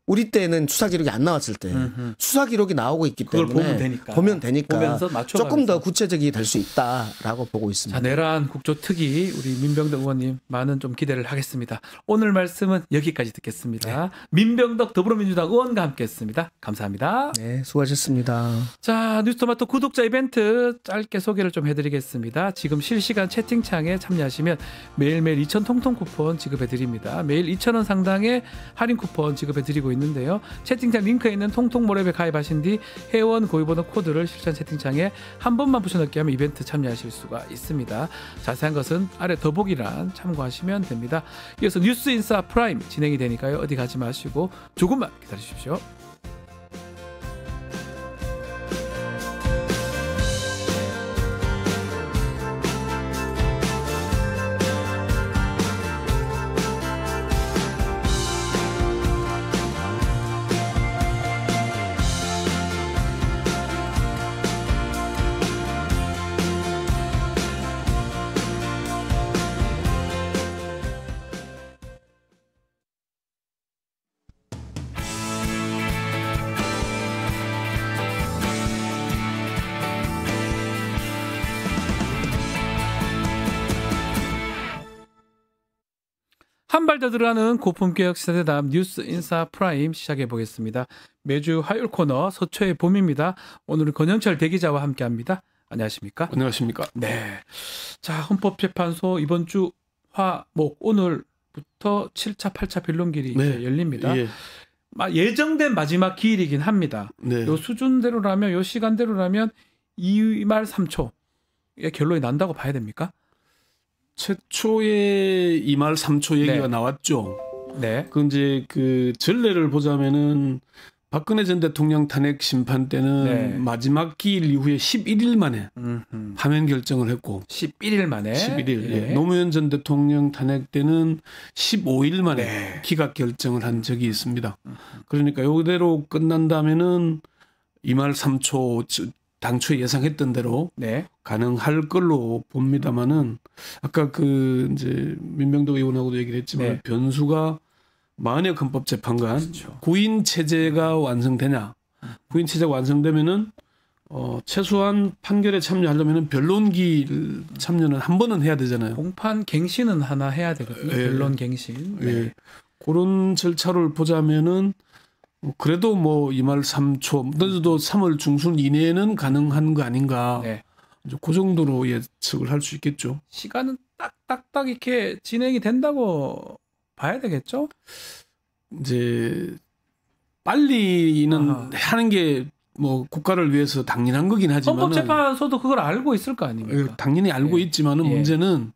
우리 때는 수사 기록이 안 나왔을 때 수사 기록이 나오고 있기 그걸 때문에 보면 되니까. 보면서 맞춰가면서. 조금 더 구체적이 될 수 있다라고 보고 있습니다. 자, 내란 국조특위 우리 민병덕 의원님 많은 좀 기대를 하겠습니다. 오늘 말씀은 여기까지 듣겠습니다. 민병덕 더불어민주당 의원과 함께했습니다. 감사합니다. 네, 수고하셨습니다. 자, 뉴스토마토 구독자 이벤트 짧게 소개를 좀 해드리겠습니다. 지금 실시간 채팅창에 참여하시면 매일매일 2,000 통통 쿠폰 지급해드립니다. 매일 2,000원 상당의 할인 쿠폰 지급해드리고 있는데요. 채팅창 링크에 있는 통통모랩에 가입하신 뒤 회원 고유번호 코드를 실시간 채팅창에 한 번만 붙여넣기 하면 이벤트 참여하실 수가 있습니다. 자세한 것은 아래 더보기란 참고하시면 됩니다. 이어서 뉴스인사 프라임 진행이 되니까요. 어디 가지 마시고 조금만 기다리십시오. 한 발 더 들어가는 고품격 시사대담 뉴스 인사 프라임 시작해 보겠습니다. 매주 화요일 코너 서초의 봄입니다. 오늘은 권영철 대기자와 함께합니다. 안녕하십니까? 안녕하십니까? 네. 자, 헌법재판소 이번 주 화목 오늘부터 7차 8차 변론길이 이제 열립니다. 예. 예정된 마지막 기일이긴 합니다. 네. 요 수준대로라면 요 시간대로라면 2말 3초의 결론이 난다고 봐야 됩니까? 최초의 2말 3초 얘기가 네. 나왔죠. 네. 그 이제 그 전례를 보자면은 박근혜 전 대통령 탄핵 심판 때는 네. 마지막 기일 이후에 11일 만에 파면 결정을 했고 11일 만에 11일. 예. 예. 노무현 전 대통령 탄핵 때는 15일 만에 네. 기각 결정을 한 적이 있습니다. 그러니까 이대로 끝난다면은 2말 3초 당초에 예상했던 대로 네. 가능할 걸로 봅니다만은 아까 그 이제 민병덕 의원하고도 얘기를 했지만 네. 변수가 만약 헌법재판관 그렇죠. 구인 체제가 완성되냐? 구인 체제가 완성되면은 최소한 판결에 참여하려면은 변론기 참여는 한 번은 해야 되잖아요. 공판 갱신은 하나 해야 되거든요. 예. 변론 갱신. 네. 예. 그런 절차를 보자면은 그래도 뭐 2말 3초, 늦어도 3월 중순 이내에는 가능한 거 아닌가. 네. 이제 그 정도로 예측을 할 수 있겠죠. 시간은 딱딱딱 이렇게 진행이 된다고 봐야 되겠죠? 이제 빨리는 아하. 하는 게 뭐 국가를 위해서 당연한 거긴 하지만 헌법재판소도 그걸 알고 있을 거 아닙니까? 당연히 알고 예. 있지만은 예. 문제는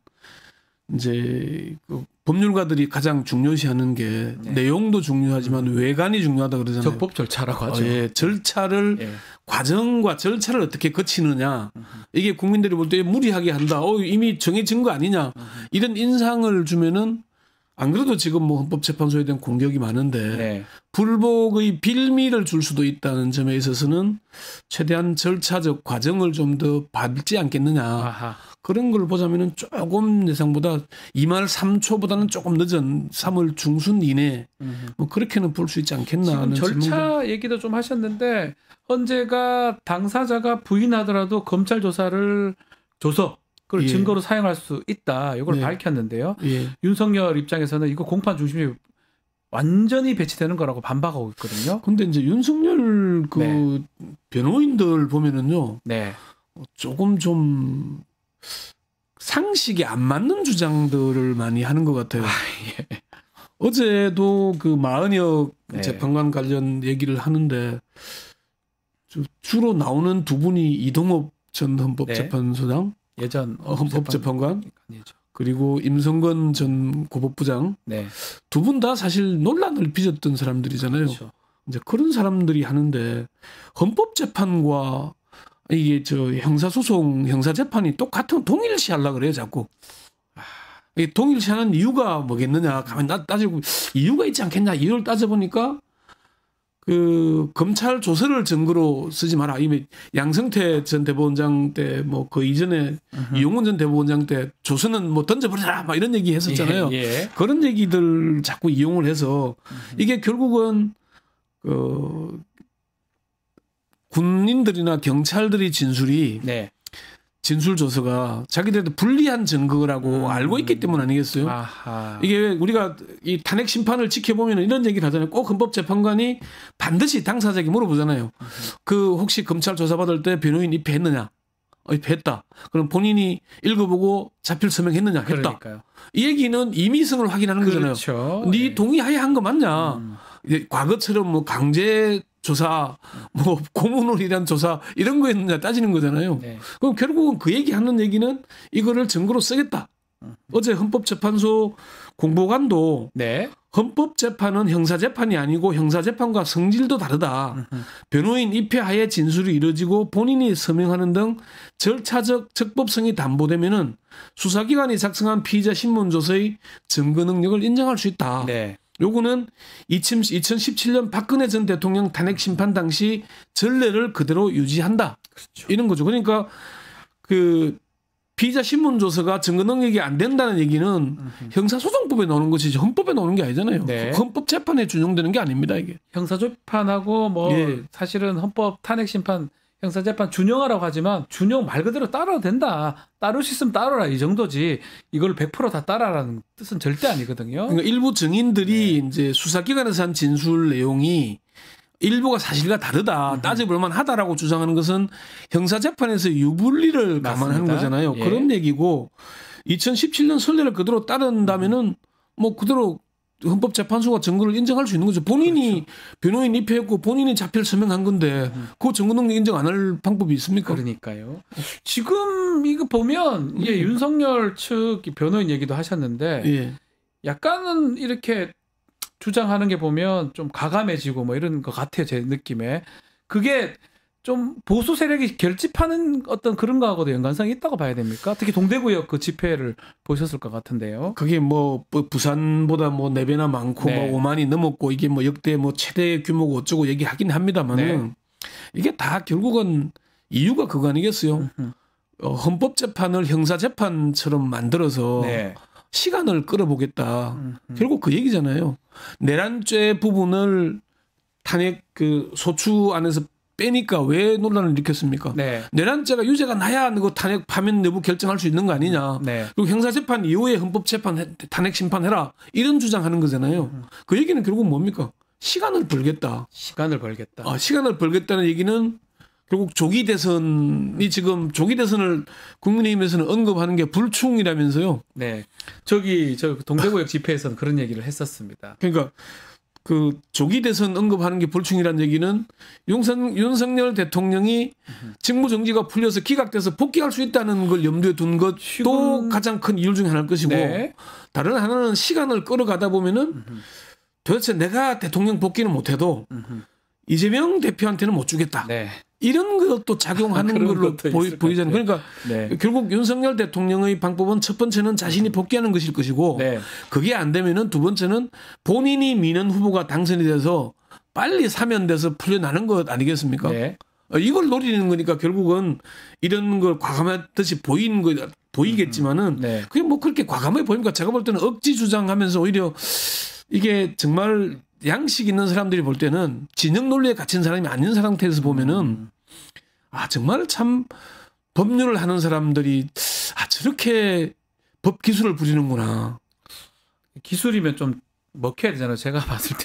이제 그 법률가들이 가장 중요시하는 게 네. 내용도 중요하지만 외관이 중요하다 그러잖아요. 적법 절차라고 하죠. 예, 절차를 예. 과정과 절차를 어떻게 거치느냐 이게 국민들이 볼 때 무리하게 한다. 이미 정해진 거 아니냐 이런 인상을 주면은 안 그래도 지금 뭐 헌법재판소에 대한 공격이 많은데 네. 불복의 빌미를 줄 수도 있다는 점에 있어서는 최대한 절차적 과정을 좀 더 밟지 않겠느냐. 아하. 그런 걸 보자면은 조금 예상보다 2말 3초보다는 조금 늦은 3월 중순 이내 뭐 그렇게는 볼 수 있지 않겠나 지금 하는 절차 질문도. 얘기도 좀 하셨는데 헌재가 당사자가 부인하더라도 검찰 조사를 그걸 예. 증거로 사용할 수 있다. 이걸 네. 밝혔는데요. 예. 윤석열 입장에서는 이거 공판 중심이 완전히 배치되는 거라고 반박하고 있거든요. 근데 이제 윤석열 그 네. 변호인들 보면은요. 네. 조금 좀 상식에 안 맞는 주장들을 많이 하는 것 같아요. 예. 어제도 그 마은혁 네. 재판관 관련 얘기를 하는데 주로 나오는 두 분이 이동업 전 헌법재판소장, 예전 헌법재판관, 아니죠. 그리고 임성건 전 고법부장 네. 두 분 다 사실 논란을 빚었던 사람들이잖아요. 그렇죠. 이제 그런 사람들이 하는데 헌법재판과 이게 저 형사소송, 형사재판이 똑같은 동일시하려고 그래요, 자꾸. 이 동일시하는 이유가 뭐겠느냐, 가만히 따지고 이유가 있지 않겠냐, 이유를 따져보니까 그 검찰 조서를 증거로 쓰지 마라. 이미 양승태 전 대법원장 때 뭐 그 이전에 이용훈 전 대법원장 때 조서는 뭐 던져버려라 막 이런 얘기 했었잖아요. 예, 예. 그런 얘기들 자꾸 이용을 해서 이게 결국은 그 군인들이나 경찰들이 진술이 네. 진술 조서가 자기들한테 불리한 증거라고 알고 있기 때문 아니겠어요? 아하. 이게 왜 우리가 이 탄핵 심판을 지켜보면 이런 얘기를 하잖아요. 꼭 헌법재판관이 반드시 당사자에게 물어보잖아요. 그 혹시 검찰 조사받을 때 변호인 입회했느냐? 입회했다. 그럼 본인이 읽어보고 자필 서명했느냐? 했다. 그러니까요. 이 얘기는 임의성을 확인하는 거잖아요. 그렇죠. 네 네. 동의하에 한 거 맞냐? 이제 과거처럼 뭐 강제 조사, 뭐 고문을 위한 조사 이런 거였느냐 따지는 거잖아요. 네. 그럼 결국은 그 얘기하는 얘기는 이거를 증거로 쓰겠다. 어제 헌법재판소 공보관도 네. 헌법재판은 형사재판이 아니고 형사재판과 성질도 다르다. 변호인 입회하에 진술이 이루어지고 본인이 서명하는 등 절차적 적법성이 담보되면은 수사기관이 작성한 피의자 신문조서의 증거 능력을 인정할 수 있다. 네. 요거는 2017년 박근혜 전 대통령 탄핵 심판 당시 전례를 그대로 유지한다. 그렇죠. 이런 거죠. 그러니까 그 피의자 신문조서가 증거 능력이 안 된다는 얘기는 형사소송법에 나오는 것이지 헌법에 나오는 게 아니잖아요. 네. 헌법재판에 준용되는 게 아닙니다. 이게. 형사재판하고 뭐 예. 사실은 헌법 탄핵심판 형사재판 준용하라고 하지만 준용 말 그대로 따라도 된다. 따를 수 있으면 따르라 이 정도지 이걸 100% 다 따라라는 뜻은 절대 아니거든요. 그러니까 일부 증인들이 네. 이제 수사기관에서 한 진술 내용이 일부가 사실과 다르다. 따져볼 만하다라고 주장하는 것은 형사재판에서 유불리를 감안하는 맞습니다. 거잖아요. 예. 그런 얘기고 2017년 선례를 그대로 따른다면은 뭐 그대로 헌법재판소가 증거를 인정할 수 있는 거죠. 본인이 변호인 입회했고 본인이 자필 서명한 건데 그 증거 능력 인정 안 할 방법이 있습니까? 그러니까요. 지금 이거 보면 예, 윤석열 측 변호인 얘기도 하셨는데 예. 약간은 이렇게 주장하는 게 보면 좀 가감해지고 뭐 이런 것 같아요. 제 느낌에. 그게 좀 보수 세력이 결집하는 어떤 그런 거하고도 연관성이 있다고 봐야 됩니까? 특히 동대구역 그 집회를 보셨을 것 같은데요. 그게 뭐 부산보다 뭐 4배나 많고 네. 뭐 5만이 넘었고 이게 뭐 역대 뭐 최대 규모고 어쩌고 얘기하긴 합니다만은 네. 이게 다 결국은 이유가 그거 아니겠어요? 헌법재판을 형사재판처럼 만들어서 네. 시간을 끌어보겠다. 결국 그 얘기잖아요. 내란죄 부분을 탄핵 그 소추 안에서 빼니까 왜 논란을 일으켰습니까? 네. 내란죄가 유죄가 나야 그 탄핵 파면 여부 결정할 수 있는 거 아니냐. 네. 그리고 형사재판 이후에 헌법재판 탄핵 심판해라. 이런 주장하는 거잖아요. 그 얘기는 결국 뭡니까? 시간을 벌겠다. 시간을 벌겠다. 시간을 벌겠다는 얘기는 결국 조기 대선이 지금 조기 대선을 국민의힘에서는 언급하는 게 불충이라면서요. 네. 저 동대구역 집회에서는 그런 얘기를 했었습니다. 그러니까 그 조기 대선 언급하는 게 불충이라는 얘기는 윤석열 대통령이 직무 정지가 풀려서 기각돼서 복귀할 수 있다는 걸 염두에 둔 것도 가장 큰 이유 중에 하나일 것이고 네. 다른 하나는 시간을 끌어가다 보면은 도대체 내가 대통령 복귀는 못해도 이재명 대표한테는 못 주겠다. 네. 이런 것도 작용하는 걸로 보이잖아요. 그러니까 네. 결국 윤석열 대통령의 방법은 첫 번째는 자신이 복귀하는 것일 것이고 네. 그게 안 되면은 두 번째는 본인이 미는 후보가 당선이 돼서 빨리 사면돼서 풀려나는 것 아니겠습니까? 네. 이걸 노리는 거니까 결국은 이런 걸 과감하듯이 보이겠지만은 네. 그게 뭐 그렇게 과감하게 보입니까? 제가 볼 때는 억지 주장하면서 오히려 이게 정말 양식 있는 사람들이 볼 때는 진영 논리에 갇힌 사람이 아닌 상태에서 보면은 정말 참 법률을 하는 사람들이 저렇게 법 기술을 부리는구나. 기술이면 좀 먹혀야 되잖아요. 제가 봤을 때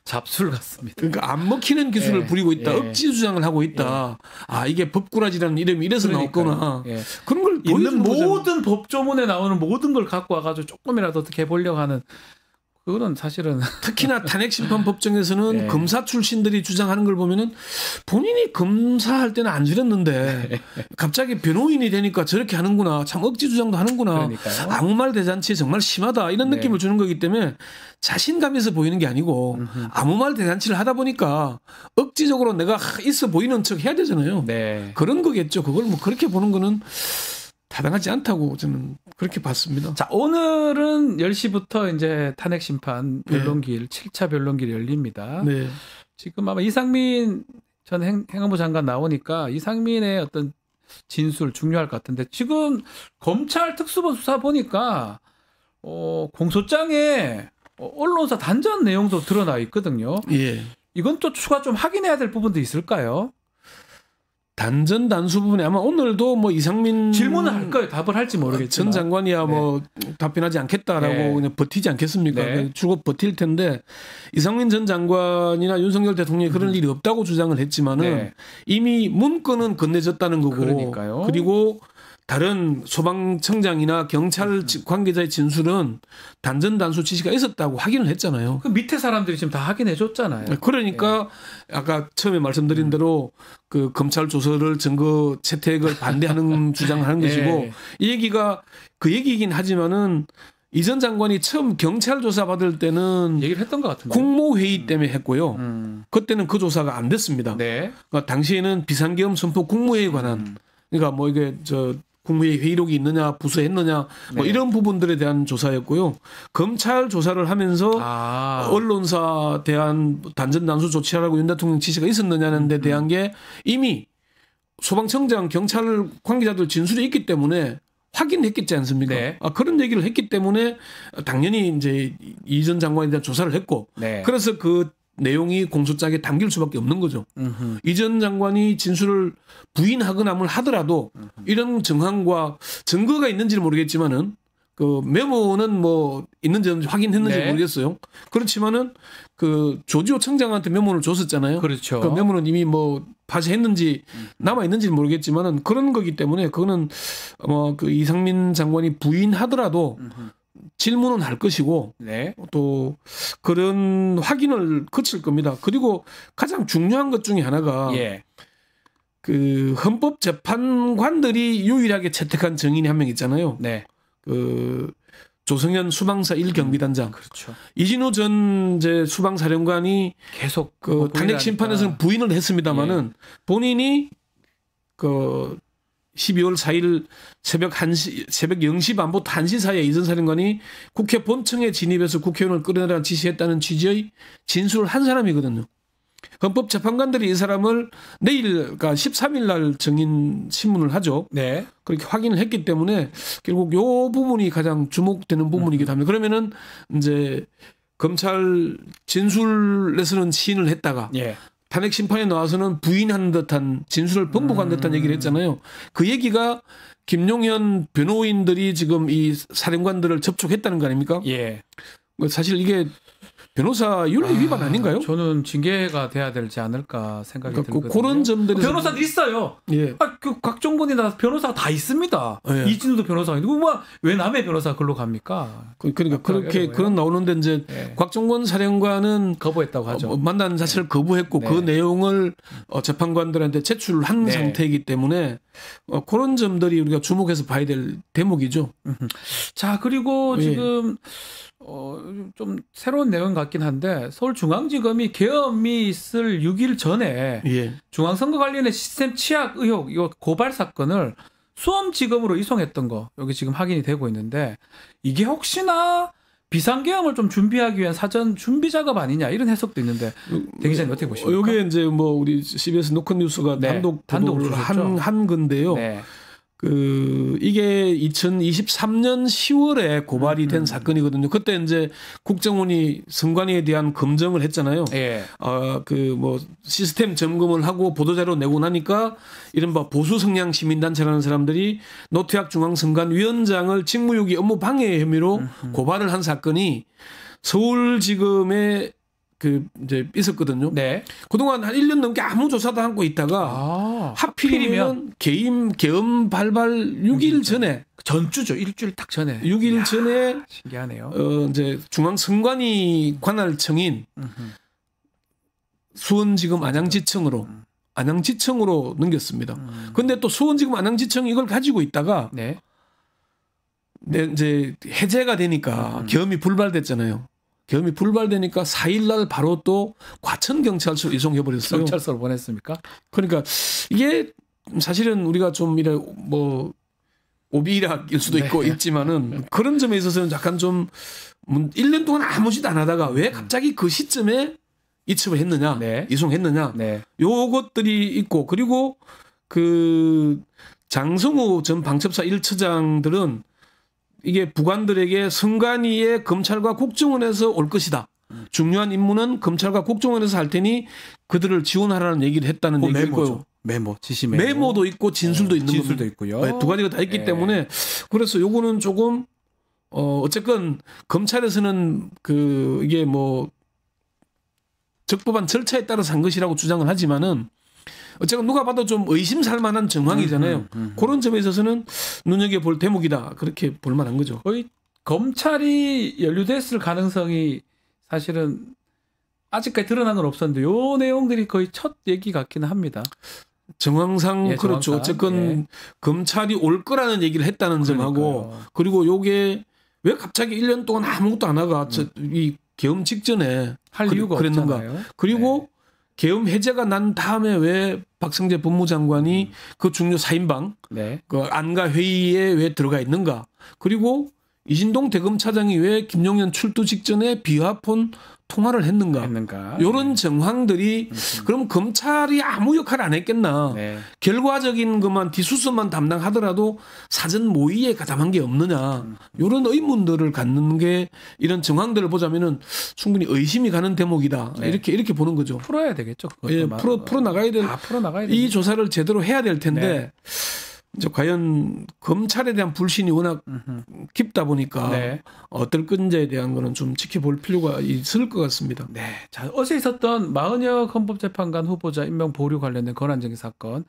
잡술 같습니다. 그러니까 안 먹히는 기술을 부리고 있다. 억지 주장을 하고 있다. 이게 법꾸라지라는 이름이 이래서 나왔구나. 그런 걸 있는 모든 모든 법조문에 나오는 모든 걸 갖고 와가지고 조금이라도 어떻게 해보려고 하는 그거는 사실은 특히나 탄핵심판법정에서는 네. 검사 출신들이 주장하는 걸 보면은 본인이 검사할 때는 안 저랬는데 갑자기 변호인이 되니까 저렇게 하는구나. 참 억지 주장도 하는구나. 그러니까요. 아무 말 대잔치 정말 심하다. 이런 네. 느낌을 주는 거기 때문에 자신감에서 보이는 게 아니고 아무 말 대잔치를 하다 보니까 억지적으로 내가 있어 보이는 척 해야 되잖아요. 네. 그런 거겠죠. 그걸 뭐 그렇게 보는 거는 타당하지 않다고 저는 그렇게 봤습니다. 자, 오늘은 10시부터 이제 탄핵 심판 변론길 7차 변론길이 열립니다. 네. 지금 아마 이상민 전 행안부 장관 나오니까 이상민의 어떤 진술 중요할 것 같은데 지금 검찰 특수본 수사 보니까 공소장에 언론사 단전 내용도 드러나 있거든요. 예. 이건 또 추가 좀 확인해야 될 부분도 있을까요? 단전 단수 부분에 아마 오늘도 뭐 이상민 질문을 할 거예요. 답을 할지 모르겠지만 전 장관이야 뭐 답변하지 않겠다라고 네. 그냥 버티지 않겠습니까? 네. 줄곧 버틸 텐데 이상민 전 장관이나 윤석열 대통령이 그런 일이 없다고 주장을 했지만은 네. 이미 문건은 건네졌다는 거고 그러니까요. 그리고 다른 소방청장이나 경찰 관계자의 진술은 단전 단수 지시가 있었다고 확인을 했잖아요. 그 밑에 사람들이 지금 다 확인해 줬잖아요. 그러니까 아까 처음에 말씀드린 대로 그 검찰 조서를 증거 채택을 반대하는 주장을 하는 것이고 이 얘기가 그 얘기이긴 하지만은 이 전 장관이 처음 경찰 조사 받을 때는 얘기를 했던 것 같은데 국무회의 때문에 했고요. 그때는 그 조사가 안 됐습니다. 네. 그러니까 당시에는 비상계엄 선포 국무회의에 관한 그러니까 뭐 이게 국무회의 회의록이 있느냐 부수했느냐 뭐 네. 이런 부분들에 대한 조사였고요. 검찰 조사를 하면서 언론사 대한 단전 단수 조치하라고 윤 대통령 지시가 있었느냐는 데 대한 게 이미 소방청장 경찰 관계자들 진술이 있기 때문에 확인했겠지 않습니까? 네. 그런 얘기를 했기 때문에 당연히 이제 이 전 장관에 대한 조사를 했고 네. 그래서 그 내용이 공소장에 담길 수밖에 없는 거죠. 이 전 장관이 진술을 부인하거나 뭘 하더라도 이런 정황과 증거가 있는지는 모르겠지만은 그 메모는 뭐 있는지 없는지 확인했는지 네. 모르겠어요. 그렇지만은 그 조지호 청장한테 메모를 줬었잖아요. 그렇죠. 그 메모는 이미 뭐 파쇄했는지 남아 있는지는 모르겠지만은 그런 거기 때문에 그거는 그 이상민 장관이 부인하더라도 질문은 할 것이고 네. 또 그런 확인을 거칠 겁니다. 그리고 가장 중요한 것 중에 하나가 그 헌법재판관들이 유일하게 채택한 증인이 한 명 있잖아요. 네. 그 조성현 수방사 1경비단장. 그렇죠. 이진우 전 이제 수방사령관이 계속 그 탄핵 심판에서는 부인을 했습니다마는 본인이 그 12월 4일 새벽 0시 반부터 1시 사이에 이전 사령관이 국회 본청에 진입해서 국회의원을 끌어내라 지시했다는 취지의 진술을 한 사람이거든요. 헌법재판관들이 이 사람을 내일, 그러니까 13일 날 증인 신문을 하죠. 네. 그렇게 확인을 했기 때문에 결국 요 부분이 가장 주목되는 부분이기도 합니다. 그러면은 이제 검찰 진술에서는 시인을 했다가 예. 탄핵 심판에 나와서는 부인하는 듯한 진술을 번복한 듯한 얘기를 했잖아요. 그 얘기가 김용현 변호인들이 지금 이 사령관들을 접촉했다는 거 아닙니까? 예. 사실 이게 변호사 윤리 위반 아닌가요? 저는 징계가 돼야 되지 않을까 생각이 그러니까 들거든요. 그런 점들에서 변호사도 있어요. 예. 그 곽종근이나 변호사가 다 있습니다. 예. 이진우도 변호사가 있고 왜 남의 변호사 글로 갑니까? 그러니까 그렇게 어려워요. 그런 나오는데 이제 예. 곽종건 사령관은 거부했다고 하죠. 만나는 자체를 거부했고 네. 그 내용을 재판관들한테 제출한 네. 상태이기 때문에 그런 점들이 우리가 주목해서 봐야 될 대목이죠. 자, 그리고 예. 지금 좀 새로운 내용 같긴 한데 서울중앙지검이 계엄이 있을 6일 전에 예. 중앙선거 관련해 시스템 취약 의혹 이거 고발 사건을 수원지검으로 이송했던 거 여기 지금 확인이 되고 있는데 이게 혹시나 비상계엄을 좀 준비하기 위한 사전 준비 작업 아니냐 이런 해석도 있는데 대 기자님 어떻게 보십니까? 이게 이제 뭐 우리 CBS 노컷 뉴스가 네. 단독 보도를 한 건데요. 네. 이게 2023년 10월에 고발이 된 사건이거든요. 그때 이제 국정원이 선관위에 대한 검증을 했잖아요. 예. 뭐 시스템 점검을 하고 보도자료 내고 나니까 이른바 보수 성향 시민단체라는 사람들이 노태학 중앙선관위원장을 직무유기 업무 방해 혐의로 고발을 한 사건이 서울지검에 이제 있었거든요. 네. 그동안 한 1년 넘게 아무 조사도 않고 있다가 하필이면 계엄 발발 6일 전에 전주죠. 일주일 딱 전에. 6일 전에 신기하네요. 이제 중앙선관위 관할청인 수원지검 안양지청으로 넘겼습니다. 근데 또 수원지검 안양지청이 이걸 가지고 있다가 네. 이제 해제가 되니까 계엄이 불발됐잖아요. 계엄이 불발되니까 4일날 바로 또 과천경찰서로 이송해버렸어요. 경찰서로 보냈습니까? 그러니까 이게 사실은 우리가 좀 이래 뭐 오비락일 수도 있고 있지만은 그런 점에 있어서는 약간 좀 1년 동안 아무 짓 안 하다가 왜 갑자기 그 시점에 이첩을 했느냐, 이송했느냐, 요것들이 있고 그리고 그 장성우 전 방첩사 1처장들은 이게 부관들에게 선관위에 검찰과 국정원에서 올 것이다. 중요한 임무는 검찰과 국정원에서 할 테니 그들을 지원하라는 얘기를 했다는 얘기가 있고요. 지시 메모. 메모도 있고 진술도 있는 진술도 겁니다. 있고요. 네, 두 가지가 다 있기 때문에 그래서 요거는 조금 어쨌건 검찰에서는 이게 뭐 적법한 절차에 따라서 한 것이라고 주장을 하지만은 어쨌든 누가 봐도 좀 의심살 만한 정황이잖아요. 그런 점에 있어서는 눈여겨볼 대목이다. 그렇게 볼 만한 거죠. 거의 검찰이 연루됐을 가능성이 사실은 아직까지 드러난 건 없었는데 요 내용들이 거의 첫 얘기 같기는 합니다. 정황상 그렇죠. 어쨌건 검찰이 올 거라는 얘기를 했다는 점하고 그리고 요게 왜 갑자기 1년 동안 아무것도 안 하가 이 계엄 직전에 할 이유가 그랬는가. 없잖아요. 그리고 계엄 해제가 난 다음에 왜 박성재 법무장관이 그 중요 4인방 그 안가 회의에 왜 들어가 있는가. 그리고 이신동 대검차장이 왜 김용현 출두 직전에 비화폰 통화를 했는가. 이런 정황들이 그럼 검찰이 아무 역할을 안 했겠나. 결과적인 것만 뒷수습만 담당하더라도 사전 모의에 가담한 게 없느냐. 이런 의문들을 갖는 게 이런 정황들을 보자면은 충분히 의심이 가는 대목이다. 이렇게 보는 거죠. 풀어야 되겠죠. 예, 풀어 나가야 될. 이 조사를 제대로 해야 될 텐데. 이제 과연 검찰에 대한 불신이 워낙 깊다 보니까 어떨 건지에 대한 거는 좀 지켜볼 필요가 있을 것 같습니다. 네. 자, 어제 있었던 마은혁 헌법재판관 후보자 임명 보류 관련된 권한쟁의 사건.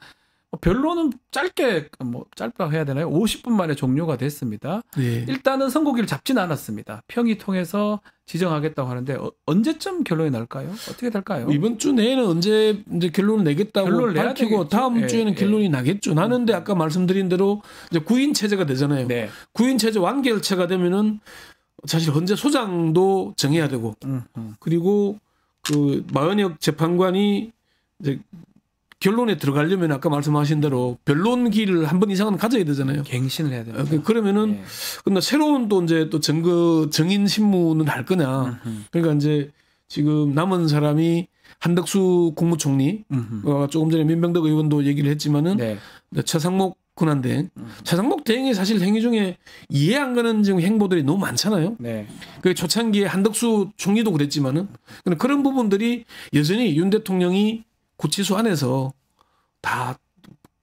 변론은 짧다고 해야 되나요? 50분 만에 종료가 됐습니다. 일단은 선고기를 잡지는 않았습니다. 평의 통해서 지정하겠다고 하는데 언제쯤 결론이 날까요? 어떻게 될까요? 이번 주 내에는 언제 이제 결론을 내겠다고 밝히고 다음 주에는 결론이 나겠죠. 나는데 아까 말씀드린 대로 이제 구인 체제가 되잖아요. 구인 체제 완결체가 되면은 사실 헌재 소장도 정해야 되고 그리고 그 마은혁 재판관이 이제 결론에 들어가려면 아까 말씀하신 대로 변론기를 한 번 이상은 가져야 되잖아요. 갱신을 해야 돼요. 그러면은 근데 새로운 또 이제 또 증인 신문은 할 거냐. 그러니까 이제 지금 남은 사람이 한덕수 국무총리, 조금 전에 민병덕 의원도 얘기를 했지만은 네. 최상목 군한대행, 최상목 대행의 사실 행위 중에 이해 안 가는 지금 행보들이 너무 많잖아요. 네. 그 초창기에 한덕수 총리도 그랬지만은 그런 부분들이 여전히 윤 대통령이 구치소 안에서 다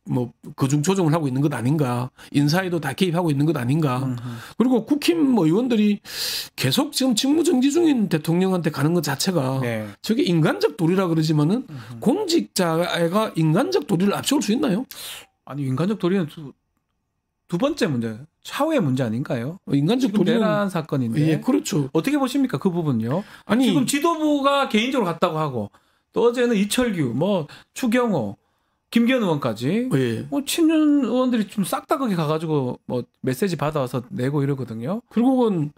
뭐 거중 조정을 하고 있는 것 아닌가, 인사에도 다 개입하고 있는 것 아닌가. 그리고 국힘 의원들이 계속 지금 직무정지 중인 대통령한테 가는 것 자체가 네. 저게 인간적 도리라 그러지만은 공직자가 인간적 도리를 앞세울 수 있나요? 아니 인간적 도리는 두 번째 문제, 차후의 문제 아닌가요? 인간적 지금 도리는 내란 사건인데. 예, 그렇죠. 어떻게 보십니까 그 부분요? 아니 지금 지도부가 개인적으로 갔다고 하고 또 어제는 이철규, 뭐 추경호, 김기현 의원까지 예. 뭐 친윤 의원들이 좀 싹 다 거기 가가지고 뭐 메시지 받아와서 내고 이러거든요. 결국은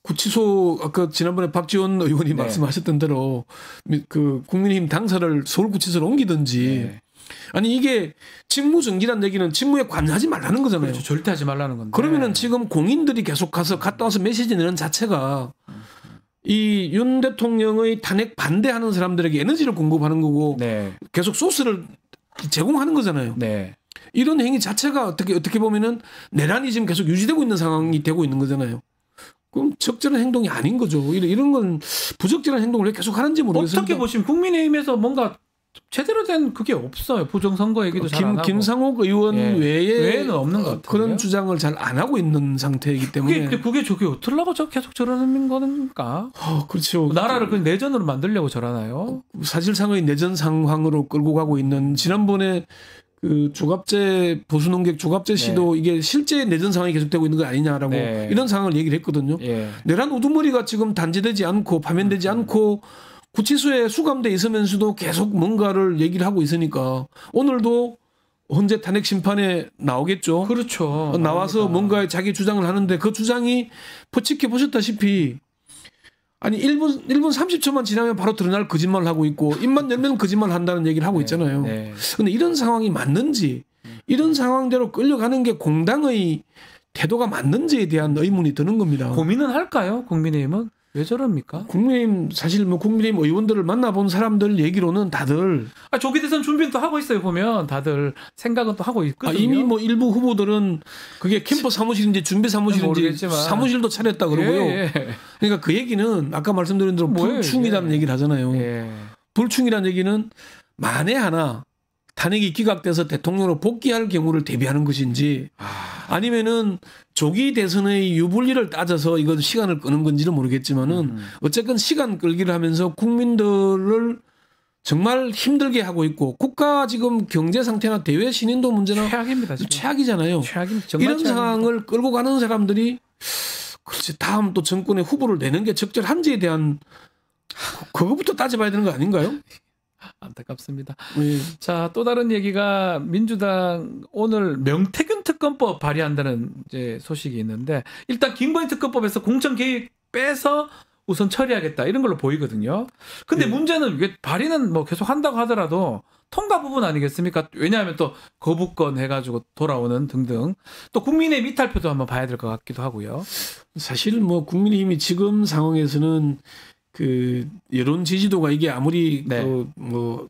구치소 아까 지난번에 박지원 의원이 네. 말씀하셨던 대로 그 국민의힘 당사를 서울구치소로 옮기든지 네. 아니 이게 직무정지란 얘기는 직무에 관여하지 말라는 거잖아요. 그렇죠. 절대 하지 말라는 건데. 그러면은 지금 공인들이 계속 가서 갔다 와서 메시지 내는 자체가 이 윤 대통령의 탄핵 반대하는 사람들에게 에너지를 공급하는 거고 네. 계속 소스를 제공하는 거잖아요. 네. 이런 행위 자체가 어떻게 보면은 내란이 지금 계속 유지되고 있는 상황이 되고 있는 거잖아요. 그럼 적절한 행동이 아닌 거죠. 이런 건 부적절한 행동을 왜 계속 하는지 모르겠어요. 어떻게 보시면 국민의힘에서 뭔가 제대로 된 그게 없어요. 부정선거 얘기도 잘 안 하고. 김상옥 의원 예. 외에는 없는 것 같아요. 그런 주장을 잘 안 하고 있는 상태이기 때문에. 그게 저게 어쩌려고 계속 저러는 건가? 그렇죠. 나라를 그 내전으로 만들려고 저러나요? 사실상의 내전 상황으로 끌고 가고 있는 지난번에 그 조갑재 보수농객 조갑재 씨도 이게 실제 내전 상황이 계속되고 있는 거 아니냐라고 네. 이런 상황을 얘기를 했거든요. 예. 내란 우두머리가 지금 단죄되지 않고 파면되지 않고 구치소에 수감돼 있으면서도 계속 뭔가를 얘기를 하고 있으니까 오늘도 헌재 탄핵 심판에 나오겠죠. 그렇죠. 나와서 나옵니다. 뭔가 자기 주장을 하는데 그 주장이 포치키 보셨다시피 아니 1분 30초만 지나면 바로 드러날 거짓말을 하고 있고 입만 열면 거짓말 한다는 얘기를 하고 있잖아요. 네. 근데 이런 상황이 맞는지 이런 상황대로 끌려가는 게 공당의 태도가 맞는지에 대한 의문이 드는 겁니다. 고민은 할까요? 국민의힘은? 왜 저럽니까? 국민의힘 사실 뭐 국민의힘 의원들을 만나본 사람들 얘기로는 다들 조기 대선 준비는 또 하고 있어요. 보면 다들 생각은 또 하고 있거든요. 이미 뭐 일부 후보들은 그게 캠프 사무실인지 준비 사무실인지 모르겠지만. 사무실도 차렸다 그러고요. 예. 그러니까 그 얘기는 아까 말씀드린 대로 뭐예요, 불충이라는 이게? 얘기를 하잖아요. 예. 불충이라는 얘기는 만에 하나 탄핵이 기각돼서 대통령으로 복귀할 경우를 대비하는 것인지 아니면은 조기 대선의 유불리를 따져서 이건 시간을 끄는 건지는 모르겠지만은 어쨌든 시간 끌기를 하면서 국민들을 정말 힘들게 하고 있고 국가 지금 경제 상태나 대외 신인도 문제나 최악입니다. 지금. 최악이잖아요. 최악입니다. 정말 이런 최악입니다. 상황을 끌고 가는 사람들이 글쎄 다음 또 정권의 후보를 내는 게 적절한지에 대한 그거부터 따져봐야 되는 거 아닌가요? 안타깝습니다. 예. 자, 또 다른 얘기가 민주당 오늘 명태균 특검법 발의한다는 이제 소식이 있는데 일단 김건희 특검법에서 공천 개입 빼서 우선 처리하겠다 이런 걸로 보이거든요. 근데 문제는 이게 발의는 뭐 계속 한다고 하더라도 통과 부분 아니겠습니까? 왜냐하면 또 거부권 해가지고 돌아오는 등등 또 국민의 이탈표도 한번 봐야 될 것 같기도 하고요. 사실 뭐 국민의힘이 지금 상황에서는 그 여론 지지도가 이게 아무리 네. 뭐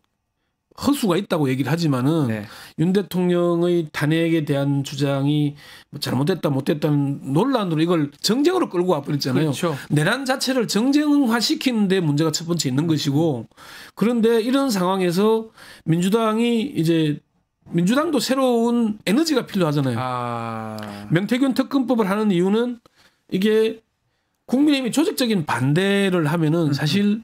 허수가 있다고 얘기를 하지만은 네. 윤 대통령의 탄핵에 대한 주장이 뭐 잘못됐다 못됐다는 논란으로 이걸 정쟁으로 끌고 와버렸잖아요. 그렇죠. 내란 자체를 정쟁화시키는 데 문제가 첫 번째 있는 것이고 그런데 이런 상황에서 민주당도 새로운 에너지가 필요하잖아요. 명태균 특검법을 하는 이유는 이게 국민의힘이 조직적인 반대를 하면은 사실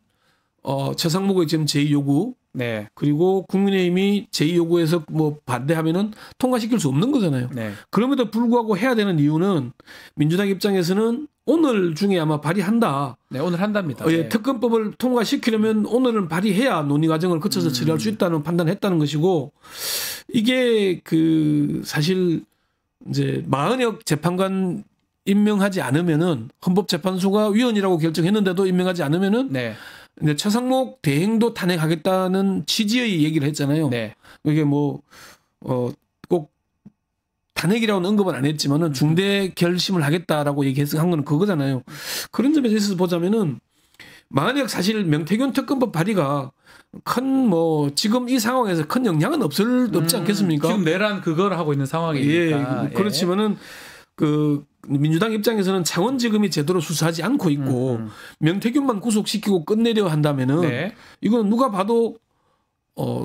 최상목의 지금 제2요구 네. 그리고 국민의힘이 제2요구에서 뭐 반대하면은 통과시킬 수 없는 거잖아요. 네. 그럼에도 불구하고 해야 되는 이유는 민주당 입장에서는 오늘 중에 아마 발의한다. 네, 오늘 한답니다. 예, 네. 특검법을 통과시키려면 오늘은 발의해야 논의 과정을 거쳐서 처리할 수 있다는 판단했다는 것이고 이게 그 사실 이제 마은혁 재판관 임명하지 않으면은 헌법재판소가 위원이라고 결정했는데도 임명하지 않으면은 네. 이제 최상목 대행도 탄핵하겠다는 취지의 얘기를 했잖아요. 네. 이게 뭐 꼭 탄핵이라고는 언급은 안 했지만은 중대 결심을 하겠다라고 얘기한 거는 그거잖아요. 그런 점에서 있어서 보자면은 만약 사실 명태균 특검법 발의가 큰 지금 이 상황에서 큰 영향은 없지 않겠습니까? 지금 내란 그걸 하고 있는 상황이니까. 예, 그렇지만은 그 민주당 입장에서는 창원지검이 제대로 수사하지 않고 있고 명태균만 구속시키고 끝내려 한다면은 네. 이건 누가 봐도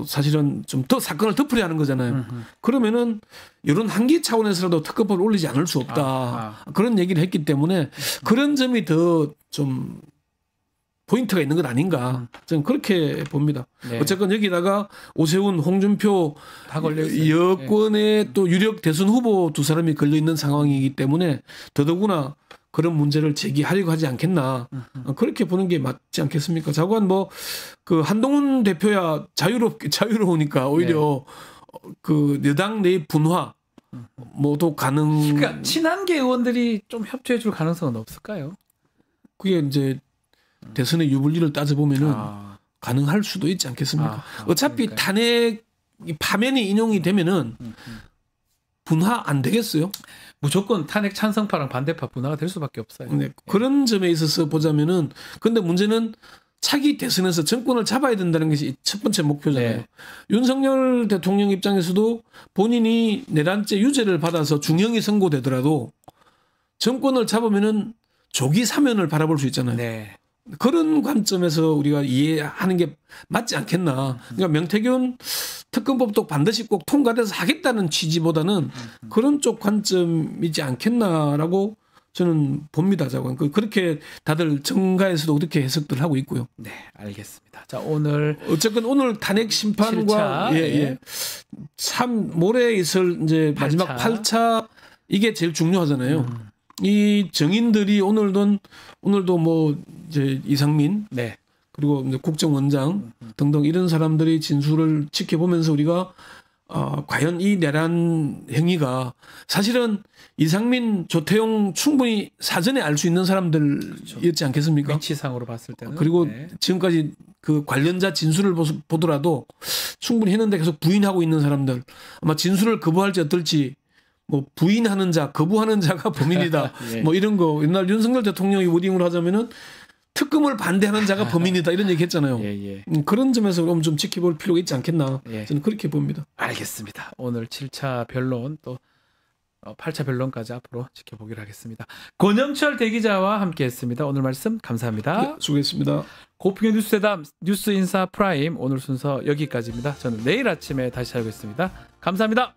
사실은 좀 더 사건을 덮으려 하는 거잖아요. 그러면은 이런 한계 차원에서라도 특검법을 올리지 않을 수 없다. 그런 얘기를 했기 때문에 그런 점이 더 좀 포인트가 있는 것 아닌가. 저는 그렇게 봅니다. 네. 어쨌건 여기다가 오세훈, 홍준표 다 걸려 있어요. 여권의 또 유력 대선 후보 두 사람이 걸려 있는 상황이기 때문에 더더구나 그런 문제를 제기하려고 하지 않겠나. 그렇게 보는 게 맞지 않겠습니까? 자관 그 한동훈 대표야 자유로우니까 오히려 그 여당 내 분화 또 가능. 그러니까 친한계 의원들이 좀 협조해 줄 가능성은 없을까요? 그게 이제 대선의 유불리를 따져보면은 가능할 수도 있지 않겠습니까? 어차피 그러니까요. 탄핵 파면이 인용이 되면은 분화 안 되겠어요? 무조건 탄핵 찬성파랑 반대파 분화가 될 수밖에 없어요. 네, 그런 점에 있어서 보자면은 근데 문제는 차기 대선에서 정권을 잡아야 된다는 것이 첫 번째 목표잖아요. 네. 윤석열 대통령 입장에서도 본인이 내란죄 유죄를 받아서 중형이 선고되더라도 정권을 잡으면은 조기 사면을 바라볼 수 있잖아요. 네. 그런 관점에서 우리가 이해하는 게 맞지 않겠나. 그러니까 명태균 특검법도 반드시 꼭 통과돼서 하겠다는 취지보다는 그런 쪽 관점이지 않겠나라고 저는 봅니다. 자관. 그렇게 다들 정가에서도 그렇게 해석들 하고 있고요. 네, 알겠습니다. 자, 오늘 어쨌건 오늘 탄핵 심판과 7차, 모레 있을 이제 마지막 8차 이게 제일 중요하잖아요. 이 정인들이 오늘도 이제 이상민 네. 그리고 이제 국정원장 등등 이런 사람들이 진술을 지켜보면서 우리가 과연 이 내란 행위가 사실은 이상민, 조태용 충분히 사전에 알 수 있는 사람들이었지 않겠습니까? 위치상으로 봤을 때는. 그리고 네. 지금까지 그 관련자 진술을 보더라도 충분히 했는데 계속 부인하고 있는 사람들 아마 진술을 거부할지 어떨지 부인하는 자, 거부하는 자가 범인이다. 예. 이런 거 옛날 윤석열 대통령이 워딩으로 하자면은 특검을 반대하는 자가 범인이다 이런 얘기 했잖아요. 예. 그런 점에서 그럼 좀 지켜볼 필요가 있지 않겠나. 예. 저는 그렇게 봅니다. 알겠습니다. 오늘 7차 변론 또 8차 변론까지 앞으로 지켜보기로 하겠습니다. 권영철 대기자와 함께했습니다. 오늘 말씀 감사합니다. 네, 수고했습니다. 고품격 뉴스대담 뉴스인사 프라임 오늘 순서 여기까지입니다. 저는 내일 아침에 다시 찾아뵙겠습니다. 감사합니다.